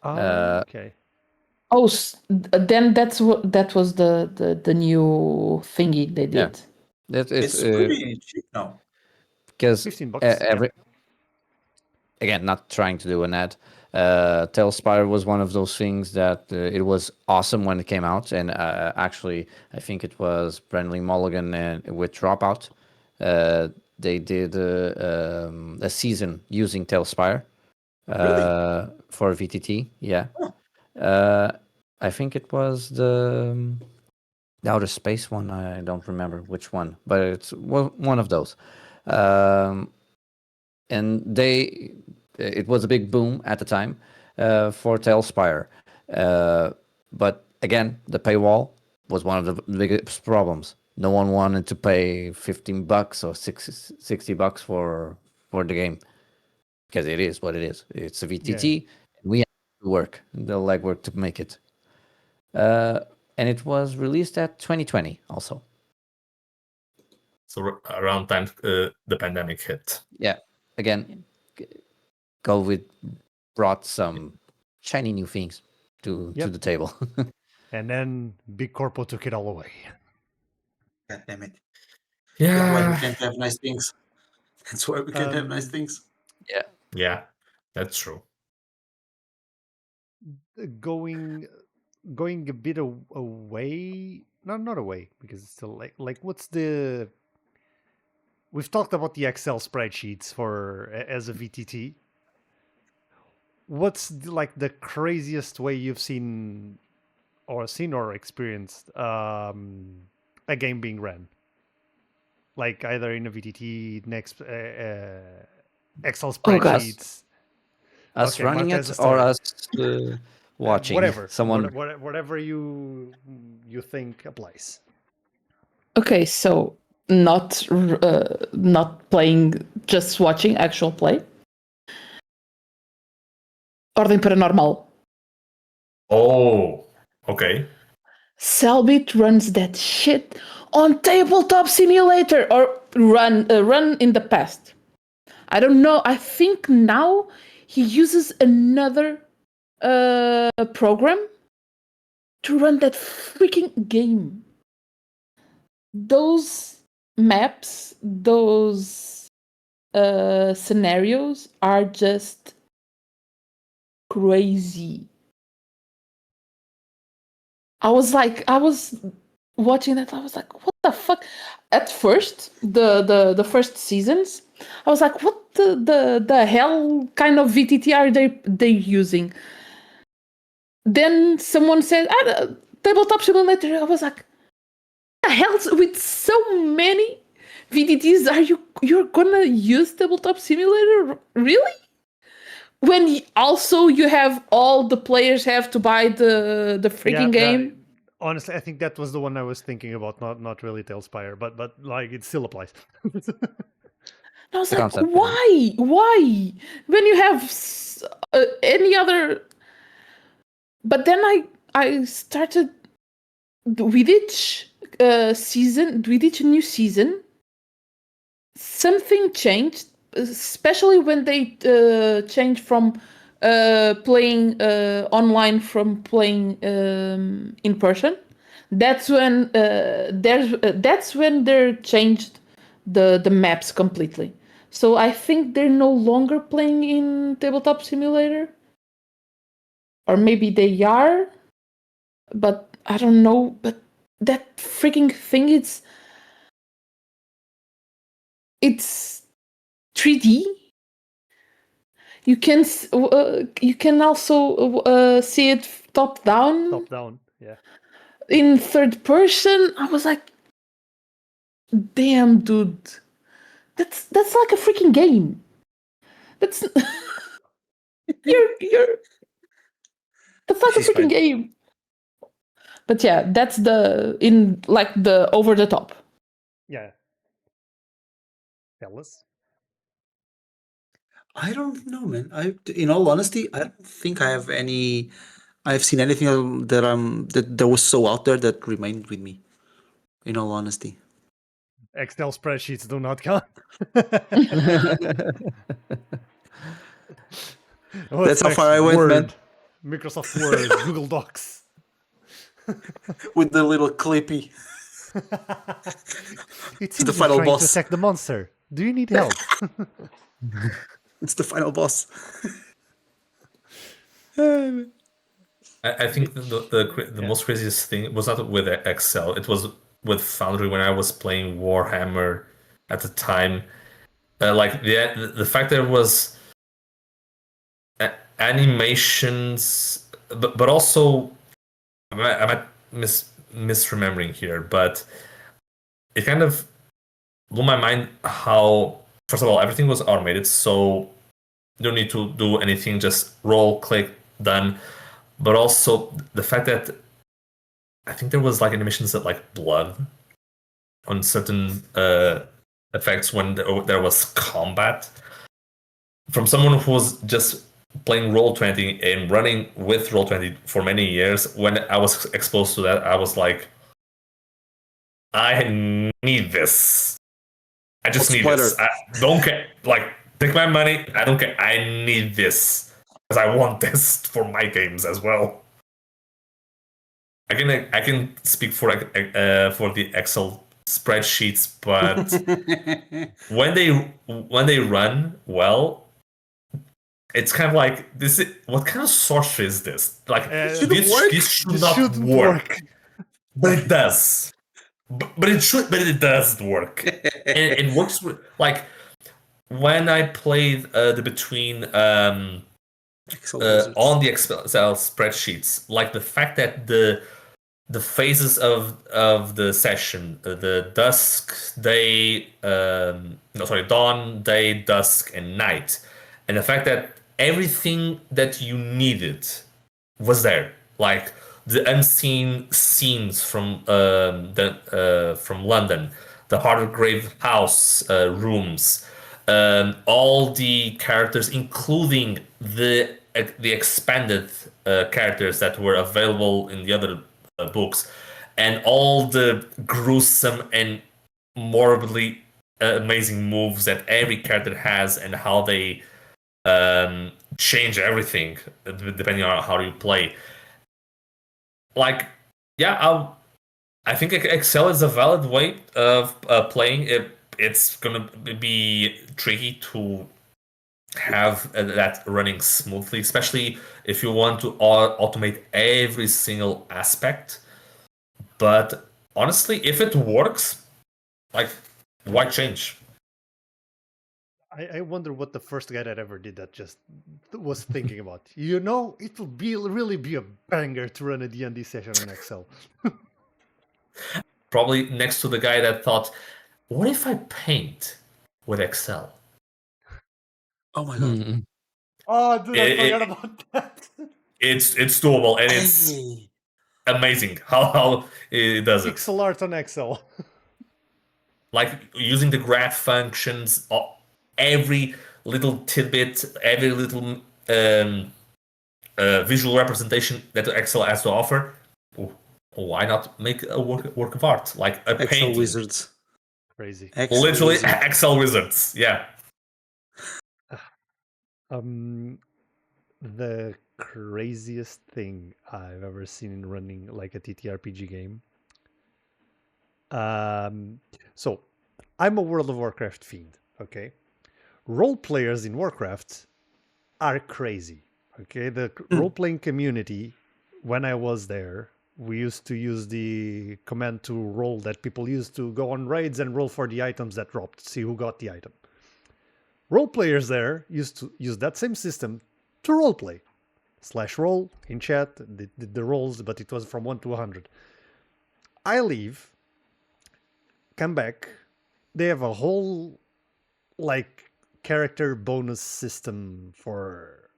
S1: Oh, okay.
S2: Oh, then that was the new thingy they
S5: Yeah.
S2: did.
S4: It's pretty cheap now.
S5: because
S1: $15.
S5: every again, not trying to do an ad. Telespire was one of those things that it was awesome when it came out, and actually, I think it was Brenly Mulligan and with Dropout, they did a season using Telespire for VTT. Yeah, I think it was the outer space one. I don't remember which one, but it's one of those. And it was a big boom at the time for Telespire. But again, the paywall was one of the biggest problems. No one wanted to pay $15 or $60 for the game because it is what it is. It's a VTT. We have to work the legwork to make it. And it was released at 2020 also.
S3: So around time the pandemic hit.
S5: Yeah. Again, COVID brought some shiny new things to the table.
S1: And then Big Corpo took it all away.
S4: God damn it. That's why we
S3: Yeah.
S4: can't have nice things. That's why we can't have nice things.
S3: Yeah, that's true.
S1: Going a bit away. Not away, because it's still like what's the. We've talked about the Excel spreadsheets for as a VTT. What's like the craziest way you've seen or experienced a game being ran? Like either in a VTT, next Excel
S2: Oh, gosh.
S1: spreadsheets.
S5: Us
S1: Okay,
S5: running
S1: Marta has
S5: it
S1: a
S5: or
S1: story.
S5: us watching
S1: Whatever,
S5: someone.
S1: whatever you think applies.
S2: Okay, so not playing, just watching actual play. Ordem Paranormal.
S3: Oh, okay.
S2: Cellbit runs that shit on Tabletop Simulator, or run in the past. I don't know. I think now he uses another program to run that freaking game. Those maps, those scenarios are just crazy. I was watching that. I was like, what the fuck? At first, the first seasons, I was like, what the hell kind of VTT are they using? Then someone said, Tabletop Simulator. I was like, what the hell? With so many VTTs, you're gonna use Tabletop Simulator? Really? When also you have all the players have to buy the freaking game.
S1: Honestly, I think that was the one I was thinking about. Not really Tailspire, but like it still applies.
S2: I was
S5: The
S2: like,
S5: concept,
S2: why? Why? When you have any other. But then I started with each season, with each new season, something changed, especially when they changed from playing online from playing in person. That's when that's when they changed the maps completely. So I think they're no longer playing in Tabletop Simulator. Or maybe they are, but I don't know. But that freaking thing, it's 3D. You can also see it top down.
S1: Top down, yeah.
S2: In third person. I was like, damn, dude, that's like a freaking game. That's you're that's like
S4: She's
S2: a freaking
S4: fine.
S2: game. But yeah, that's the over the top.
S1: Yeah. Fellas?
S4: I don't know, man. In all honesty, I don't think I have any. I've seen anything that was so out there that remained with me. In all honesty,
S1: Excel spreadsheets do not count.
S4: That's how far I went,
S1: Word,
S4: man.
S1: Microsoft Word, Google Docs.
S4: With the little clippy.
S1: It
S4: the
S1: seems you're
S4: final
S1: trying to
S4: boss.
S1: attack the monster. Do you need help?
S4: It's the final boss.
S3: I think the most craziest thing was not with Excel. It was with Foundry when I was playing Warhammer at the time. Like the fact there was animations, but also I might misremembering here, but it kind of blew my mind how, first of all, everything was automated, so you don't need to do anything, just roll, click, done. But also the fact that I think there was like animations that like blood on certain effects when there was combat. From someone who was just playing Roll20 and running with Roll20 for many years, when I was exposed to that, I was like, I need this. I just need
S4: Spoiler.
S3: this. I don't care. Like, take my money. I don't care. I need this because I want this for my games as well. I can speak for the Excel spreadsheets, but when they run well, it's kind of like this. What kind of sorcery is this? Like this should not
S1: shouldn't
S3: work, but it does. But it does work, and it works with, like, when I played the between
S4: Excel wizards.
S3: on the Excel spreadsheets, like the fact that the phases of the session, the dawn, day, dusk, and night, and the fact that everything that you needed was there, like the unseen scenes from from London, the Hargrave House rooms, all the characters, including the expanded characters that were available in the other books, and all the gruesome and morbidly amazing moves that every character has, and how they change everything depending on how you play. Like, yeah, I think Excel is a valid way of playing. It's gonna be tricky to have that running smoothly, especially if you want to automate every single aspect. But honestly, if it works, like, why change?
S1: I wonder what the first guy that ever did that just was thinking about. You know, it will really be a banger to run a D&D session on Excel.
S3: Probably next to the guy that thought, what if I paint with Excel?
S4: Oh my god.
S5: Hmm.
S1: Oh, dude, I forgot
S3: It-
S1: about that.
S3: It's doable, and it's
S4: Hey.
S3: amazing how it does it.
S1: Pixel art on Excel.
S3: Like using the graph functions, every little tidbit, every little visual representation that Excel has to offer. Why not make a work of art, like a
S4: Excel
S3: painting?
S4: wizards.
S1: Crazy.
S4: Excel
S3: Literally,
S4: wizards.
S3: Excel wizards. Yeah.
S1: The craziest thing I've ever seen in running like a TTRPG game. So I'm a World of Warcraft fiend, okay? role players in Warcraft are crazy. Okay, the role playing community, when I was there, we used to use the command to roll that people used to go on raids and roll for the items that dropped, see who got the item. Role players there used to use that same system to role play. /roll in chat, the rolls, but it was from 1 to 100. I leave, come back, they have a whole like character bonus system for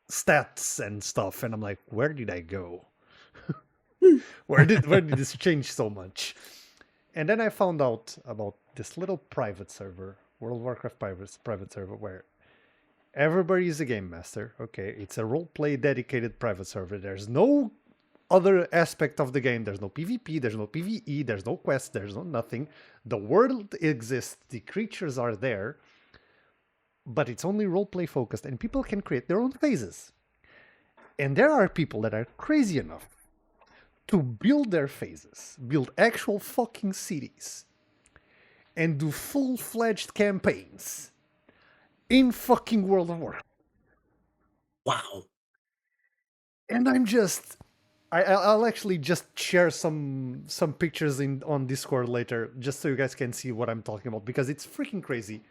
S1: stats and stuff, and I'm like, where did I go? where did this change so much? And then I found out about this little private server, World of Warcraft private server, where everybody is a game master. Okay, it's a roleplay dedicated private server. There's no other aspect of the game. There's no PvP, there's no PvE, there's no quest, there's no nothing. The world exists, the creatures are there, but it's only roleplay focused, and people can create their own phases. And there are people that are crazy enough to build their phases, build actual fucking cities, and do full-fledged campaigns in fucking World of Warcraft.
S4: Wow.
S1: And I'm just... I'll actually just share some pictures on Discord later, just so you guys can see what I'm talking about, because it's freaking crazy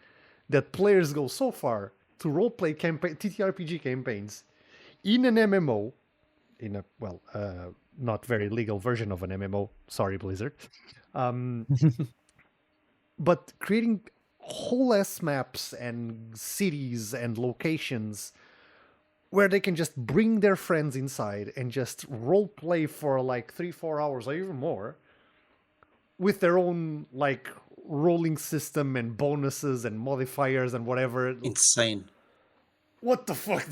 S1: that players go so far to roleplay TTRPG campaigns in an MMO, in a, well, not very legal version of an MMO, sorry Blizzard, but creating whole ass maps and cities and locations where they can just bring their friends inside and just role play for like 3-4 hours or even more with their own like rolling system and bonuses and modifiers and whatever.
S4: Insane.
S1: What the fuck?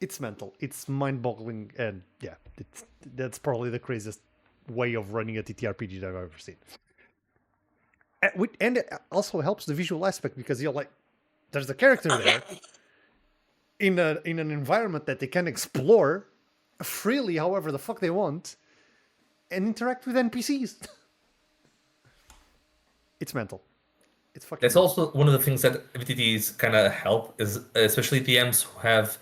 S1: It's mental. It's mind-boggling, and yeah, that's probably the craziest way of running a TTRPG that I've ever seen. And it also helps the visual aspect, because you're like, there's a character there in an environment that they can explore freely however the fuck they want and interact with NPCs. It's mental. It's fucking
S3: That's also one of the things that VTTs kind of help, is especially DMs who have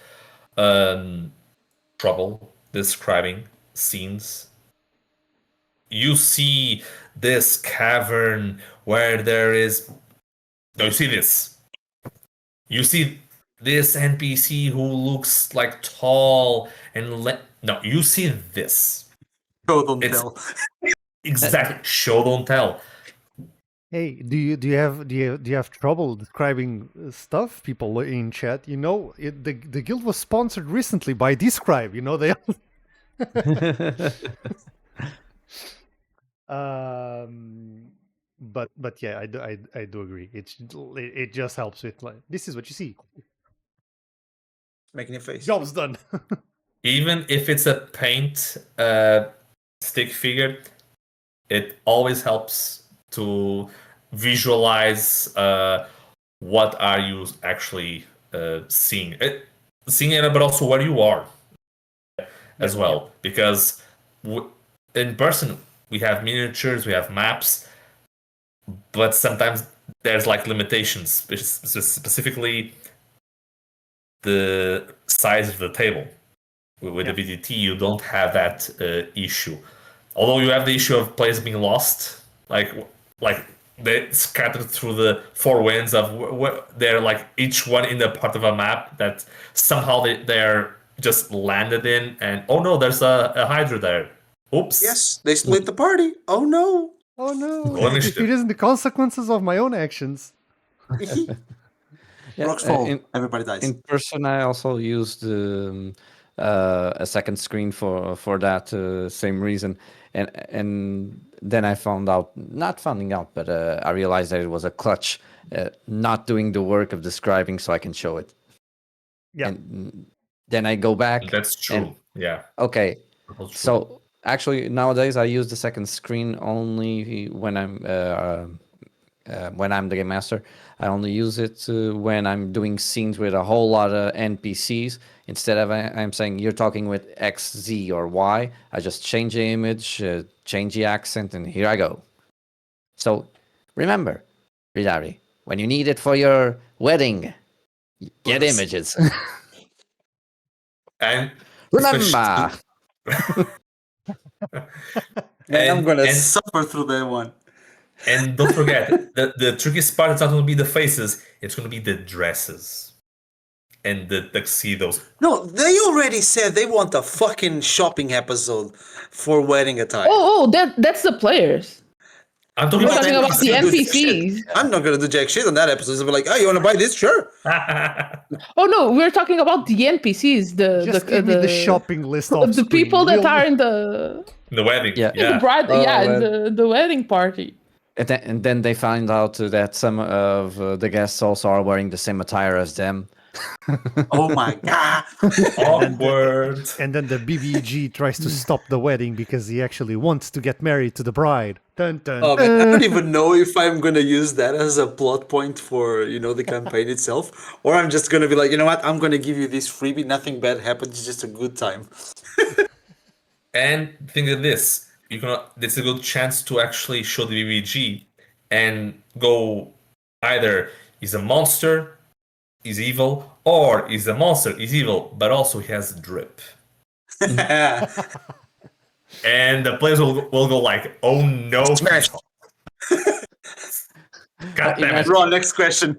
S3: trouble describing scenes. You see this cavern where there is... No, you see this. You see this NPC who looks like tall and... No, you see this.
S4: Show don't
S3: It's-
S4: tell.
S3: Exactly. Show, don't tell.
S1: Hey, do you have trouble describing stuff? People in chat, you know, the guild was sponsored recently by Describe. You know they. But yeah, I do agree. It just helps with like, this is what you see.
S4: Making a face.
S1: Job's done.
S3: Even if it's a paint stick figure, it always helps to visualize what are you actually seeing. Seeing it, but also where you are as well. Because in person, we have miniatures, we have maps, but sometimes there's like limitations, specifically the size of the table. With the VTT, you don't have that issue. Although you have the issue of players being lost, like they scattered through the four winds of they're like each one in the part of a map that somehow they're just landed in, and oh no, there's a Hydra there. Oops.
S4: Yes, they split the party. Oh no.
S1: Oh no!
S3: Rola
S1: It
S3: Iniciativa.
S1: isn't the consequences of my own actions.
S5: Yeah,
S4: Rocks fall. Everybody dies.
S5: in person, I also used a second screen for that same reason, and then I but I realized that it was a clutch, not doing the work of describing, so I can show it.
S1: Yeah.
S5: And then I go back.
S3: That's true.
S5: and-
S3: Yeah.
S5: Okay,
S3: That's true.
S5: so actually nowadays I use the second screen only when I'm the game master. I only use it when I'm doing scenes with a whole lot of NPCs. Instead of I'm saying you're talking with X, Z, or Y, I just change the image, change the accent, and here I go. So remember, Riddari, when you need it for your wedding, get
S4: Books.
S5: images.
S3: And
S5: Remember,
S4: Man, I'm gonna
S3: and
S4: suffer through that one.
S3: and don't forget, the trickiest part is not going to be the faces; it's going to be the dresses and the tuxedos.
S4: No, they already said they want a fucking shopping episode for wedding attire.
S2: That's the players.
S3: I'm talking
S2: We're
S3: about
S2: talking about the
S4: NPCs.
S2: NPCs.
S4: I'm not gonna do jack shit on that episode. I'll be like, oh, you wanna buy this? Sure.
S2: Oh no, we're talking about the NPCs.
S1: Just give me the shopping list off
S2: The people that
S1: We'll-
S2: are in the
S3: the wedding.
S5: Yeah.
S2: in the bride,
S5: Oh,
S2: in
S5: well.
S2: the wedding party.
S5: and then they find out that some of the guests also are wearing the same attire as them.
S4: Oh my god.
S3: Awkward.
S1: And then the BBG tries to stop the wedding because he actually wants to get married to the bride. Dun, dun.
S4: Oh man, I don't even know if I'm gonna use that as a plot point for the campaign itself, or I'm just gonna be like, you know what, I'm gonna give you this freebie. Nothing bad happens. It's just a good time.
S3: And think of this: there's a good chance to actually show the BBG and go either he's a monster, he's evil, or he's a monster, he's evil, but also he has drip. And the players will go like, "Oh no!"
S4: Smash.
S3: God damn it!
S4: Ron, next question.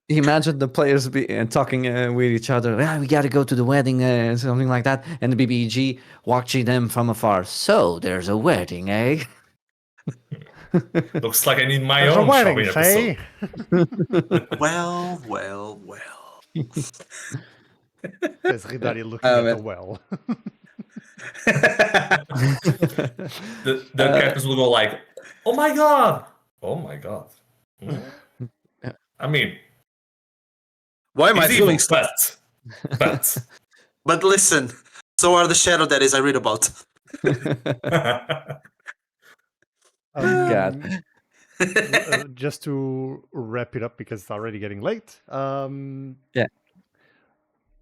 S5: Imagine the players talking with each other. We gotta go to the wedding, something like that, and the BBG watching them from afar. So there's a wedding, eh?
S3: Looks like I need my
S1: There's a
S3: own
S1: wedding,
S3: shopping episode.
S1: say?
S4: Well.
S1: Says Riddari looking at the well.
S3: The characters will go like, "Oh my god! Oh my god!" I mean,
S4: Why am I
S3: he's
S4: feeling
S3: evil,
S4: stuff?
S3: but
S4: But listen, so are the shadow daddies I read about.
S5: God.
S1: Just to wrap it up because it's already getting late.
S5: Yeah.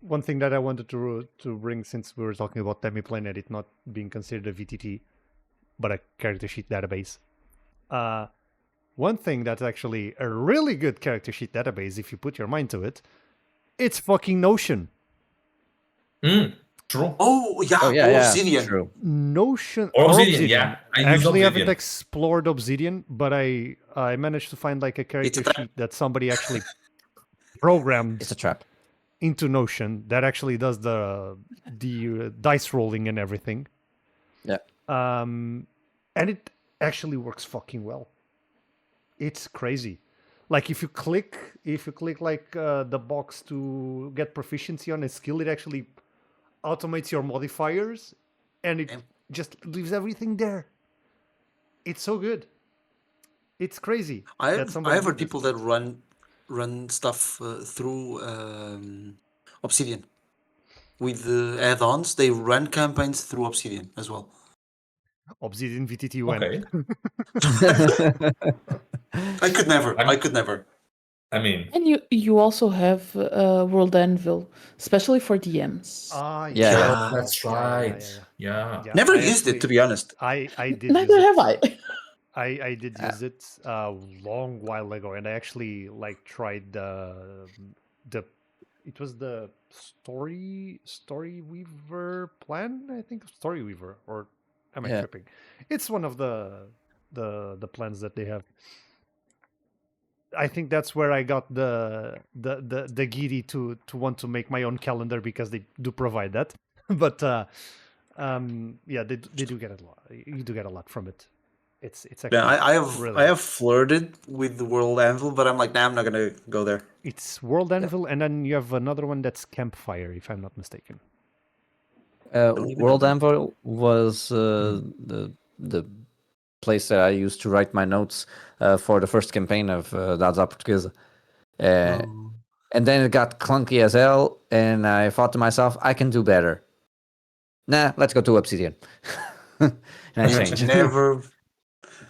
S1: One thing that I wanted to bring, since we were talking about Demiplanet, it not being considered a VTT, but a character sheet database. One thing that's actually a really good character sheet database, if you put your mind to it, it's fucking Notion.
S3: True.
S4: Oh yeah, Obsidian.
S5: True.
S1: Notion
S3: Or Obsidian, yeah. I use
S1: actually haven't
S3: Obsidian.
S1: explored Obsidian, but I managed to find like a character
S4: trap.
S1: sheet that somebody actually programmed
S5: It's a trap.
S1: into Notion that actually does the dice rolling and everything.
S5: Yeah.
S1: And it actually works fucking well. It's crazy. Like if you click like the box to get proficiency on a skill, it actually automates your modifiers and it just leaves everything there. It's so good. It's crazy.
S4: I
S1: that somebody
S4: have
S1: did
S4: heard
S1: this.
S4: people that run stuff through Obsidian. With the add-ons, they run campaigns through Obsidian as well.
S1: Obsidian VTT when.
S3: Okay.
S4: I could never.
S3: I mean,
S2: And you also have World Anvil, especially for DMs.
S5: Yeah.
S3: that's right. Yeah.
S1: Yeah,
S4: Never
S1: I
S4: used it, to
S1: actually-
S4: be honest.
S1: I did
S2: Neither
S1: use
S2: have
S1: it.
S2: I.
S1: I did use it a long while ago, and I actually like tried the it was the story weaver plan, I think, story weaver, or am I
S5: Yeah.
S1: tripping? It's one of the plans that they have. I think that's where I got the giddy to want to make my own calendar because they do provide that. But yeah, they do get a lot. You do get a lot from it. It's actually
S4: Yeah,
S1: really
S4: I have flirted with the World Anvil, but I'm like, nah, I'm not gonna go there.
S1: It's World Anvil, and then you have another one that's Campfire, if I'm not mistaken.
S5: World Anvil was the place that I used to write my notes for the first campaign of Dados Portuguesa. And then it got clunky as hell, and I thought to myself, I can do better. Nah, let's go to Obsidian. And I changed.
S4: Never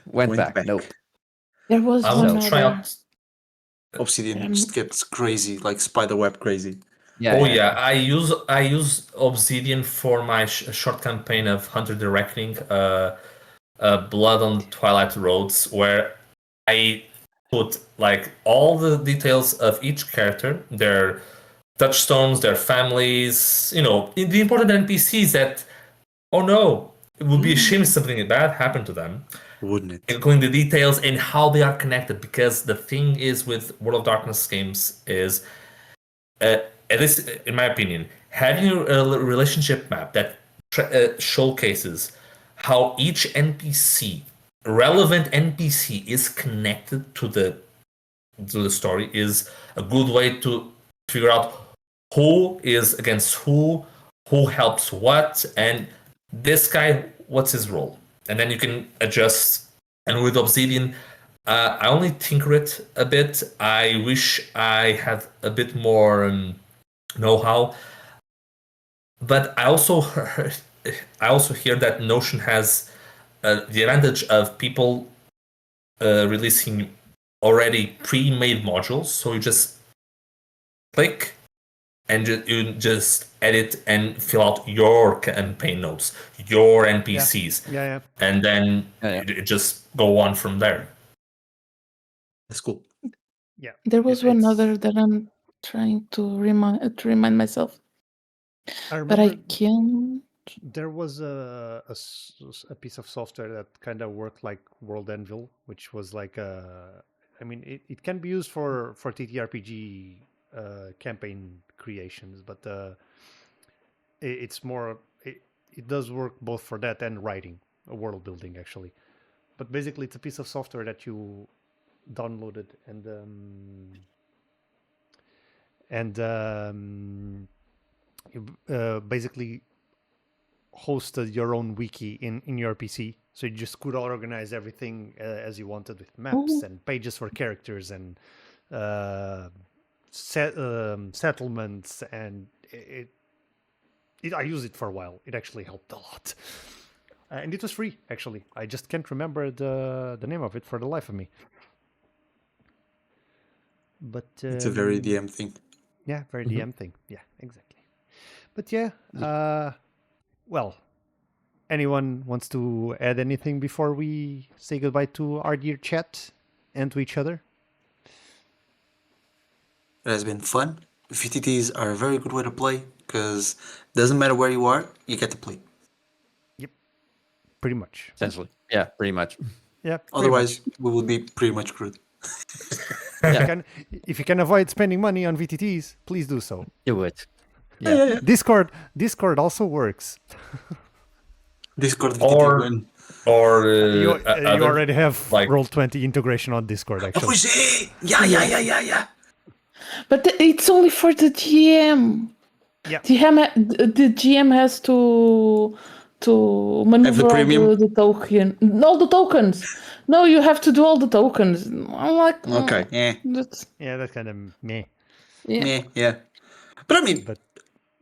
S5: Went back.
S4: back.
S5: Nope.
S2: There was
S3: I
S2: one
S3: will try
S2: other.
S3: out.
S4: Obsidian just gets crazy, like spiderweb crazy.
S5: Yeah.
S3: Oh yeah, I use Obsidian for my short campaign of Hunter the Reckoning, Blood on the Twilight Roads, where I put like all the details of each character, their touchstones, their families, the important NPCs that, oh no, it would be a shame if something bad happened to them,
S4: Wouldn't it?
S3: including the details and how they are connected. Because the thing is with World of Darkness games is, at least in my opinion, having a relationship map that showcases how each relevant NPC is connected to the story is a good way to figure out who is against who helps what, and this guy, what's his role, and then you can adjust. And with Obsidian, I only tinker it a bit. I wish I had a bit more know-how, but I also hear that Notion has the advantage of people releasing already pre-made modules, so you just click and you just edit and fill out your campaign notes, your NPCs,
S1: Yeah.
S3: and then
S5: Yeah.
S3: you just go on from there.
S4: That's cool.
S1: Yeah.
S2: There was
S1: It's-
S2: one other that I'm trying to remind myself,
S1: I
S2: but I
S1: remember
S2: can't.
S1: there was a piece of software that kind of worked like World Anvil, which was like it can be used for TTRPG campaign creations, but it's more it does work both for that and writing, world building actually. But basically, it's a piece of software that you downloaded and you basically hosted your own wiki in your PC, so you just could organize everything as you wanted with maps
S2: Oh.
S1: and pages for characters and settlements, and I used it for a while. It actually helped a lot, and it was free. Actually, I just can't remember the name of it for the life of me. But
S4: It's a very DM thing.
S1: yeah, very DM thing. Yeah, exactly. But yeah, well, anyone wants to add anything before we say goodbye to our dear chat and to each other?
S4: It has been fun. VTTs are a very good way to play because doesn't matter where you are, you get to play.
S1: Yep, pretty much.
S5: Essentially. Yeah, pretty much.
S1: Yeah. pretty
S4: Otherwise,
S1: much.
S4: we would be pretty much screwed.
S1: If you can avoid spending money on VTTs, please do so.
S5: Do it.
S4: Yeah.
S1: Discord also works.
S4: Discord VTT
S3: Or
S4: win.
S1: You
S3: other,
S1: already have
S3: like-
S1: Roll20 integration on Discord,
S4: Oh,
S1: actually.
S4: yeah.
S2: But it's only for the GM.
S1: Yeah.
S2: The GM has to maneuver all
S4: premium?
S2: the token, all the tokens. No, you have to do all the tokens. I'm like,
S4: Okay.
S2: that's,
S1: Yeah, that's kind of meh.
S2: yeah.
S4: Yeah. But I mean,
S1: But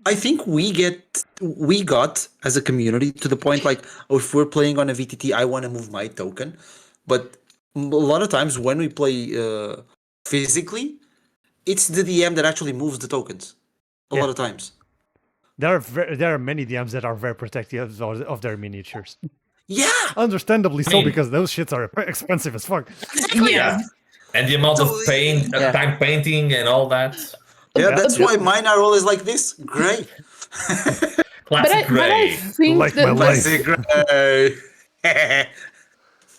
S4: I think we got as a community to the point like, oh, if we're playing on a VTT, I want to move my token. But a lot of times when we play physically, it's the DM that actually moves the tokens. A lot of times.
S1: there are many DMs that are very protective of their miniatures.
S4: Yeah.
S1: Understandably so,
S3: mean-
S1: because those shits are expensive as fuck.
S3: Yeah. And the amount of
S4: So-
S3: time painting and all that.
S4: Yeah, that's why mine are always like this. Gray.
S3: Classic
S2: But I
S3: gray.
S2: think
S1: Like my
S2: that,
S1: life.
S4: Classic gray.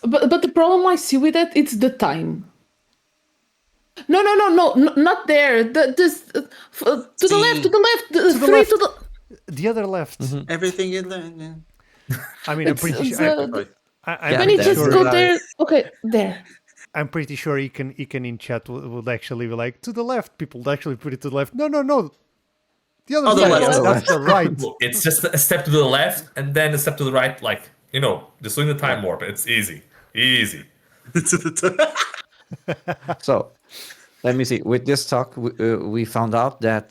S2: but the problem I see with that, it's the time. No, not there. To the left, to the left,
S1: the
S2: three
S1: left.
S2: to the.
S1: The other left.
S4: Everything in there.
S1: I mean, I'm pretty
S2: It's,
S1: sure.
S2: uh,
S1: I'm
S5: Yeah,
S2: When you
S1: pretty
S2: just
S1: sure.
S2: go there, okay, there.
S1: I'm pretty sure he can in chat would actually be like to the left. People actually put it to the left. No. The other
S4: Other
S1: side.
S4: left.
S1: That's the right.
S3: It's just a step to the left and then a step to the right, like, just doing the time warp. It's easy.
S5: So, let me see. With this talk, we found out that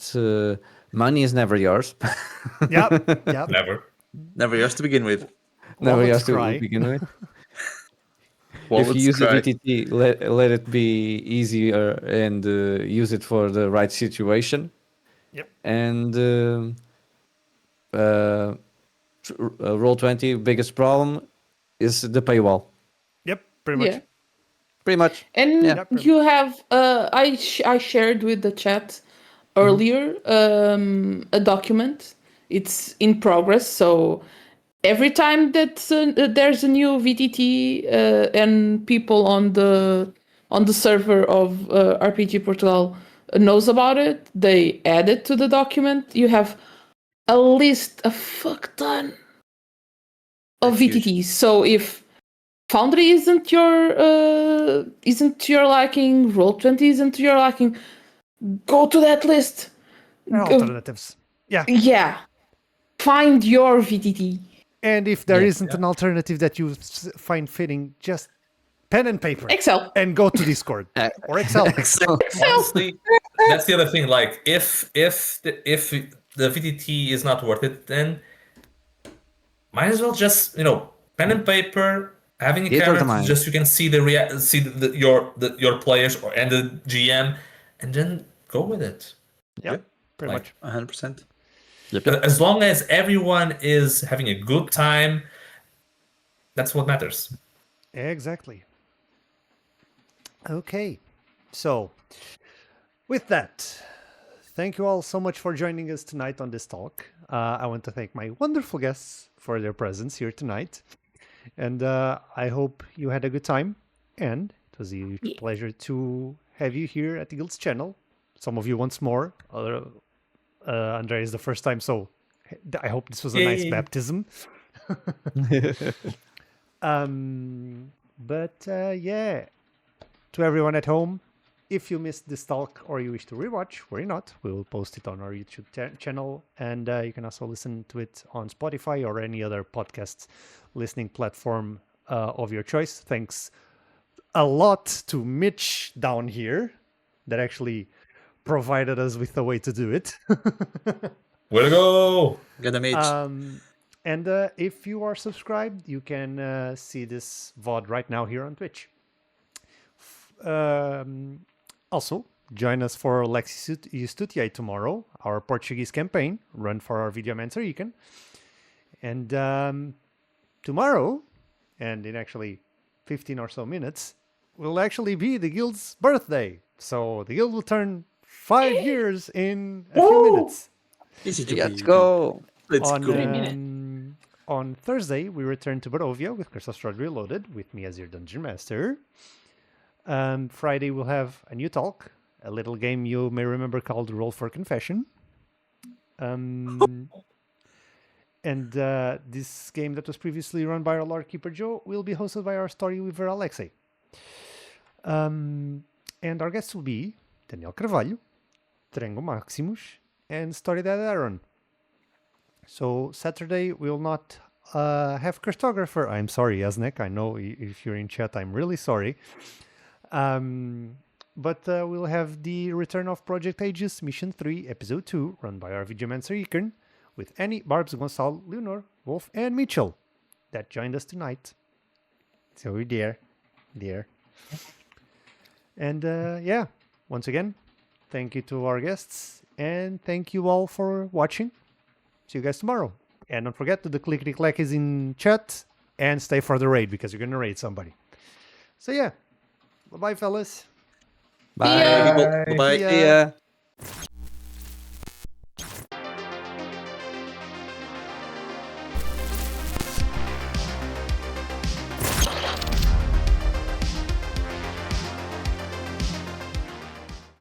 S5: money is never yours.
S1: Yep.
S3: Never.
S4: Never yours to begin with.
S5: Never
S1: Wallets
S5: yours to
S1: cry.
S5: begin with. If
S4: Wallets
S5: you use
S4: cry.
S5: a VTT, let it be easier and use it for the right situation.
S1: Yep.
S5: And Roll20 biggest problem is the paywall.
S1: Yep. Pretty much.
S2: Yeah.
S5: pretty much.
S2: And
S5: Yeah.
S2: you have, I shared with the chat earlier a document. It's in progress. So every time that there's a new VTT and people on the server of RPG Portugal knows about it, they add it to the document. You have a list, a fuck ton of
S4: That's huge.
S2: VTTs. So if Foundry isn't your liking, Roll20 isn't your liking, go to that list.
S1: There are alternatives. Yeah.
S2: Yeah. Find your VTT.
S1: And if there
S5: Yeah.
S1: not an alternative that you find fitting, just pen and paper.
S2: Excel.
S1: And go to Discord or Excel.
S3: Honestly, that's the other thing. Like, if the VTT is not worth it, then might as well just pen and paper, having a
S5: Theater of the
S3: camera,
S5: mind.
S3: just you can see your players and the GM, and then go with it.
S1: Yeah, pretty
S3: Like,
S1: much.
S4: 100%.
S3: As long as everyone is having a good time, that's what matters.
S1: Exactly. Okay. So, with that, thank you all so much for joining us tonight on this talk. I want to thank my wonderful guests for their presence here tonight. And I hope you had a good time. And it was a huge pleasure to have you here at the Guild's channel. Some of you once more. André is the first time, so I hope this was a nice
S3: Yay.
S1: baptism. Yeah, to everyone at home, if you missed this talk or you wish to rewatch, worry not, we will post it on our YouTube channel, and you can also listen to it on Spotify or any other podcast listening platform of your choice. Thanks a lot to Mitch down here that actually provided us with a way to do it.
S3: Way to go!
S4: Gonna meet.
S1: And if you are subscribed, you can see this VOD right now here on Twitch. Also, join us for Lexi Justitia tomorrow, our Portuguese campaign, run for our Video Master Aryn. And tomorrow, and in actually 15 or so minutes, will actually be the Guild's birthday. So the Guild will turn 5 years in a few minutes.
S4: Easy to
S5: Let's
S4: believe.
S5: go.
S4: Let's go.
S1: On Thursday, we return to Barovia with Curse of Strahd Reloaded, with me as your Dungeon Master. Friday, we'll have a new talk, a little game you may remember called Roll for Confession. And this game that was previously run by our Lord Keeper Joe will be hosted by our story weaver Alexei. And our guests will be Daniel Carvalho, Trengo Maximus, and Story Dad Aryn. So Saturday we will not have cartographer. I'm sorry, Yaznek. I know if you're in chat, I'm really sorry. But we'll have the return of Project Aegis Mission 3, Episode 2, run by our Videomancer Aryn, with Annie, Barbs, Gonçalo, Leonor, Wolf, and Mitchell that joined us tonight. So we're there. And yeah, once again, thank you to our guests, and thank you all for watching. See you guys tomorrow. And don't forget to the clickety-clack is in chat, and stay for the raid, because you're going to raid somebody. So yeah, bye-bye, fellas.
S5: Bye.
S4: Bye.
S1: See ya.
S5: See ya.